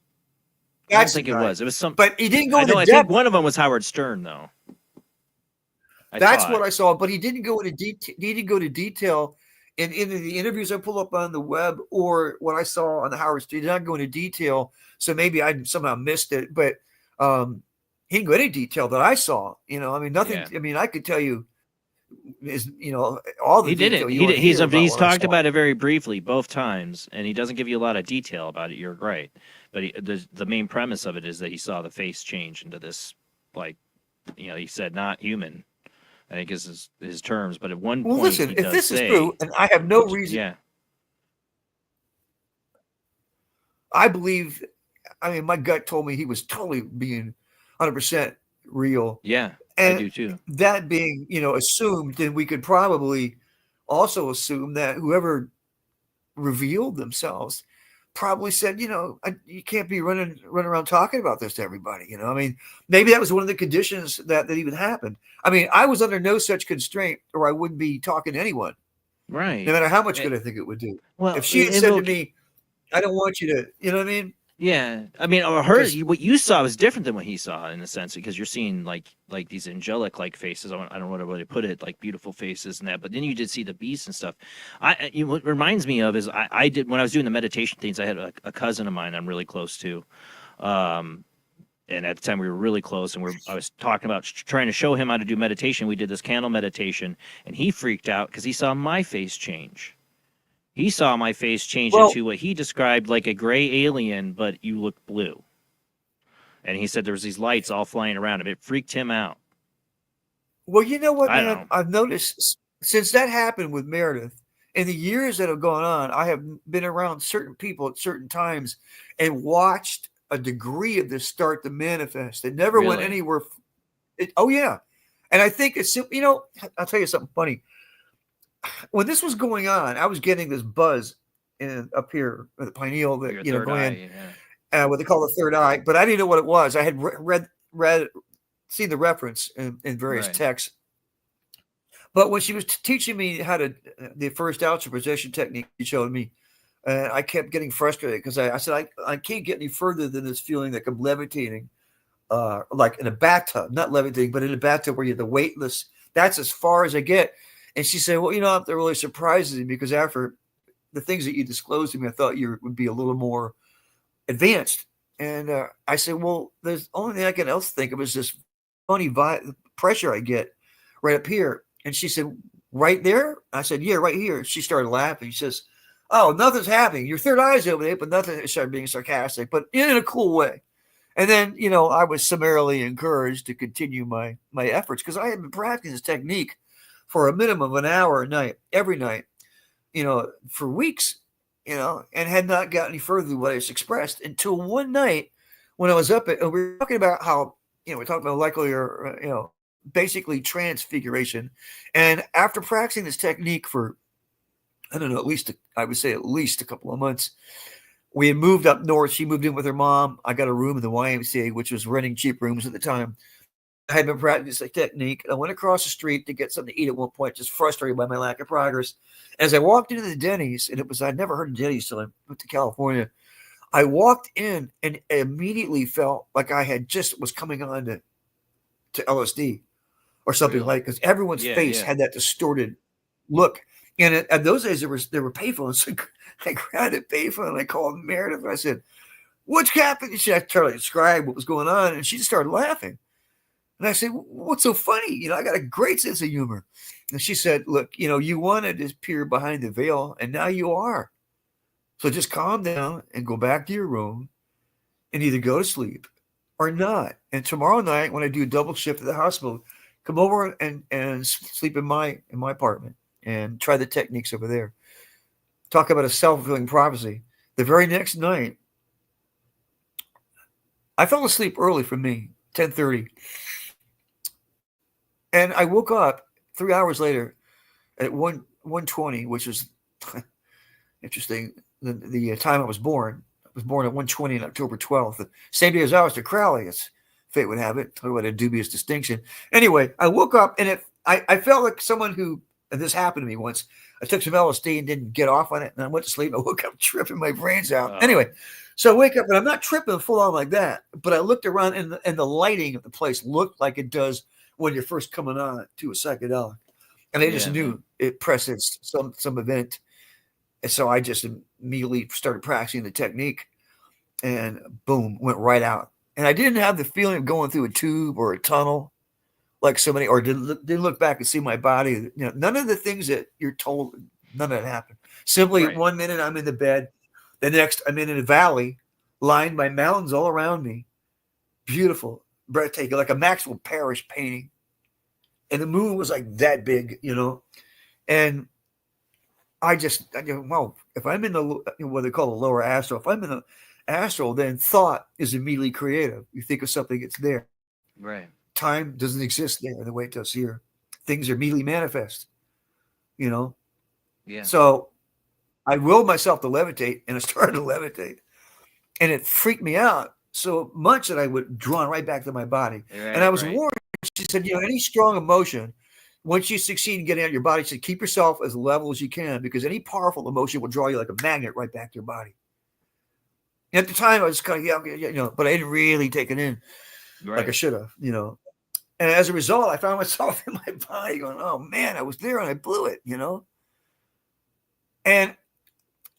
I don't think it was. It was some. But he didn't go into depth. I think one of them was Howard Stern, though. That's what I saw, but he didn't go into detail. He didn't go to detail in the interviews I pull up on the web or what I saw on the Howard Stern. He did not go into detail, so maybe I somehow missed it. But he didn't go into detail that I saw. I mean, nothing. Yeah. I mean, I could tell you is all the. He didn't. He's talked about it very briefly both times, and he doesn't give you a lot of detail about it. You're right, but the main premise of it is that he saw the face change into this, he said not human. I think is his terms, but at one point, listen, if this is true, and I have no reason, I believe. I mean, my gut told me he was totally being 100% real. Yeah, and I do too. That being, assumed, then we could probably also assume that whoever revealed themselves probably said, you can't be running around talking about this to everybody. I mean, maybe that was one of the conditions that even happened. I mean, I was under no such constraint, or I wouldn't be talking to anyone. Right. No matter how much good I think it would do. Well, if she had said to me, "I don't want you to," you know what I mean? Yeah, I mean, what you saw was different than what he saw in a sense, because you're seeing like these angelic faces. I don't know what to put it, like beautiful faces and that. But then you did see the beasts and stuff. What reminds me of is I did when I was doing the meditation things. I had a cousin of mine I'm really close to, and at the time we were really close, and I was talking about trying to show him how to do meditation. We did this candle meditation, and he freaked out because he saw my face change. He saw my face change into what he described like a gray alien, but you look blue. And he said there was these lights all flying around him. It freaked him out. Well, you know what, man? I've noticed since that happened with Meredith, in the years that have gone on, I have been around certain people at certain times and watched a degree of this start to manifest. It never went anywhere. Oh, yeah. And I think it's, I'll tell you something funny. When this was going on, I was getting this buzz up here with the pineal, that gland, what they call the third eye, but I didn't know what it was. I had seen the reference in various texts. But when she was teaching me how to the first astral projection technique, she showed me, I kept getting frustrated because I said I can't get any further than this feeling like I'm levitating, like in a bathtub, not levitating, but in a bathtub where you're the weightless. That's as far as I get. And she said, well, that really surprises me because after the things that you disclosed to me, I thought you would be a little more advanced. And I said, well, there's only thing I can else think of is this funny pressure I get right up here. And she said, right there? I said, yeah, right here. She started laughing. She says, oh, nothing's happening. Your third eye's over there, but nothing. She started being sarcastic, but in a cool way. And then, I was summarily encouraged to continue my efforts because I had been practicing this technique for a minimum of an hour a night, every night, for weeks, and had not gotten any further than what I just expressed until one night when I was up we were talking about how, we talked about molecular, basically transfiguration. And after practicing this technique for, I don't know, I would say at least a couple of months, we had moved up north. She moved in with her mom. I got a room in the YMCA, which was renting cheap rooms at the time. I had been practicing this technique. I went across the street to get something to eat at one point, just frustrated by my lack of progress. As I walked into the Denny's, and I'd never heard of Denny's till I went to California. I walked in and immediately felt like I had was coming on to LSD or something like, because everyone's face had that distorted look. And at those days, there were payphones. So I grabbed a payphone and I called Meredith. And I said, what's happening? She had to try to describe what was going on. And she just started laughing. And I said, what's so funny? I got a great sense of humor. And she said, look, you wanted to peer behind the veil, and now you are. So just calm down and go back to your room and either go to sleep or not. And tomorrow night, when I do a double shift at the hospital, come over and sleep in my apartment and try the techniques over there. Talk about a self-fulfilling prophecy. The very next night, I fell asleep early for me, 10:30. And I woke up 3 hours later at 1:20, which is interesting. The time I was born. I was born at 1:20 on October 12th. The same day as Aleister Crowley, as fate would have it. Talk about a dubious distinction. Anyway, I woke up and I felt like someone who, and this happened to me once. I took some LSD and didn't get off on it, and I went to sleep. I woke up tripping my brains out. Anyway, so I wake up, and I'm not tripping full on like that, but I looked around, and the lighting of the place looked like it does when you're first coming on to a psychedelic. And I just knew it presaged some event. And so I just immediately started practicing the technique, and boom, went right out. And I didn't have the feeling of going through a tube or a tunnel like somebody, or didn't look back and see my body. None of the things that you're told, none of that happened. Simply 1 minute I'm in the bed, the next I'm in a valley lined by mountains all around me. Beautiful, breathtaking, like a Maxwell Parrish painting. And the moon was like that big, and I well, if I'm in what they call the lower astral, if I'm in the astral, then thought is immediately creative. You think of something, it's there. Right. Time doesn't exist there the way it does here. Things are immediately manifest, Yeah. So I willed myself to levitate, and I started to levitate, and it freaked me out so much that I would drawn right back to my body. And I was warned. She said, any strong emotion, once you succeed in getting out of your body, she said, keep yourself as level as you can, because any powerful emotion will draw you like a magnet right back to your body. And at the time, I was kind of, but I didn't really take it in like I should have, And as a result, I found myself in my body going, oh, man, I was there and I blew it, And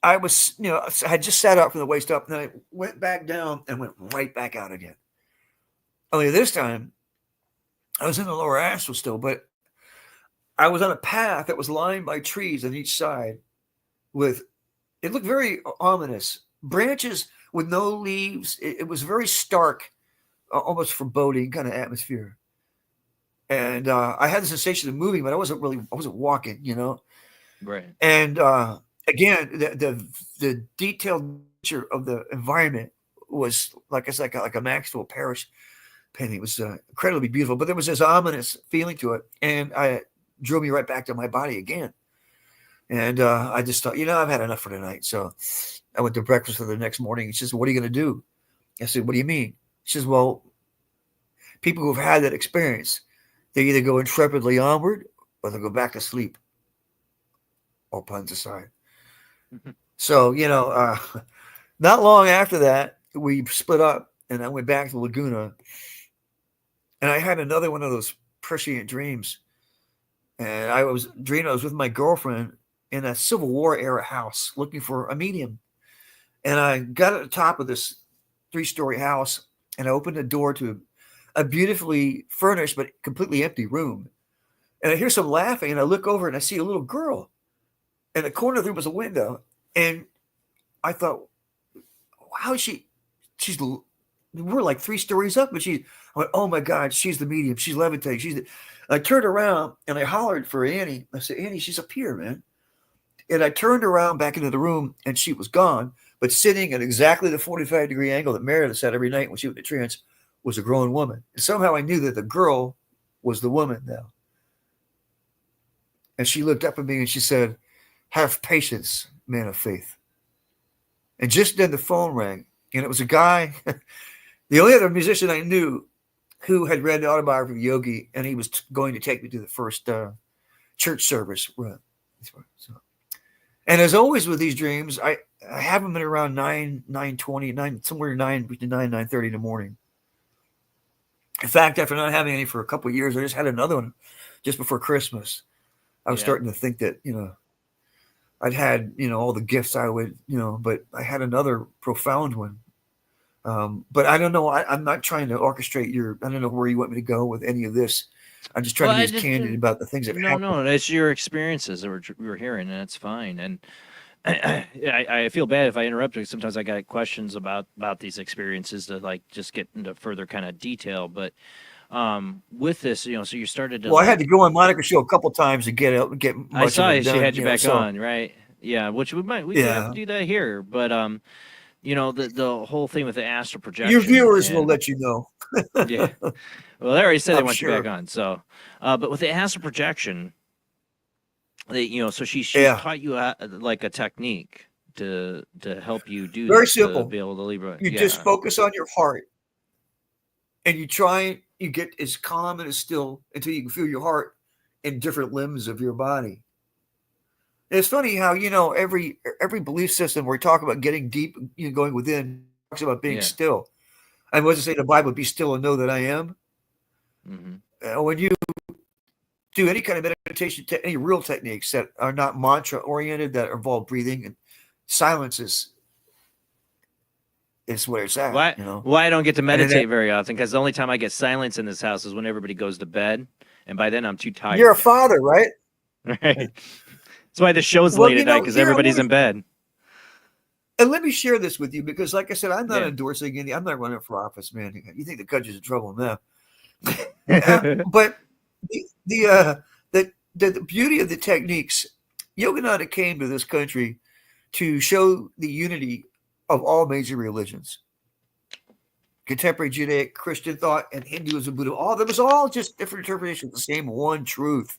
I was, I had just sat up from the waist up, and then I went back down and went right back out again. Only this time, I was in the lower astral still, but I was on a path that was lined by trees on each side it looked very ominous. Branches with no leaves. It was very stark, almost foreboding kind of atmosphere. And I had the sensation of moving, but I wasn't walking, Right. And again, the detailed nature of the environment was like a Maxwell Parrish painting. It was incredibly beautiful, but there was this ominous feeling to it, and I drew me right back to my body again. And I just thought, I've had enough for tonight. So I went to breakfast for the next morning. She says, what are you going to do? I said, what do you mean? She says, well, people who've had that experience, they either go intrepidly onward or they go back to sleep. All puns aside. So, not long after that, we split up, and I went back to Laguna, and I had another one of those prescient dreams. And I was dreaming I was with my girlfriend in a Civil War era house looking for a medium. And I got at the top of this 3-story house, and I opened the door to a beautifully furnished but completely empty room. And I hear some laughing, and I look over and I see a little girl. In the corner of the room was a window. And I thought, how is she's, we're like 3 stories up, but I went, oh my God, she's the medium. She's levitating. I turned around and I hollered for Annie. I said, Annie, she's up here, man. And I turned around back into the room, and she was gone, but sitting at exactly the 45-degree angle that Meredith said every night when she went to trance was a grown woman. And somehow I knew that the girl was the woman now. And she looked up at me and she said, have patience, man of faith. And just then the phone rang, and it was a guy, the only other musician I knew who had read the autobiography of Yogi, and he was going to take me to the first church service. So, and as always with these dreams, I have them at around 9:20, somewhere between 9 and 9:30 in the morning. In fact, after not having any for a couple of years, I just had another one just before Christmas. I was starting to think that, I'd had, all the gifts I would, but I had another profound one. But I don't know. I'm not trying to orchestrate I don't know where you want me to go with any of this. I'm just trying to be as candid about the things that happened. No, that's your experiences that we're hearing, and it's fine. And I feel bad if I interrupt you. Sometimes I got questions about these experiences to just get into further kind of detail. But with this, so you started to. Well, I had to go on Monica's show a couple times to get much I saw of it she done, had you back on, right? Yeah, which we could have to do that here, but the whole thing with the astral projection. Your viewers will let you know. Yeah. Well, they already said they I'm want you sure. back on. So, but with the astral projection, so she taught you like a technique to help you do Very this, simple. to be able to Libra. You just focus on your heart, and you get as calm and as still until you can feel your heart in different limbs of your body. And it's funny how every belief system where we talk about getting deep, going within, talks about being still. And what does it say in the Bible? Be still and know that I am. Mm-hmm. When you do any kind of meditation, any real techniques that are not mantra oriented, that involve breathing, and silence is where it's at. Why I don't get to meditate very often, because the only time I get silence in this house is when everybody goes to bed, and by then I'm too tired. You're a father, right? Right. That's why the show's late at night, because everybody's in bed. And let me share this with you, because like I said, I'm not endorsing I'm not running for office, man. You think the country's in trouble now. But the beauty of the techniques, Yogananda came to this country to show the unity of all major religions. Contemporary Judaic, Christian thought, and Hinduism, Buddha, that was all just different interpretations of the same one truth.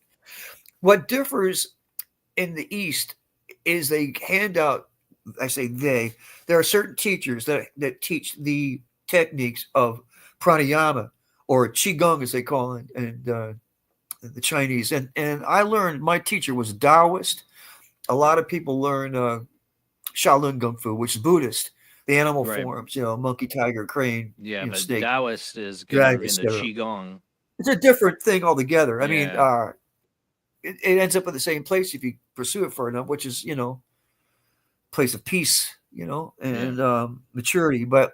What differs in the East is they hand out, I say there are certain teachers that teach the techniques of pranayama, or qigong as they call it, and the Chinese. And I learned, my teacher was Taoist. A lot of people learn Shaolin Kung Fu, which is Buddhist, the animal forms, monkey, tiger, crane, but snake. Taoist is good in the qigong. It's a different thing altogether. I mean, it ends up at the same place if you pursue it for enough, which is, place of peace, and maturity. But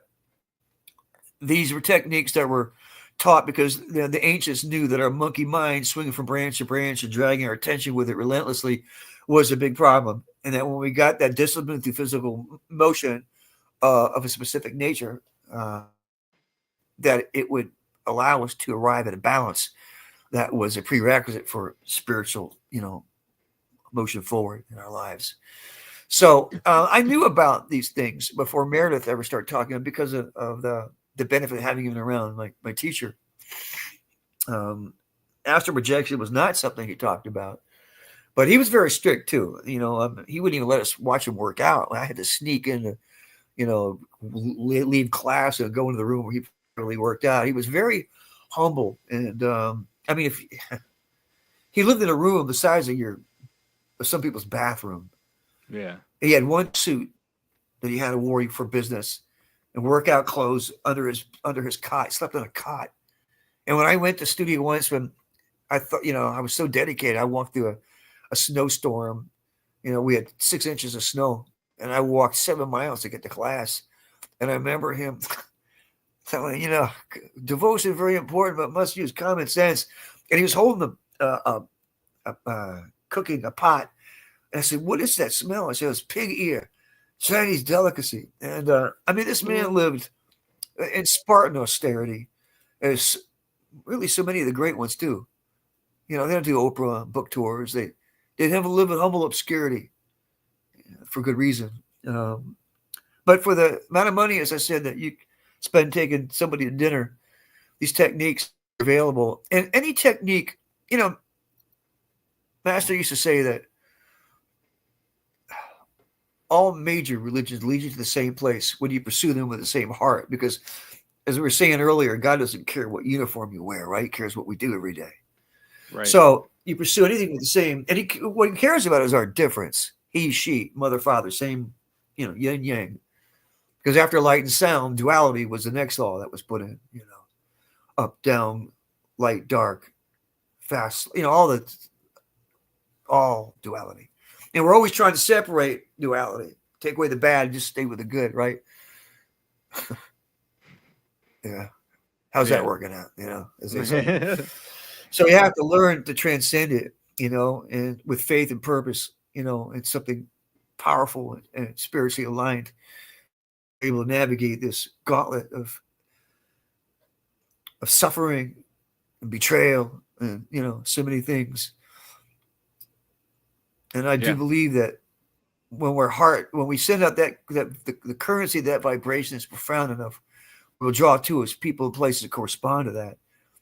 these were techniques that were taught because the ancients knew that our monkey mind, swinging from branch to branch and dragging our attention with it relentlessly, was a big problem. And that when we got that discipline through physical motion of a specific nature, that it would allow us to arrive at a balance that was a prerequisite for spiritual, motion forward in our lives. So I knew about these things before Meredith ever started talking, because of the benefit of having him around, my teacher. Astral projection was not something he talked about, but he was very strict too. He wouldn't even let us watch him work out. I had to sneak in to, leave class and go into the room where he really worked out. He was very humble. And if he lived in a room the size of some people's bathroom. Yeah. He had one suit that he had to wear for business, and workout clothes under his cot. He slept on a cot. And when I went to studio once, when I thought, I was so dedicated, I walked through a snowstorm. We had 6 inches of snow and I walked 7 miles to get to class. And I remember him telling, devotion is very important, but must use common sense. And he was holding cooking a pot. And I said, what is that smell? I said, it's pig ear, Chinese delicacy. And this man lived in Spartan austerity, as really so many of the great ones do. They don't do Oprah book tours. They have a live in humble obscurity for good reason. But for the amount of money, as I said, that you spend taking somebody to dinner, these techniques are available. And any technique, Master used to say that all major religions lead you to the same place when you pursue them with the same heart. Because as we were saying earlier, God doesn't care what uniform you wear, right? He cares what we do every day. Right. So you pursue anything with the same, and what he cares about is our difference. He, she, mother, father, same, yin, yang. Because after light and sound, duality was the next law that was put in, up, down, light, dark, fast, all duality. And we're always trying to separate duality, take away the bad, just stay with the good, right? Yeah. How's that working out? As they say. So you have to learn to transcend it, and with faith and purpose, it's something powerful and spiritually aligned, able to navigate this gauntlet of suffering and betrayal and, so many things. And I do believe that when we send out the currency of that vibration is profound enough, we'll draw to us people and places that correspond to that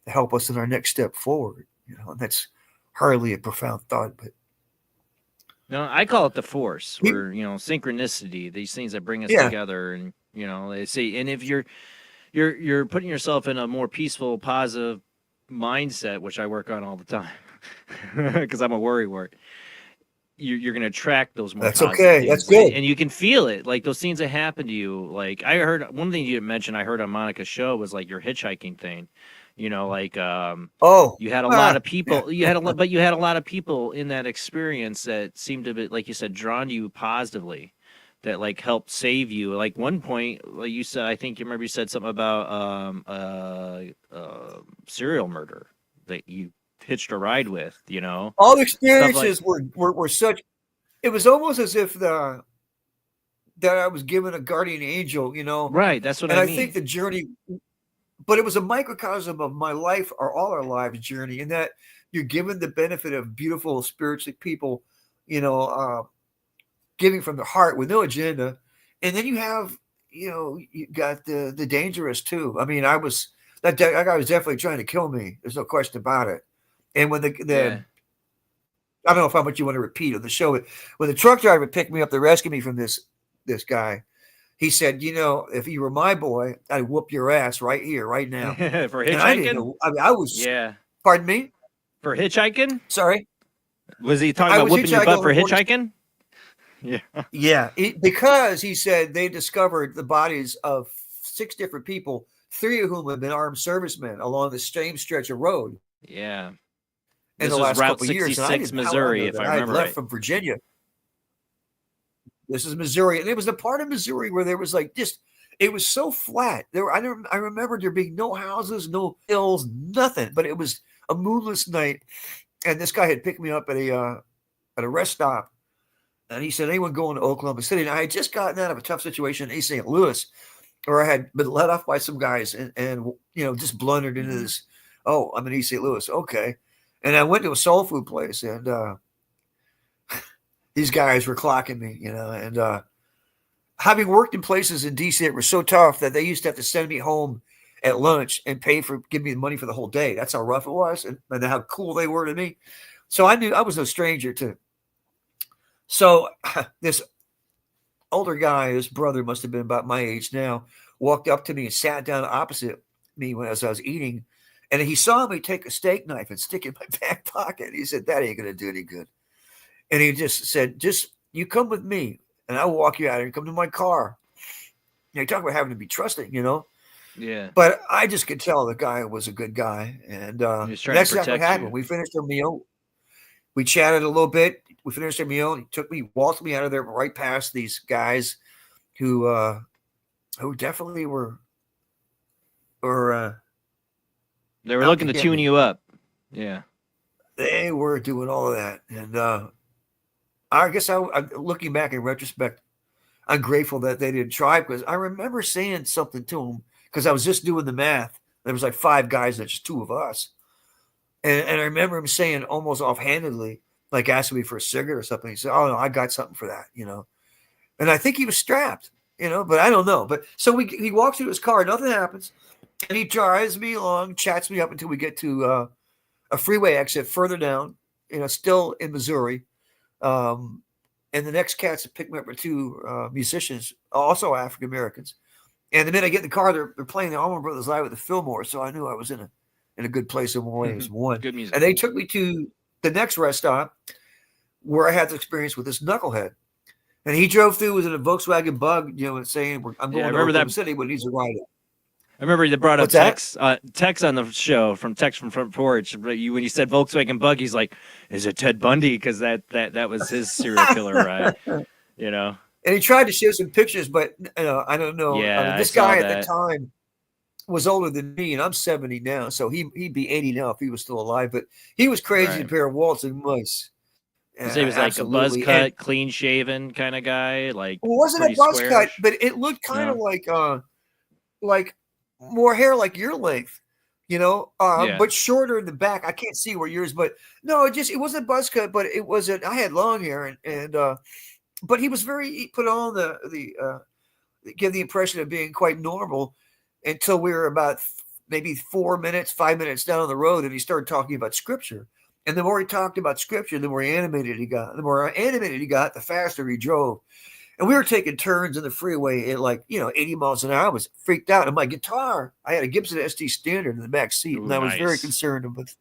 to help us in our next step forward. And that's hardly a profound thought, but no, I call it the force, or synchronicity. These things that bring us together, and they say, and if you're putting yourself in a more peaceful, positive mindset, which I work on all the time, because I'm a worrywart. You're going to attract those more. That's positive okay. things. That's good. And you can feel it, like those things that happen to you. Like I heard one thing you mentioned. I heard on Monica's show was like your hitchhiking thing. You had a lot of people. You had a lot of people in that experience that seemed to be, like you said, drawn to you positively, that like helped save you. Like one point, like you said, I think you remember you said something about serial murder that you hitched a ride with. all the experiences were such. It was almost as if that I was given a guardian angel. Right. That's what and I I mean. think the journey. But it was a microcosm of my life, or all our lives journey, in that you're given the benefit of beautiful spiritual people, giving from the heart with no agenda. And then you have, you got the dangerous too. I mean, that guy was definitely trying to kill me. There's no question about it. And when I don't know how much you want to repeat on the show, but when the truck driver picked me up to rescue me from this guy, he said, if you were my boy, I'd whoop your ass right here, right now. For hitchhiking? And I didn't know. I was. Yeah. Pardon me? For hitchhiking? Sorry. Was he talking about whooping your butt for hitchhiking? Yeah. Yeah. Because he said they discovered the bodies of 6 different people, 3 of whom had been armed servicemen along the same stretch of road. Yeah. In the last couple of years. And I didn't Missouri, if I remember left right. from Virginia. This is Missouri, and it was the part of Missouri where there was it was so flat. I remember there being no houses, no hills, nothing. But it was a moonless night, and this guy had picked me up at a rest stop, and he said, "Anyone going to Oklahoma City?" And I had just gotten out of a tough situation in East St. Louis, where I had been let off by some guys, and just blundered into this. Oh, I'm in East St. Louis, okay. And I went to a soul food place, and these guys were clocking me, and having worked in places in DC that were so tough that they used to have to send me home at lunch and give me the money for the whole day. That's how rough it was, and how cool they were to me. So I knew I was no stranger to. So this older guy, his brother must have been about my age now, walked up to me and sat down opposite me as I was eating. And he saw me take a steak knife and stick it in my back pocket. He said, "That ain't going to do any good." And he just said, you come with me and I'll walk you out and come to my car. You talk about having to be trusting, Yeah. But I just could tell the guy was a good guy. And He was trying next to time what protect happened, you. we finished our meal. We chatted a little bit. We finished our meal. He waltzed me out of there right past these guys who definitely were they were looking to tune you up. Yeah. They were doing all of that. And I guess I'm looking back in retrospect, I'm grateful that they didn't try, because I remember saying something to them, because I was just doing the math. There was like 5 guys and just 2 of us. And I remember him saying almost offhandedly, like asking me for a cigarette or something. He said, "Oh no, I got something for that," And I think he was strapped, but I don't know. But so he walks through his car, nothing happens, and he drives me along, chats me up until we get to a freeway exit further down, still in Missouri. And the next cats that picked me up were 2 musicians, also African Americans. And the minute I get in the car, they're playing the Allman Brothers Live at the Fillmore, so I knew I was in a good place in ways. One, good music. And they took me to the next rest stop where I had the experience with this knucklehead. And he drove through with a Volkswagen Bug, and saying, "I'm going to Oklahoma City, but he's a rider." I remember you brought up Tex on the show from Tex from Front Porch. When you said Volkswagen Bug, he's like, "Is it Ted Bundy?" Because that was his serial killer ride. And he tried to show some pictures, but I don't know. Yeah, this guy at the time was older than me, and I'm 70 now, so he'd be 80 now if he was still alive. But he was crazy, a pair of waltzing mice. He was like a buzz cut, clean shaven kind of guy. Like, well, it wasn't a buzz cut, but it looked kind of like more hair like your length, but shorter in the back. I can't see where yours, but no, it wasn't a buzz cut, but it wasn't. I had long hair, and but he was he put on give the impression of being quite normal until we were about maybe 5 minutes down the road, and he started talking about scripture. And the more he talked about scripture, the more animated he got. The more animated he got, the faster he drove. And we were taking turns in the freeway at 80 miles an hour. I was freaked out. And my guitar, I had a Gibson ST Standard in the back seat, and I was very concerned with.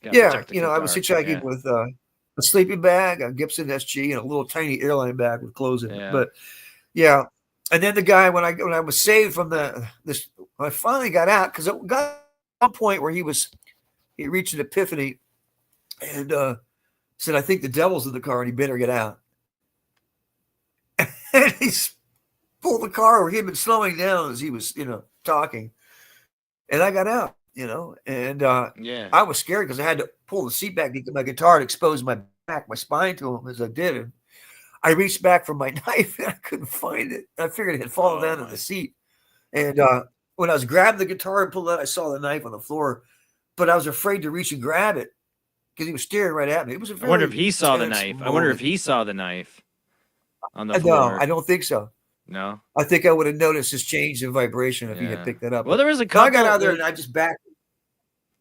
I was hitchhiking with a sleeping bag, a Gibson SG, and a little tiny airline bag with clothes in it. But yeah, and then the guy when I was saved from this, I finally got out, because it got to one point where he reached an epiphany and said, "I think the devil's in the car, and he better get out." And he pulled the car over. He had been slowing down as he was, talking. And I got out, and I was scared because I had to pull the seat back to get my guitar and expose my spine to him as I did. And I reached back for my knife and I couldn't find it. I figured it had fallen down in the seat. And when I was grabbing the guitar and pulled out, I saw the knife on the floor, but I was afraid to reach and grab it because he was staring right at me. It was I wonder if he saw the knife. I wonder if he saw the knife on the floor. No, I don't think so. No, I think I would have noticed his change in vibration if he had picked that up. Well, there was a couple. I got out there and I just backed.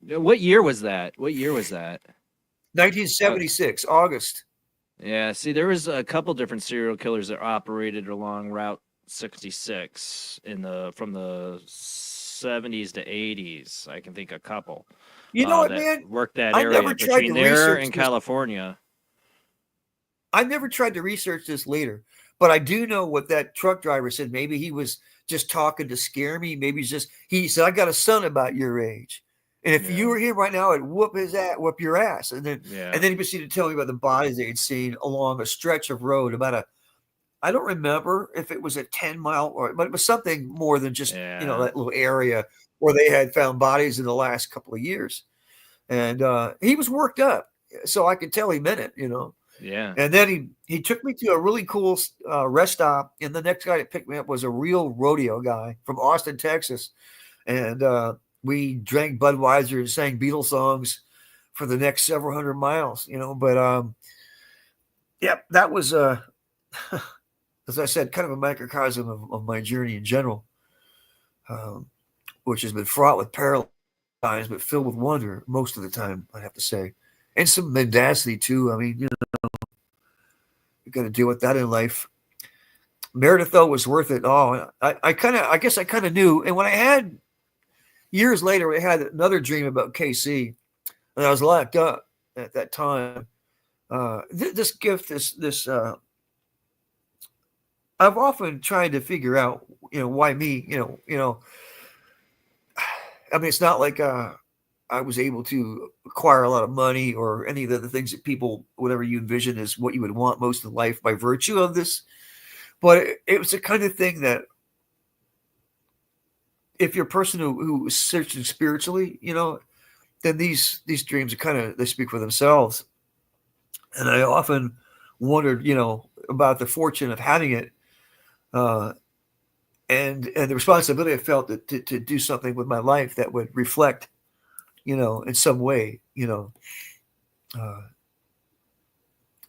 What year was that? 1976, August. Yeah, see, there was a couple different serial killers that operated along Route 66 from the 70s to 80s. I can think a couple. You know what, that man? Worked that area between there and California. I never tried to research this later, but I do know what that truck driver said. Maybe he was just talking to scare me. Maybe he said, "I got a son about your age. And if you were here right now, I'd whoop your ass." And then he proceeded to tell me about the bodies they had seen along a stretch of road I don't remember if it was a 10-mile but it was something more than just, that little area where they had found bodies in the last couple of years. And he was worked up. So I could tell he meant it, Yeah. And then he took me to a really cool rest stop. And the next guy that picked me up was a real rodeo guy from Austin, Texas. And, we drank Budweiser and sang Beatles songs for the next several hundred miles, but, that was, as I said, kind of a microcosm of my journey in general, which has been fraught with peril times, but filled with wonder most of the time, I have to say, and some mendacity too. I mean, you got to deal with that in life. Meredith, though, was worth it. Oh, I guess I kind of knew. And when I had, years later, I had another dream about KC, and I was locked up at that time. This gift, I've often tried to figure out, why me, I mean, it's not like I I was able to acquire a lot of money or any of the things that people, whatever you envision is what you would want most in life by virtue of this. But it was the kind of thing that if you're a person who is searching spiritually, then these dreams are they speak for themselves. And I often wondered, about the fortune of having it, and the responsibility I felt to do something with my life that would reflect, in some way,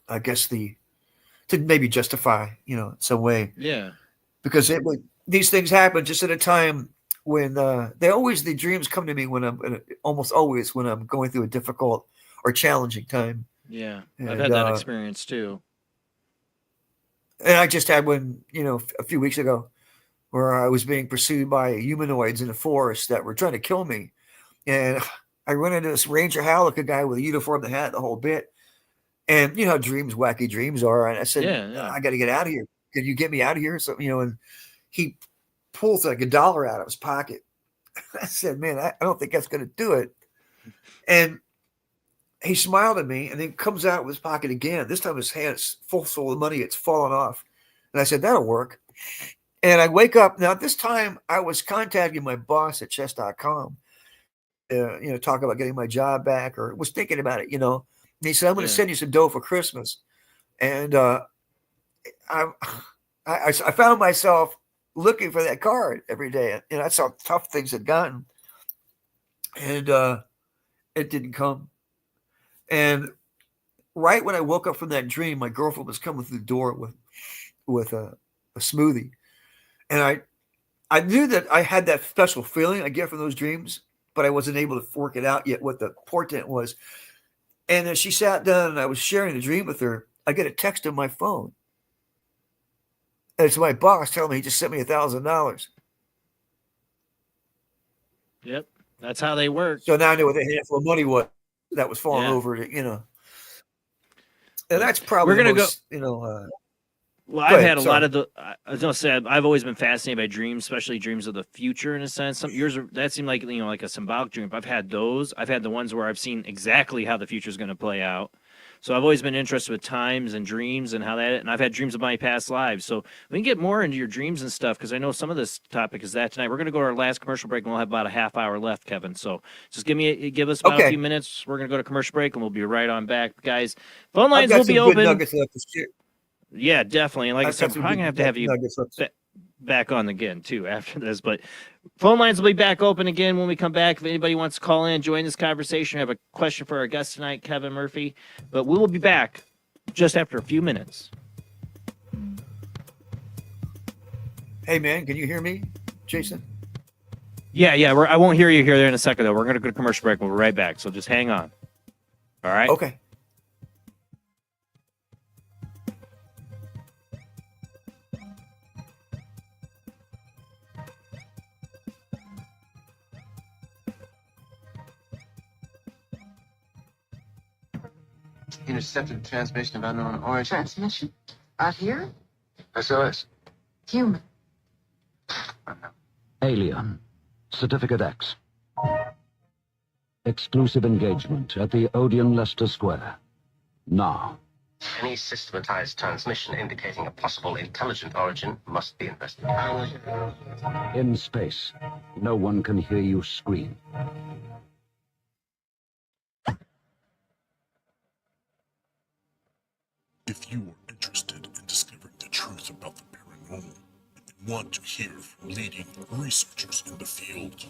I guess to maybe justify, in some way. Yeah. Because these things happen just at a time when the dreams come to me when almost always when I'm going through a difficult or challenging time. Yeah. And, I've had that experience too. And I just had one, a few weeks ago where I was being pursued by humanoids in the forest that were trying to kill me. And I run into this Ranger Halleck guy with a uniform, the hat, the whole bit. And you know how wacky dreams are. And I said, I got to get out of here. Can you get me out of here? So, and he pulls like $1 out of his pocket. I said, man, I don't think that's going to do it. And he smiled at me and then comes out of his pocket again. This time his hand's full of money. It's fallen off. And I said, that'll work. And I wake up. Now, this time I was contacting my boss at chess.com, talk about getting my job back or was thinking about it, And he said, I'm going to send you some dough for Christmas. And I found myself looking for that card every day. And that's how tough things had gotten. And it didn't come. And right when I woke up from that dream, my girlfriend was coming through the door with a smoothie. And I knew that I had that special feeling I get from those dreams, but I wasn't able to work it out yet what the portent was. And as she sat down and I was sharing the dream with her, I get a text on my phone. And it's my boss telling me he just sent me $1,000. Yep. That's how they work. So now I know what the handful of money was that was falling over to, And that's probably We're gonna go. Well, I've had a lot of I was gonna say I've always been fascinated by dreams, especially dreams of the future in a sense. That seemed like like a symbolic dream. I've had those. I've had the ones where I've seen exactly how the future is going to play out. So I've always been interested with times and dreams and and I've had dreams of my past lives. So we can get more into your dreams and stuff because I know some of this topic is that tonight. We're going to go to our last commercial break and we'll have about a half hour left, Kevin. So just give us about a few minutes. We're going to go to commercial break and we'll be right on back, guys. Phone lines will be open. Nuggets left to share. Yeah, definitely. And like I said, we're probably going to have you back on again, too, after this. But phone lines will be back open again when we come back. If anybody wants to call in, join this conversation, have a question for our guest tonight, Kevin Murphy. But we will be back just after a few minutes. Hey, man, can you hear me, Jason? Yeah. I won't hear you here there in a second, though. We're going to go to commercial break. We'll be right back. So just hang on. All right? Okay. Intercepted transmission of unknown origin. Transmission? Out here? SOS. Human. Alien. Certificate X. Exclusive engagement at the Odeon Leicester Square. Now. Any systematized transmission indicating a possible intelligent origin must be investigated. In space, no one can hear you scream. If you are interested in discovering the truth about the paranormal and want to hear from leading researchers in the field,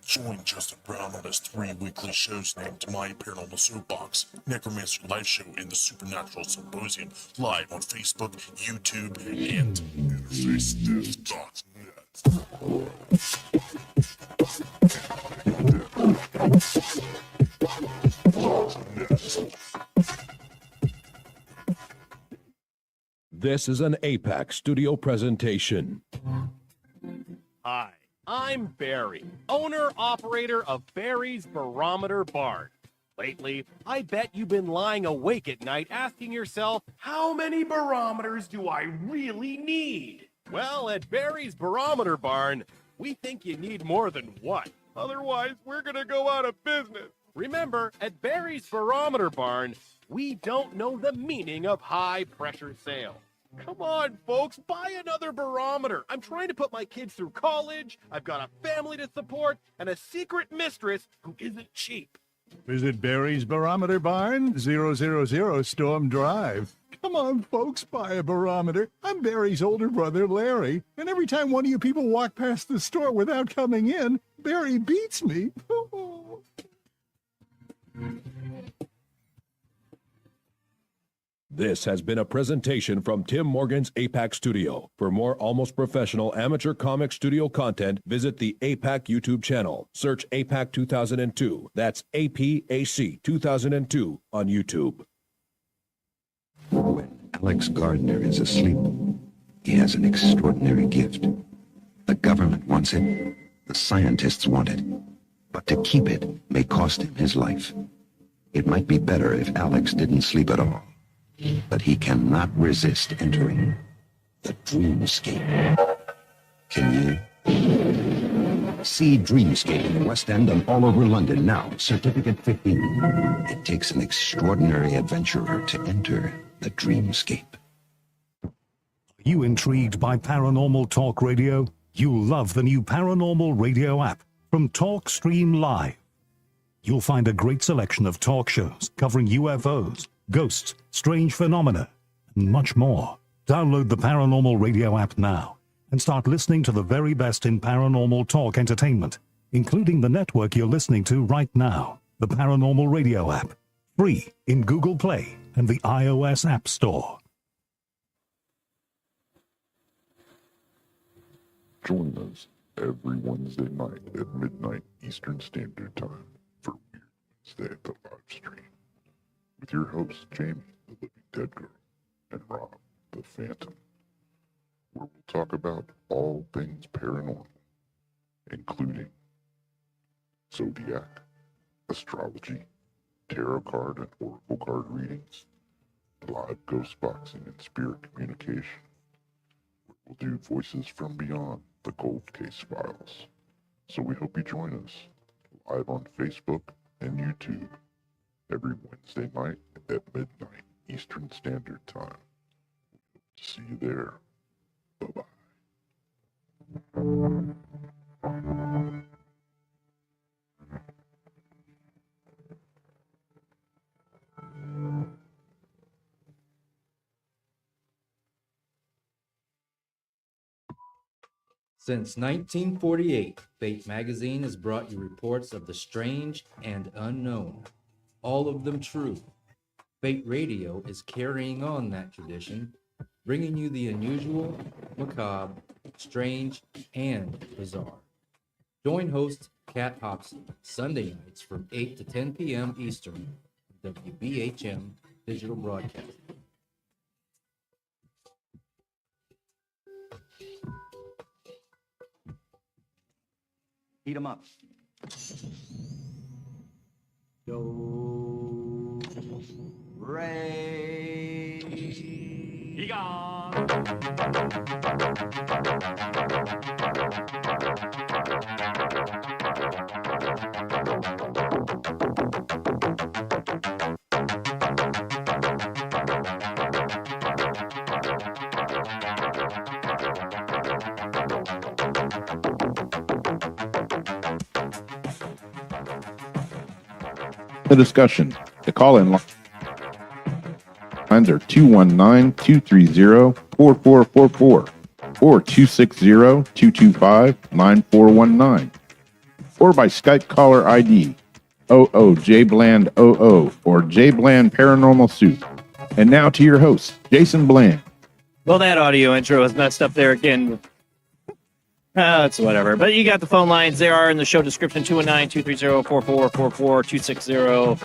join Justin Brown on his 3 weekly shows named My Paranormal Soapbox, Necromancer Live Show, and the Supernatural Symposium, live on Facebook, YouTube, and interfacedeath.net. This is an APAC studio presentation. Hi, I'm Barry, owner-operator of Barry's Barometer Barn. Lately, I bet you've been lying awake at night asking yourself, how many barometers do I really need? Well, at Barry's Barometer Barn, we think you need more than one. Otherwise, we're gonna go out of business. Remember, at Barry's Barometer Barn, we don't know the meaning of high-pressure sales. Come on, folks, buy another barometer. I'm trying to put my kids through college, I've got a family to support, and a secret mistress who isn't cheap. Visit Barry's Barometer Barn, 000 Storm Drive. Come on, folks, buy a barometer. I'm Barry's older brother, Larry, and every time one of you people walk past the store without coming in, Barry beats me. This has been a presentation from Tim Morgan's APAC Studio. For more almost professional amateur comic studio content, visit the APAC YouTube channel. Search APAC 2002. That's APAC 2002 on YouTube. When Alex Gardner is asleep, he has an extraordinary gift. The government wants it, the scientists want it, but to keep it may cost him his life. It might be better if Alex didn't sleep at all, but he cannot resist entering the dreamscape. Can you? See Dreamscape in the West End and all over London now. Certificate 15. It takes an extraordinary adventurer to enter the dreamscape. You intrigued by Paranormal Talk Radio? You'll love the new Paranormal Radio app from Talkstream Live. You'll find a great selection of talk shows covering UFOs, ghosts, strange phenomena, and much more. Download the Paranormal Radio app now and start listening to the very best in paranormal talk entertainment, including the network you're listening to right now, the Paranormal Radio app. Free in Google Play and the iOS App Store. Join us every Wednesday night at midnight Eastern Standard Time for Weird Wednesday at the live stream with your hosts Jamie, the Living Dead Girl, and Rob, the Phantom, where we'll talk about all things paranormal, including zodiac, astrology, tarot card and oracle card readings, live ghost boxing and spirit communication. We'll do voices from beyond the cold case files. So we hope you join us live on Facebook and YouTube every Wednesday night at midnight Eastern Standard Time. We hope to see you there. Bye-bye. Since 1948, Fate magazine has brought you reports of the strange and unknown, all of them true. Fate Radio is carrying on that tradition, bringing you the unusual, macabre, strange, and bizarre. Join host Kat Hobson Sunday nights from 8 to 10 p.m. Eastern, WBHM Digital Broadcasting. Heat 'em up. Do, re, he gone. The discussion. The call-in lines are 219-230-4444 or 260-225-9419 or by Skype caller ID OOJBland00 or JBland Paranormal Soup. And now to your host, Jason Bland. Well, that audio intro was messed up there again. It's whatever. But you got the phone lines. They are in the show description, 219-230-4444,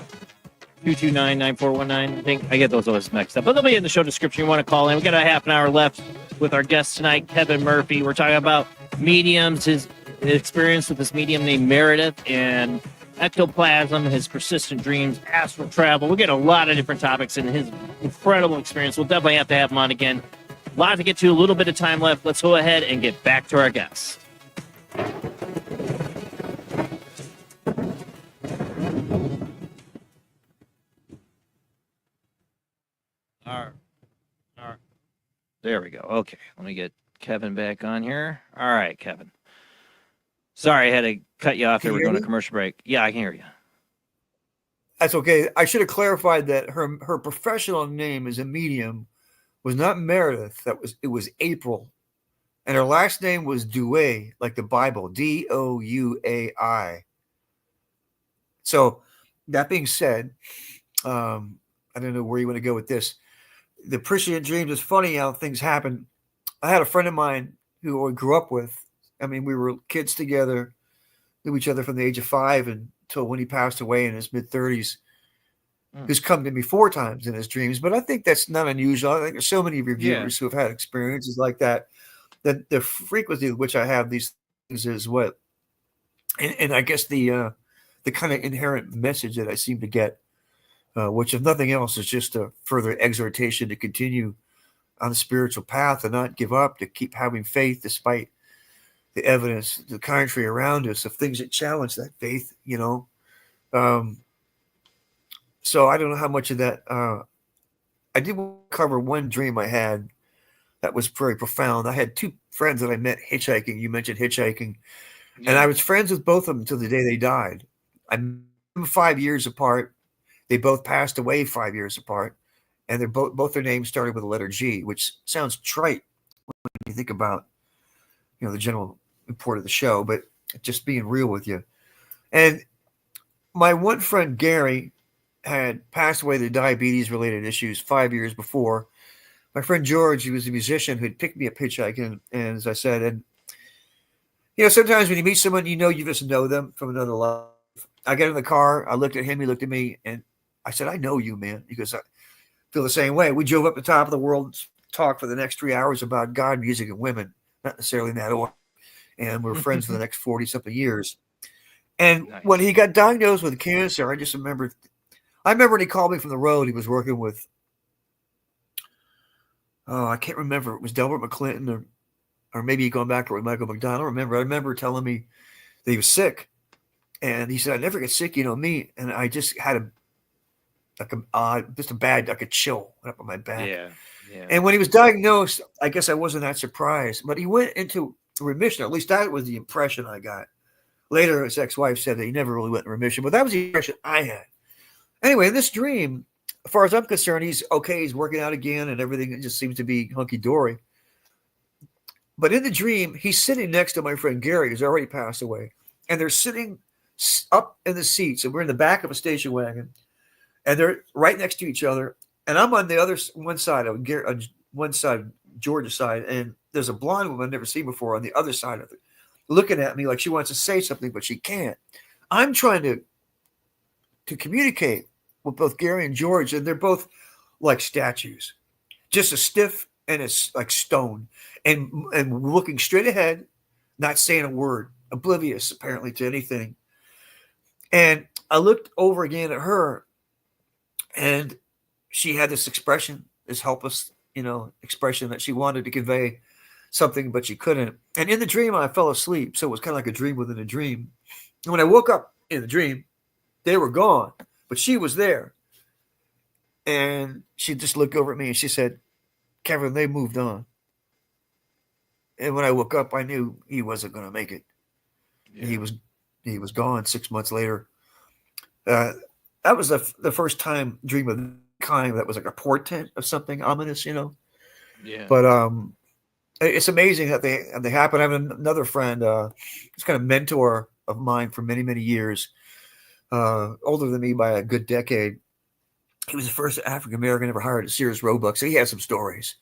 260-229-9419. I think I get those always mixed up. But they'll be in the show description. You want to call in. We got a half an hour left with our guest tonight, Kevin Murphy. We're talking about mediums, his experience with this medium named Meredith, and Ectoplasm, his persistent dreams, astral travel. We'll get a lot of different topics in his incredible experience. We'll definitely have to have him on again. A lot to get to, a little bit of time left. Let's go ahead and get back to our guests. All right. There we go. Okay, let me get Kevin back on here. All right, Kevin. Sorry, I had to cut you off there. We're going to commercial break. Yeah, I can hear you. That's okay. I should have clarified that her professional name as a medium was not Meredith. It was April, and her last name was Douay, like the Bible, Douai. So that being said, I don't know where you want to go with this. The Prescient Dreams is funny how things happen. I had a friend of mine who I grew up with. I mean, we were kids together, knew each other from the age of 5 until when he passed away in his mid-30s, who's come to me 4 times in his dreams. But I think that's not unusual. I think there's so many reviewers who have had experiences like that, that the frequency with which I have these things is what, and I guess the kind of inherent message that I seem to get, which if nothing else is just a further exhortation to continue on the spiritual path and not give up, to keep having faith despite the evidence, the contrary around us, of things that challenge that faith, you know. So I don't know how much of that. I did cover one dream I had that was very profound. I had 2 friends that I met hitchhiking. You mentioned hitchhiking. And I was friends with both of them until the day they died. I met them 5 years apart. They both passed away 5 years apart. And they're both their names started with the letter G, which sounds trite when you think about, you know, the general import of the show, but just being real with you. And my one friend, Gary, had passed away to diabetes-related issues 5 years before. My friend George, he was a musician who had picked me up hitchhiking, and as I said, and you know, sometimes when you meet someone, you know, you just know them from another life. I got in the car, I looked at him, he looked at me, and I said, I know you, man. He goes, I feel the same way. We drove up the top of the world, talked for the next 3 hours about God, music, and women, not necessarily in that order. And we were friends for the next 40-something years. And when he got diagnosed with cancer, I remember when he called me from the road, he was working with, I can't remember. It was Delbert McClinton or maybe going back to Michael McDonald. I remember telling me that he was sick. And he said, I never get sick, you know me. And I just had a chill up on my back. Yeah. And when he was diagnosed, I guess I wasn't that surprised. But he went into remission. At least that was the impression I got. Later, his ex-wife said that he never really went in remission. But that was the impression I had. Anyway, in this dream, as far as I'm concerned, he's okay. He's working out again and everything just seems to be hunky-dory. But in the dream, he's sitting next to my friend Gary, who's already passed away. And they're sitting up in the seats. And we're in the back of a station wagon. And they're right next to each other. And I'm on the other one side of George's side. And there's a blonde woman I've never seen before on the other side of it, looking at me like she wants to say something, but she can't. I'm trying to communicate with both Gary and George, and they're both like statues, just as stiff and as like stone, and looking straight ahead, not saying a word, oblivious apparently to anything. And I looked over again at her, and she had this expression, this helpless, you know, expression that she wanted to convey something, but she couldn't. And in the dream, I fell asleep, so it was kind of like a dream within a dream. And when I woke up in the dream, they were gone, but she was there. And she just looked over at me and she said, Kevin, they moved on. And when I woke up, I knew he wasn't going to make it. Yeah. He was gone 6 months later. That was the first time dream of the kind that was like a portent of something ominous, you know? Yeah. But it's amazing that they happen. I have another friend, he's kind of mentor of mine for many, many years, older than me by a good decade. He was the first African-American ever hired at Sears Roebuck, so he has some stories.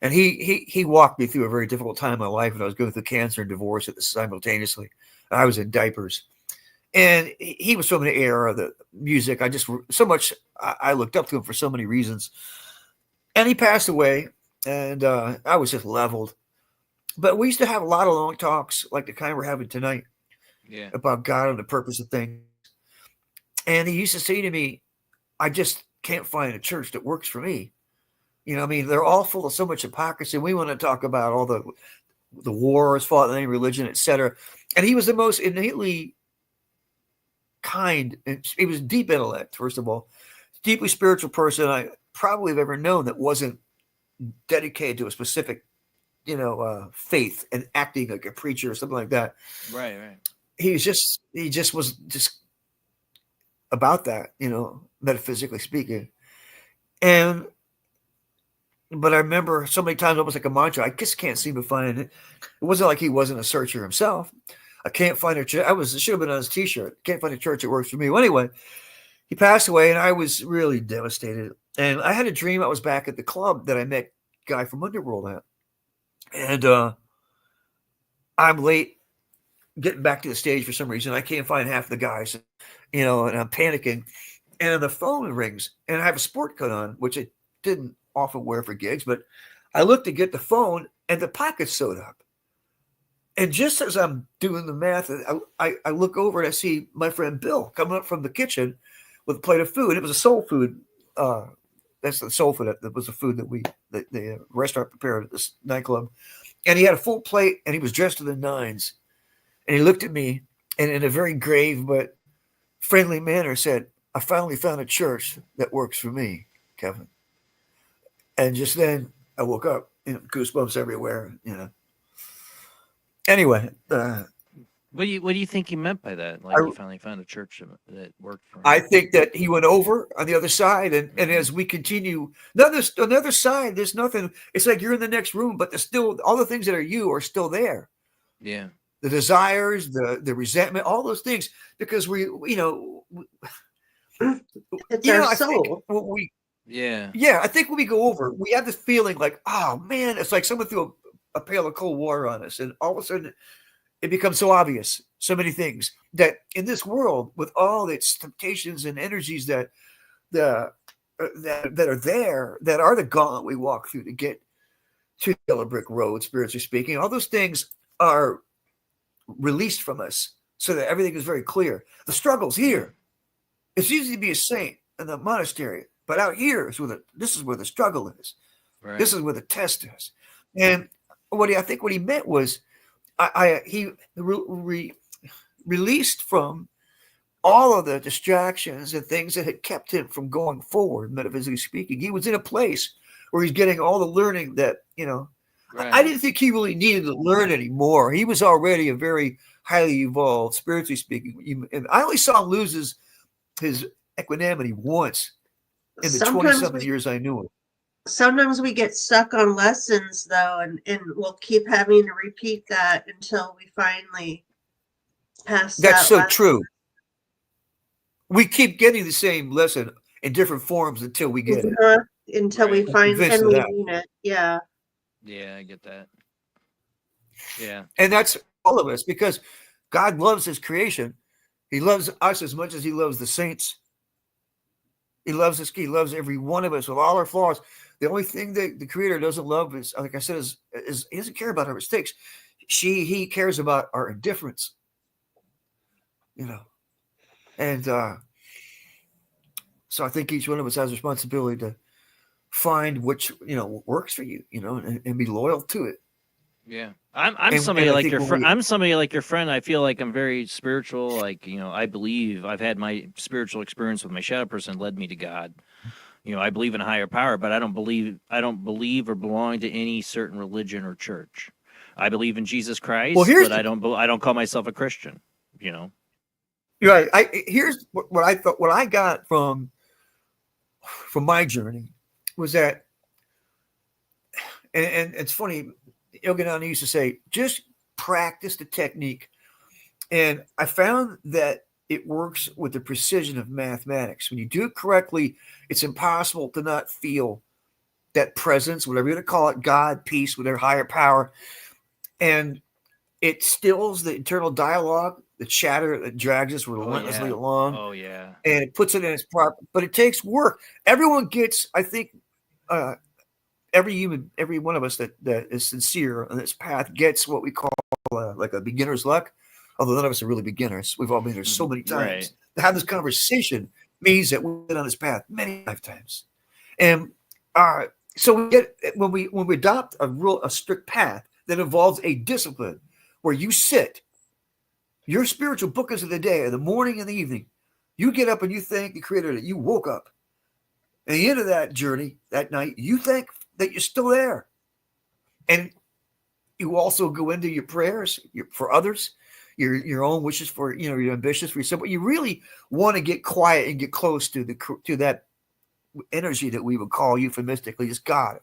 And he walked me through a very difficult time in my life when I was going through cancer and divorce simultaneously. I was in diapers. And he was from the era of the music. I looked up to him for so many reasons. And he passed away, and I was just leveled. But we used to have a lot of long talks like the kind we're having tonight about God and the purpose of things. And he used to say to me, I just can't find a church that works for me. You know, I mean, they're all full of so much hypocrisy. We want to talk about all the wars fought in the name of religion, etc. And he was the most innately kind, and he was deep intellect, first of all, deeply spiritual person I probably have ever known that wasn't dedicated to a specific, faith and acting like a preacher or something like that. Right, right. He just was just about that, metaphysically speaking. But I remember so many times, almost like a mantra, I just can't seem to find it. It wasn't like he wasn't a searcher himself. I can't find a church. It should have been on his t-shirt. Can't find a church that works for me. Well, anyway, he passed away and I was really devastated. And I had a dream. I was back at the club that I met a guy from Underworld at. And I'm late getting back to the stage for some reason. I can't find half the guys, and I'm panicking. And the phone rings and I have a sport coat on, which I didn't often wear for gigs, but I look to get the phone and the pocket's sewed up. And just as I'm doing the math, I look over and I see my friend Bill coming up from the kitchen with a plate of food. It was a soul food. That's the soul food. That was the food that the restaurant prepared at this nightclub. And he had a full plate and he was dressed to the nines. And he looked at me and in a very grave but friendly manner said, "I finally found a church that works for me, Kevin." And just then I woke up, goosebumps everywhere, Anyway, What do you think he meant by that? Like, he finally found a church that worked for him. I think that he went over on the other side, and as we continue, on the other side, there's nothing. It's like you're in the next room, but there's still all the things that are you are still there. Yeah, the desires, the resentment, all those things, because it's our soul. I think when we go over, we have this feeling like, oh man, it's like someone threw a pail of cold water on us, and all of a sudden it becomes so obvious, so many things that in this world with all its temptations and energies that are there, that are the gauntlet we walk through to get to the yellow brick road, spiritually speaking, all those things are released from us so that everything is very clear. The struggle's here. It's easy to be a saint in the monastery, but out here is this is where the struggle is. Right. This is where the test is. And I think what he meant was he released from all of the distractions and things that had kept him from going forward, metaphysically speaking. He was in a place where he's getting all the learning that, right. I didn't think he really needed to learn anymore. He was already a very highly evolved, spiritually speaking. And I only saw him lose his equanimity once in the 27 years I knew him. Sometimes we get stuck on lessons, though, and we'll keep having to repeat that until we finally pass that. That's so true. We keep getting the same lesson in different forms until we get it. Until we find and we mean it. Yeah. Yeah, I get that. Yeah. And that's all of us, because God loves his creation. He loves us as much as he loves the saints. He loves us. He loves every one of us with all our flaws. The only thing that the Creator doesn't love is, like I said, is he doesn't care about our mistakes. He cares about our indifference. And so I think each one of us has a responsibility to find which works for you, and be loyal to it. Yeah, I'm somebody like your friend. I'm somebody like your friend. I feel like I'm very spiritual. Like, I believe I've had my spiritual experience with my shadow person led me to God. I believe in a higher power, but I don't believe or belong to any certain religion or church. I believe in Jesus Christ, but I don't call myself a Christian. You're right. Here's what I thought. What I got from my journey was that, and it's funny. Yogananda used to say, just practice the technique. And I found that it works with the precision of mathematics. When you do it correctly, it's impossible to not feel that presence, whatever you're going to call it, God, peace, whatever, higher power. And it stills the internal dialogue, the chatter that drags us relentlessly along. Oh, yeah. And it puts it in its proper, but it takes work. Everyone gets, I think, every one of us that is sincere on this path gets what we call like a beginner's luck. Although none of us are really beginners. We've all been there so many times. Right. To have this conversation means that we've been on this path many lifetimes. And so we get when we adopt a strict path that involves a discipline where you sit, your spiritual bookends of the day, in the morning and the evening, You get up and you thank the Creator that you woke up. At the end of that journey, that night, you think that you're still there. And you also go into your prayers for others, your own wishes for, your ambitions for yourself. But you really want to get quiet and get close to that energy that we would call euphemistically as God.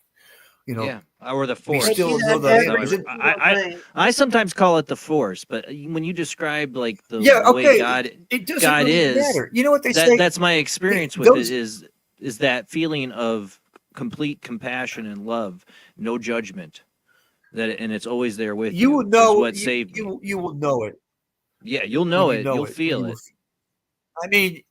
Yeah, or the Be force. still, know that I sometimes call it the force, but when you describe like the way okay. God, It doesn't God really is, matter. You know what they say? That's my experience with it is that feeling of complete compassion and love, no judgment, and it's always there with you. You will know what saved me. You will know it. Yeah, you'll know it. You'll feel it. I mean,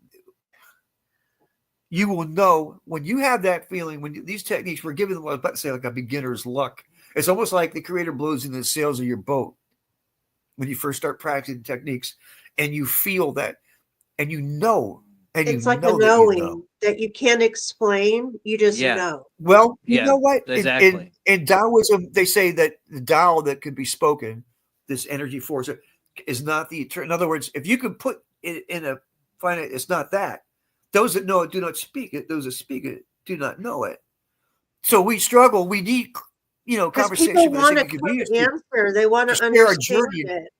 you will know when you have that feeling, when these techniques were given, I was about to say like a beginner's luck. It's almost like the Creator blows in the sails of your boat when you first start practicing techniques, and you feel that, and you know, and It's you like know a that knowing that you can't explain. You just Yeah. know. Well, you Yeah, know what? exactly. In Taoism, they say that the Tao that could be spoken, this energy force, is not the eternal. In other words, if you could put it in a finite, it's not that. Those that know it do not speak it. Those that speak it do not know it. So we struggle. We need, Because conversation people with the want a sacred quick community answer. They want to share our understand journey. it.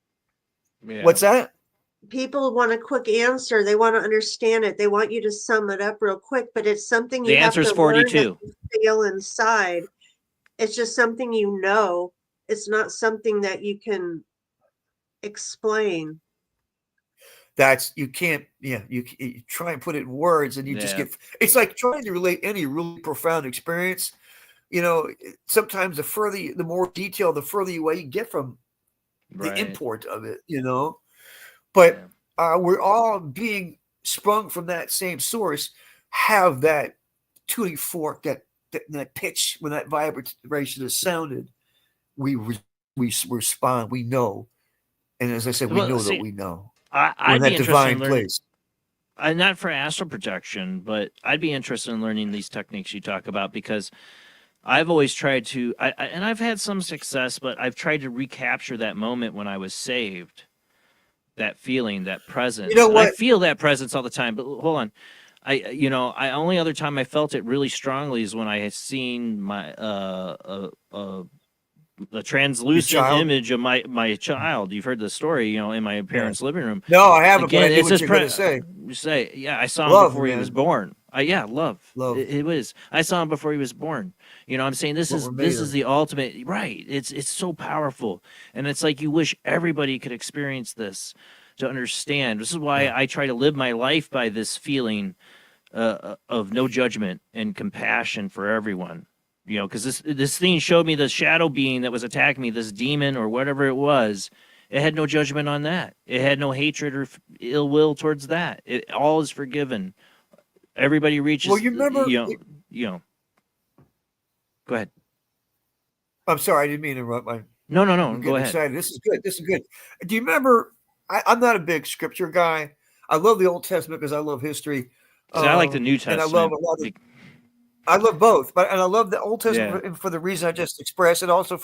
Yeah. What's that? People want a quick answer. They want to understand it. They want you to sum it up real quick, but it's something The you have answer's to learn that 42. you feel inside. It's just something you know. It's not something that you can explain. That's you can't. Yeah, you try and put it in words, and you just Yeah. get. It's like trying to relate any really profound experience. Sometimes the more detailed, the further away you get from the Right. import of it. But we're all being sprung from that same source. Have that tuning fork, that pitch when that vibration is sounded, we respond. We know, and as I said, we Well, know see, that we know. We're I'd in be that interested divine in learning. place. Not for astral projection, but I'd be interested in learning these techniques you talk about because I've always tried to, and I've had some success, but I've tried to recapture that moment when I was saved, that feeling, that presence. You know what? I feel that presence all the time, but hold on. I only other time I felt it really strongly is when I had seen my the translucent child? image of my child. You've heard the story, in my parents' living room. No, I haven't, but I Again, knew it's what this you're going to say. yeah, I saw him Love, before he was man. born. Love. Love. It was. I saw him before he was born. I'm saying this What we're made is of. the ultimate. Right. It's so powerful, and it's like you wish everybody could experience this to understand. This is why I try to live my life by this feeling of no judgment and compassion for everyone. Because this thing showed me the shadow being that was attacking me, this demon or whatever it was. It had no judgment on that. It had no hatred or ill will towards that. It all is forgiven. Everybody reaches. Well, you remember. Go ahead. I'm sorry, I didn't mean to interrupt. No. I'm Go getting ahead. excited. This is good. This is good. Do you remember? I'm not a big scripture guy. I love the Old Testament because I love history. See, I like the New And I Testament. love a lot of. I love both, and I love the Old Testament for the reason I just expressed, and also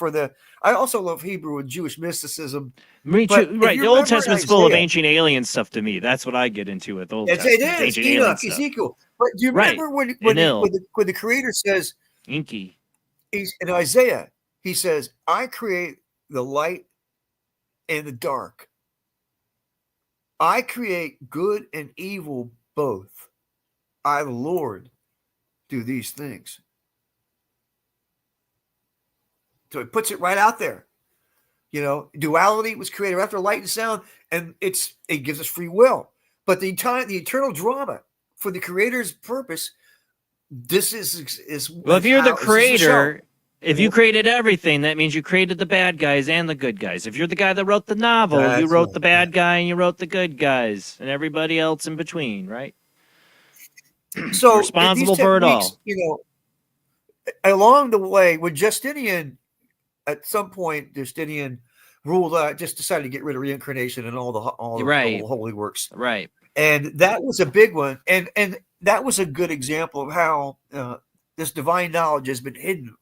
I also love Hebrew and Jewish mysticism. Me But too. if Right. you The Old remember Testamen's full of Isaiah- ancient alien stuff to me. That's what I get into with Old It Testament. is Ancient alien Enoch, stuff. Ezekiel. But do you Right. remember when And ill. the Creator says, Inky. he's in Isaiah, he says, "I create the light and the dark. I create good and evil both. I, the Lord, do these things." So it puts it right out there. Duality was created after light and sound, and it gives us free will. But the eternal drama for the Creator's purpose, this is Well, if you're the this is the creator, show. if you created everything, that means you created the bad guys and the good guys. If you're the guy that wrote the novel, you That's wrote right. the bad guy and you wrote the good guys and everybody else in between, right? So You're responsible for it all. Along the way, when Justinian, at some point, Justinian ruled just decided to get rid of reincarnation and all the holy works. Right. And that was a big one. And that was a good example of how this divine knowledge has been hidden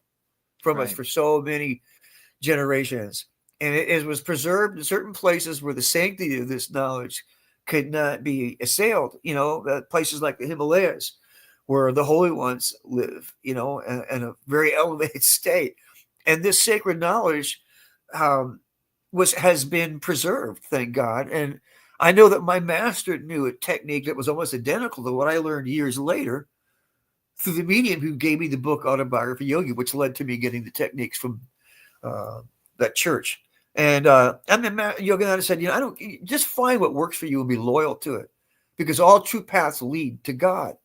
from us for so many generations. And it was preserved in certain places where the sanctity of this knowledge could not be assailed. Places like the Himalayas, where the holy ones live, in a very elevated state, and this sacred knowledge has been preserved, thank God. And I know that my master knew a technique that was almost identical to what I learned years later through the medium who gave me the book Autobiography Yogi, which led to me getting the techniques from that church. And Yogananda said, I don't just find what works for you and be loyal to it, because all true paths lead to God.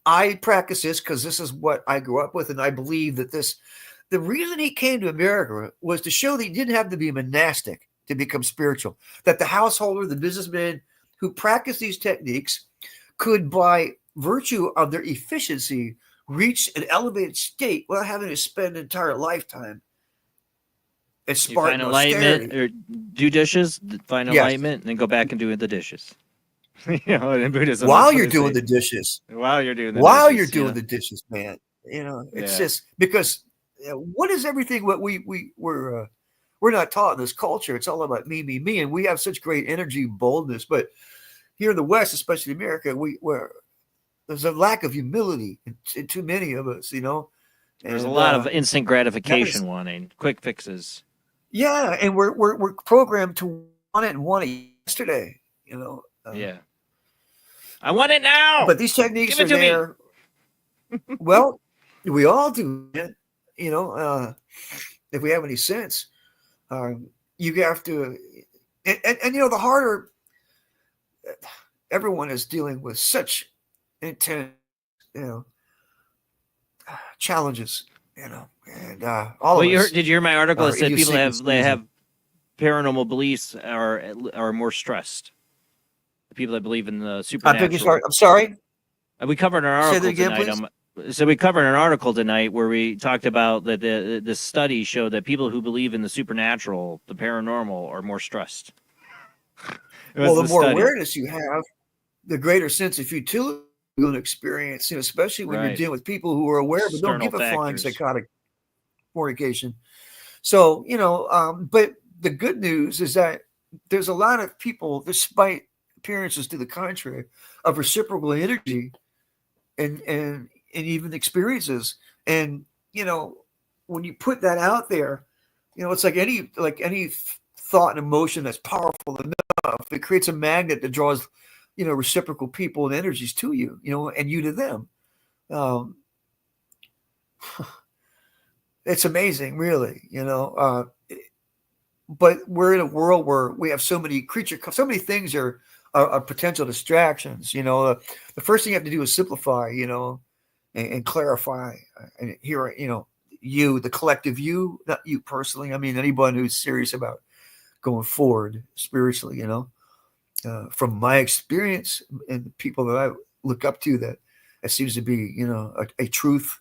I practice this because this is what I grew up with, and I believe that the reason he came to America was to show that he didn't have to be monastic to become spiritual, that the householder, the businessman who practiced these techniques could, by virtue of their efficiency, reach an elevated state without having to spend an entire lifetime at Spartan find enlightenment or do dishes, find enlightenment, and then go back and do the dishes. In Buddhism, while you're doing the dishes, while you're doing the dishes, man. It's just because what is everything what we're not taught in this culture? It's all about me, and we have such great energy, boldness, but here in the West, especially America, there's a lack of humility in too many of us. There's a lot of instant gratification wanting, quick fixes. Yeah, and we're programmed to want it and want it yesterday. I want it now. But these techniques are there. Well, we all do it. If we have any sense, you have to. And the harder, everyone is dealing with such intense, challenges. And all. Well, of us did you hear my article that said people they have paranormal beliefs are more stressed? The people that believe in the supernatural. I'm sorry. We covered an article tonight. So we covered an article tonight where we talked about that the study showed that people who believe in the supernatural, the paranormal, are more stressed. Well, the more awareness you have, the greater sense of futility you'll experience, especially when you're dealing with people who are aware but don't give a flying psychotic fornication. So, but the good news is that there's a lot of people, despite appearances to the contrary, of reciprocal energy and even experiences. And, when you put that out there, it's like any thought and emotion that's powerful enough, it creates a magnet that draws, reciprocal people and energies to you, and you to them. It's amazing, really, but we're in a world where we have so many things are potential distractions. The first thing you have to do is simplify, and clarify, and hear, you, the collective you, not you personally. I mean, anyone who's serious about going forward spiritually, from my experience and people that I look up to, that seems to be, a truth,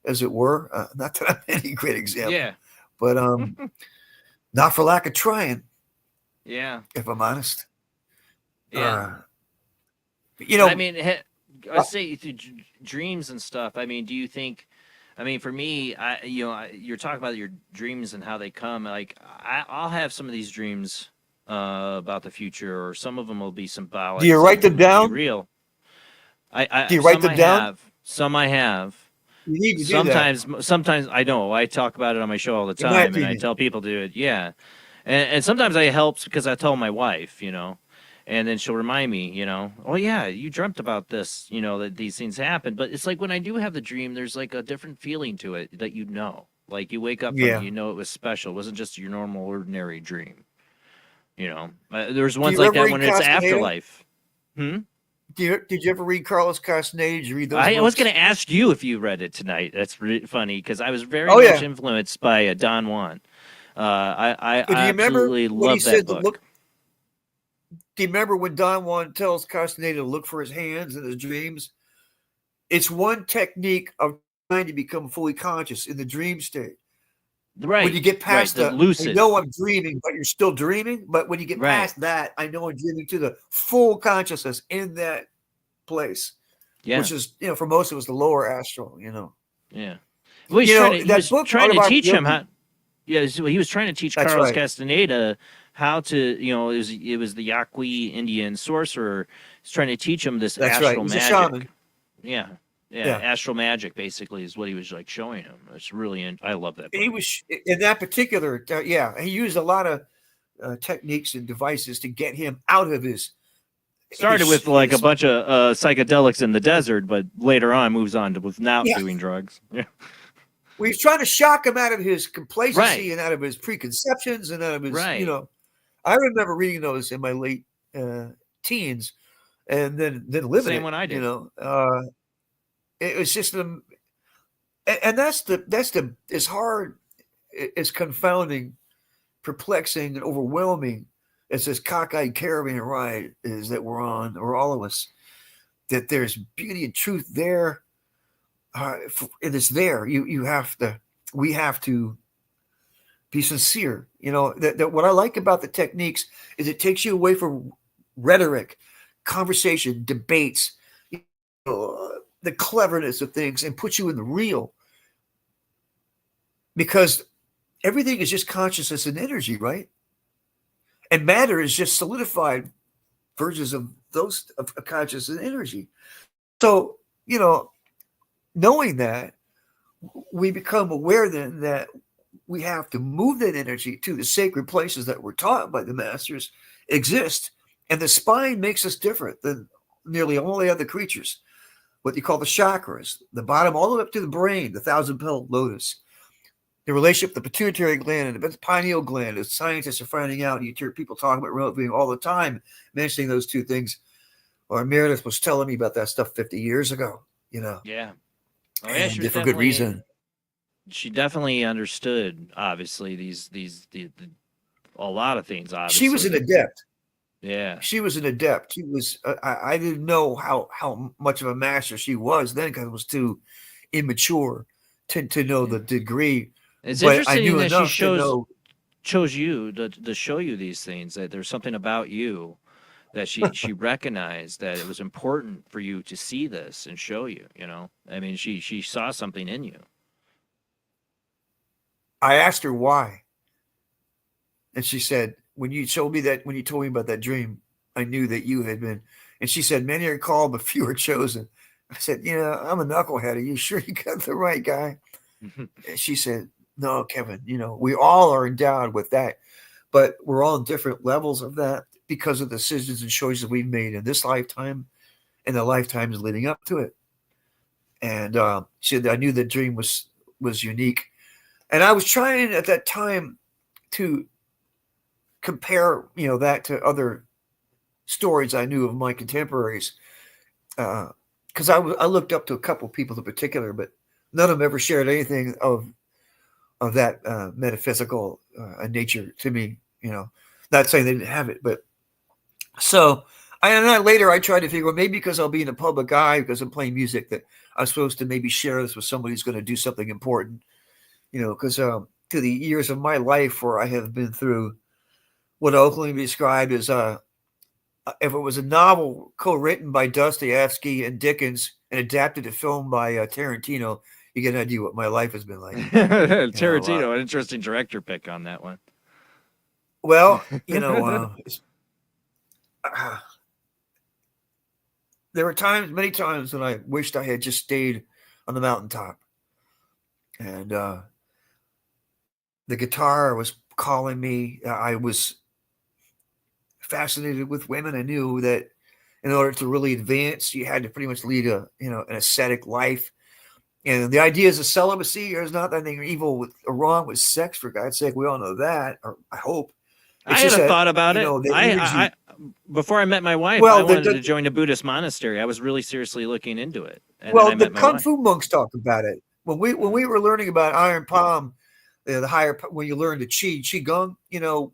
as it were. Not that I'm any great example, but not for lack of trying. Yeah, if I'm honest. Yeah. I mean, I say dreams and stuff. I mean, do you think? I mean, for me, you're talking about your dreams and how they come. Like, I'll have some of these dreams about the future, or some of them will be symbolic. Do you write them down? Real. Do you write them down? Some I have. You need to do that. Sometimes I know. I talk about it on my show all the time, and I tell people to do it. Yeah, and sometimes it helps because I tell my wife, and then she'll remind me, oh yeah, you dreamt about this, that these things happen. But it's like when I do have the dream, there's like a different feeling to it that like you wake up from it, it was special. It wasn't just your normal, ordinary dream. There's ones like that when it's afterlife. Did you ever read Carlos Castaneda? Did you read those I books? was going to ask you if you read it tonight. That's funny because I was very much influenced by Don Juan. I absolutely love that book. Do you remember when Don Juan tells Castaneda to look for his hands in his dreams? It's one technique of trying to become fully conscious in the dream state. Right. When you get past the lucid. I know I'm dreaming, but you're still dreaming. But when you get past that, I know I'm dreaming to the full consciousness in that place. Yeah. Which is, for most of us, the lower astral, Yeah. Well, he was trying to teach him how. Yeah, so he was trying to teach Carlos Castaneda how to, it was the Yaqui Indian sorcerer. He's trying to teach him this That's right. astral He's a magic. shaman. Yeah. Yeah. Astral magic basically is what he was like showing him. It's really, I love that. He was in that particular, he used a lot of techniques and devices to get him out of his. Started with like a bunch of psychedelics in the desert, but later on moves on to without Yeah. doing drugs. Yeah. Well, he's trying to shock him out of his complacency Right. and out of his preconceptions and out of his, Right. I remember reading those in my late teens, and then living Same it. when I did. It was just and that's as hard, as confounding, perplexing, and overwhelming as this cockeyed caravan ride is that we're on, or all of us. That there's beauty and truth there. It is there. We have to be sincere. That what I like about the techniques is it takes you away from rhetoric, conversation, debates, the cleverness of things, and puts you in the real. Because everything is just consciousness and energy, right? And matter is just solidified versions of those of consciousness and energy. So, knowing that, we become aware then that we have to move that energy to the sacred places that we're taught by the masters exist. And the spine makes us different than nearly all the other creatures. What you call the chakras, the bottom all the way up to the brain, the 1,000-petal lotus. The relationship, the pituitary gland and the pineal gland, as scientists are finding out, you hear people talking about remote viewing all the time, mentioning those two things. Or Meredith was telling me about that stuff 50 years ago, Yeah. Oh, yeah, and she was for good reason. She definitely understood, obviously, a lot of things, obviously. She was an adept. Yeah. She was an adept. She was, I didn't know how much of a master she was then because I was too immature to know the degree. It's But I interesting knew that she enough to know. chose you to show you these things, that there's something about you that she recognized that it was important for you to see this and show you, I mean, she saw something in you. I asked her why. And she said, when you told me about that dream, I knew that you had been. And she said, many are called, but few are chosen. I said, I'm a knucklehead. Are you sure you got the right guy? And she said, no, Kevin, we all are endowed with that, but we're all in different levels of that because of the decisions and choices we've made in this lifetime and the lifetimes leading up to it. And she said, I knew the dream was unique. And I was trying at that time to compare, that to other stories I knew of my contemporaries. Because I looked up to a couple of people in particular, but none of them ever shared anything of that metaphysical nature to me. Not saying they didn't have it, but so later I tried to figure out, maybe because I'll be in a public eye because I'm playing music, that I'm supposed to maybe share this with somebody who's going to do something important. Because through the years of my life where I have been through what Oakland described as if it was a novel co-written by Dostoevsky and Dickens and adapted to film by Tarantino, you get an idea what my life has been like. Tarantino, an interesting director pick on that one. Well, there were many times when I wished I had just stayed on the mountaintop. And the guitar was calling me. I was fascinated with women. I knew that in order to really advance, you had to pretty much lead an ascetic life. And the ideas of celibacy, there's not anything evil or wrong with sex, for God's sake. We all know that, or I hope. I had a thought about it. I before I met my wife, I wanted to join a Buddhist monastery. I was really seriously looking into it. And then I the met my Kung wife. Fu monks talk about it. When we were learning about Iron Palm, the higher, when you learn the Qigong,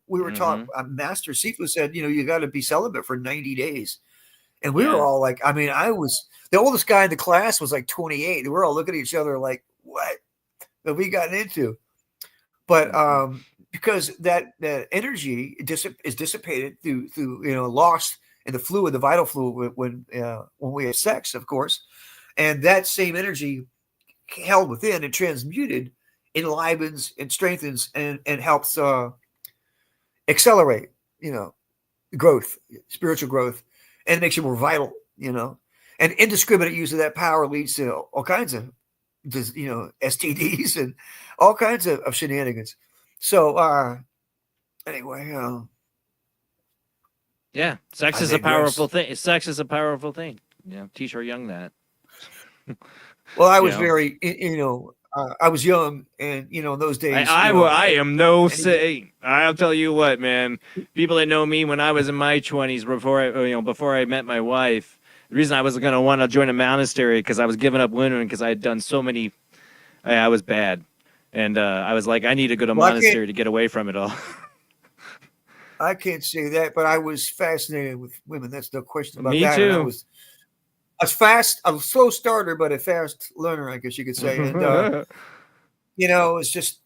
we were taught, Master Sifu said, you got to be celibate for 90 days. And we were all like, I was, the oldest guy in the class was like 28. And we're all looking at each other like, what have we gotten into? But because that energy is dissipated through lost in the fluid, the vital fluid when we have sex, of course. And that same energy held within and transmuted enlivens and strengthens and helps accelerate, growth, spiritual growth, and it makes you more vital, and indiscriminate use of that power leads to all kinds of, STDs and all kinds of shenanigans. So, anyway, yeah, sex is a powerful thing. Sex is a powerful thing. Teach our young that. Well, I was very, I was young, and in those days, I am no saint. I'll tell you what, man. People that know me when I was in my 20s, before I met my wife, the reason I was going to want to join a monastery because I was giving up women because I had done so many. I was bad, and I was like, I need to go to a monastery to get away from it all. I can't say that, but I was fascinated with women. That's no question about Me that. too. I was a slow starter, but a fast learner, I guess you could say. And it's just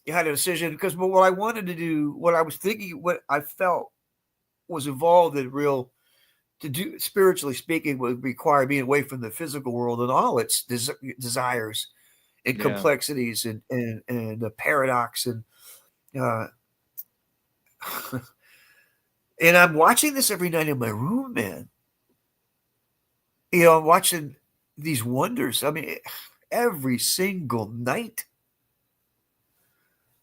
you had a decision because what I wanted to do, what I was thinking, what I felt was involved in to do spiritually speaking would require being away from the physical world and all its desires and complexities and the paradox and and I'm watching this every night in my room, man. I'm watching these wonders. I mean, every single night.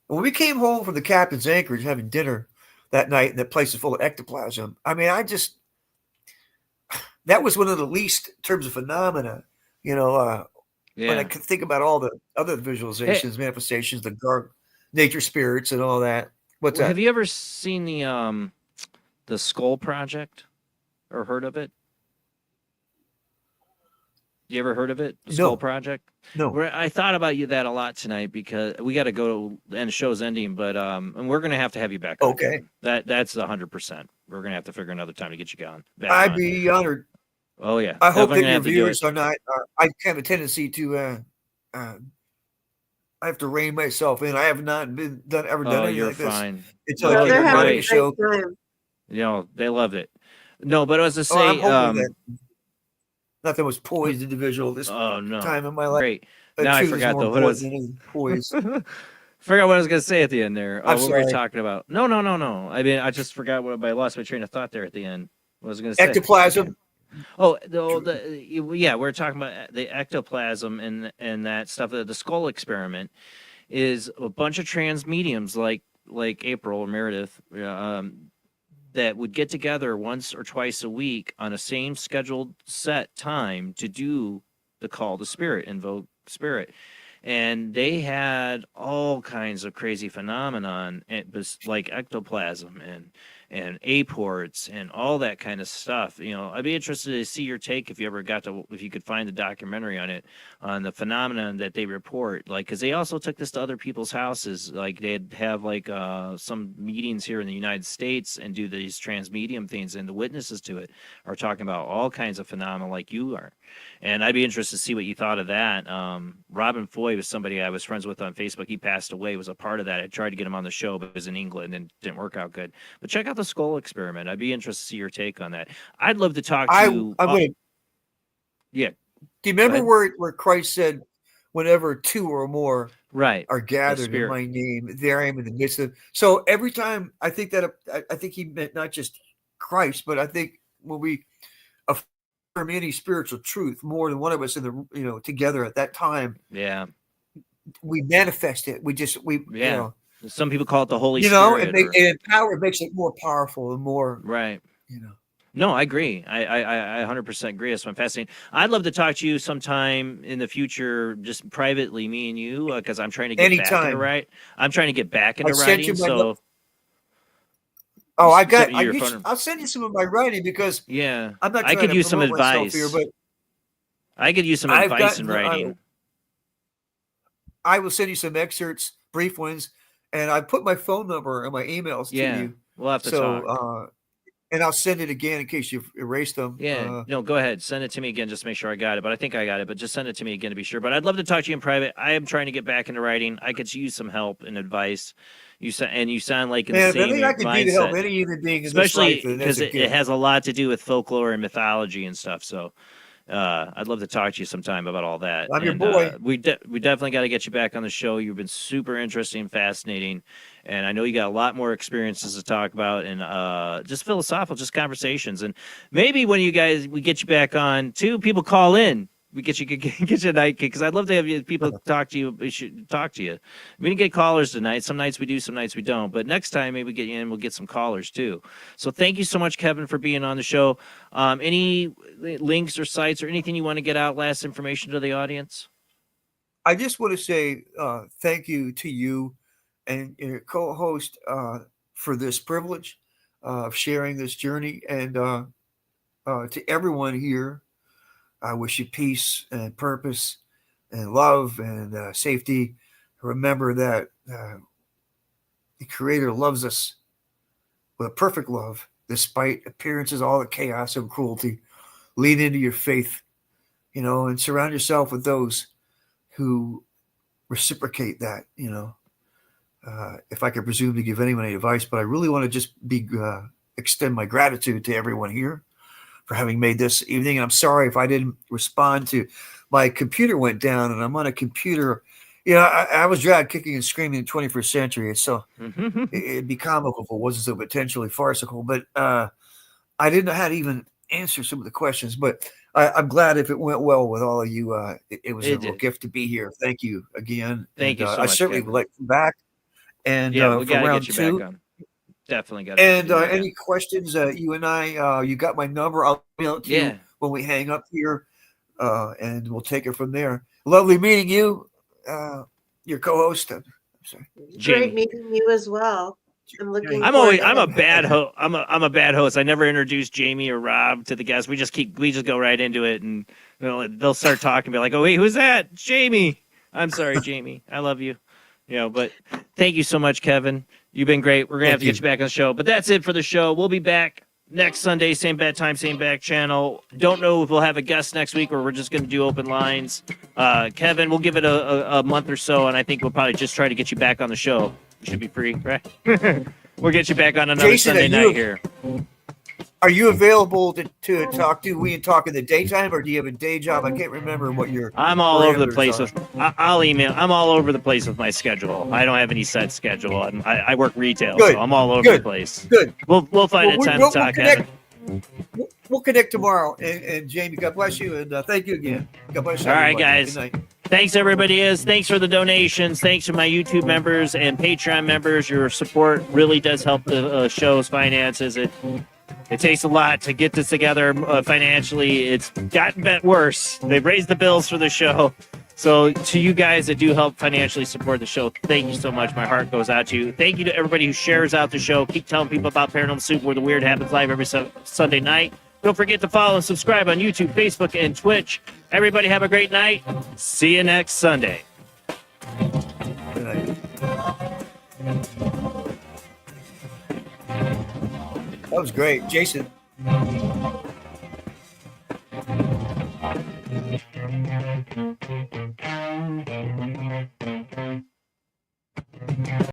When we came home from the captain's anchorage having dinner that night, and that place is full of ectoplasm. I mean, that was one of the least in terms of phenomena, when I could think about all the other visualizations, manifestations, the nature spirits and all that. What's that? Have you ever seen the Skull Project or heard of it? You ever heard of it? The Skull Project? No. I thought about that a lot tonight because we got to go and the show's ending, but and we're gonna have to have you back. Okay. That's 100%. We're gonna have to figure another time to get you going. I'd be honored. Oh yeah. I hope that Definitely your gonna have to do viewers it. are not. I have a tendency to. I have to rein myself in. I have not done anything You're like this. fine. Until I they're came having on a the show. great time. They loved it. No, but as I say, I'm hoping that nothing was poised individual this time in my life. Great. Now I forgot what was poised. Forgot what I was gonna say at the end there. I'm What sorry. were we talking about? No. I mean, I just forgot I lost my train of thought there at the end. What was I gonna say? Ectoplasm. Oh, we're talking about the ectoplasm and that stuff. The skull experiment is a bunch of trans mediums like April or Meredith that would get together once or twice a week on a same scheduled set time to do the call to spirit, invoke spirit. And they had all kinds of crazy phenomenon, like ectoplasm and aports and all that kind of stuff. I'd be interested to see your take if you could find the documentary on it, on the phenomenon that they report. Like, because they also took this to other people's houses. Like, they'd have some meetings here in the United States and do these trans medium things, and the witnesses to it are talking about all kinds of phenomena like you are. And I'd be interested to see what you thought of that. Robin Foy was somebody I was friends with on Facebook. He passed away, was a part of that. I tried to get him on the show, but it was in England and didn't work out good. But check out the skull experiment. I'd be interested to see your take on that. I'd love to talk to you. Yeah. Do you remember where Christ said, whenever two or more are gathered in my name, there I am in the midst of them. So every time I think he meant not just Christ, but I think when we affirm any spiritual truth, more than one of us in the together at that time, we manifest it. Some people call it the Holy Spirit. Spirit. It makes it more powerful and more right. No, I agree. I 100% agree. That's fascinating. I'd love to talk to you sometime in the future, just privately, me and you, because I'm trying to get back into writing. I'm trying to get back into writing. So, I'll send you some of my writing because I'm not. I could use some advice here, but I could use some advice in writing. I will send you some excerpts, brief ones, and I put my phone number and my emails to you. We'll have to talk. And I'll send it again in case you've erased them. No, go ahead. Send it to me again just to make sure I got it. But I think I got it. But just send it to me again to be sure. But I'd love to talk to you in private. I am trying to get back into writing. I could use some help and advice. You sound like in the same I could be to help any human being in especially this life, because it has a lot to do with folklore and mythology and stuff. So I'd love to talk to you sometime about all that. I'm your boy. We definitely got to get you back on the show. You've been super interesting and fascinating. And I know you got a lot more experiences to talk about, and just philosophical, just conversations. And maybe when we get you back on too, people call in. We get you a night kick, because I'd love to have people talk to you. We should talk to you. We didn't get callers tonight. Some nights we do, some nights we don't. But next time, maybe we get you in, we'll get some callers too. So thank you so much, Kevin, for being on the show. Any links or sites or anything you want to get out, last information to the audience? I just want to say thank you to you and your co-host for this privilege of sharing this journey, and to everyone here. I wish you peace and purpose and love and safety. Remember that the Creator loves us with a perfect love, despite appearances, all the chaos and cruelty. Lean into your faith, and surround yourself with those who reciprocate that, if I could presume to give anyone any advice, but I really want to just extend my gratitude to everyone here for having made this evening. And I'm sorry if I didn't respond to my computer went down, and I'm on a computer. I was dragged kicking and screaming in the 21st century. So it'd be comical if it wasn't so potentially farcical, but I didn't know how to even answer some of the questions, but I'm glad if it went well with all of you. It was a real gift to be here. Thank you again. Thank you so much. I certainly would like to come back. And yeah, we for gotta round get you two, back on. Definitely got. And any questions, you and I, you got my number. I'll email it to you when we hang up here, and we'll take it from there. Lovely meeting you, your co-host. I'm sorry. Great meeting you as well. I'm looking. I'm a bad host. I'm a bad host. I never introduce Jamie or Rob to the guests. We just go right into it, and they'll start talking. Be like, oh wait, who's that? Jamie. I'm sorry, Jamie. I love you. But thank you so much, Kevin. You've been great. We're going to have to get you back on the show. But that's it for the show. We'll be back next Sunday, same bad time, same back channel. Don't know if we'll have a guest next week or we're just going to do open lines. Kevin, we'll give it a month or so, and I think we'll probably just try to get you back on the show. You should be free, right? We'll get you back on another Jason, Sunday night here. Are you available to talk to? We can talk in the daytime, or do you have a day job? I can't remember what your. I'm all over the parameters place are. I'll email. I'm all over the place with my schedule. I don't have any set schedule. I work retail, Good. so I'm all over Good. the place. Good. We'll find a time to talk, Kevin. We'll connect tomorrow. And Jamie, God bless you, and thank you again. God bless you. All right, everybody. guys. Good night. Thanks, everybody. Thanks for the donations. Thanks to my YouTube members and Patreon members. Your support really does help the show's finances. It takes a lot to get this together financially. It's gotten a bit worse. They've raised the bills for the show. So to you guys that do help financially support the show, thank you so much. My heart goes out to you. Thank you to everybody who shares out the show. Keep telling people about Paranormal Soup, where the weird happens live every Sunday night. Don't forget to follow and subscribe on YouTube, Facebook, and Twitch. Everybody have a great night. See you next Sunday. Good night. That was great, Jason.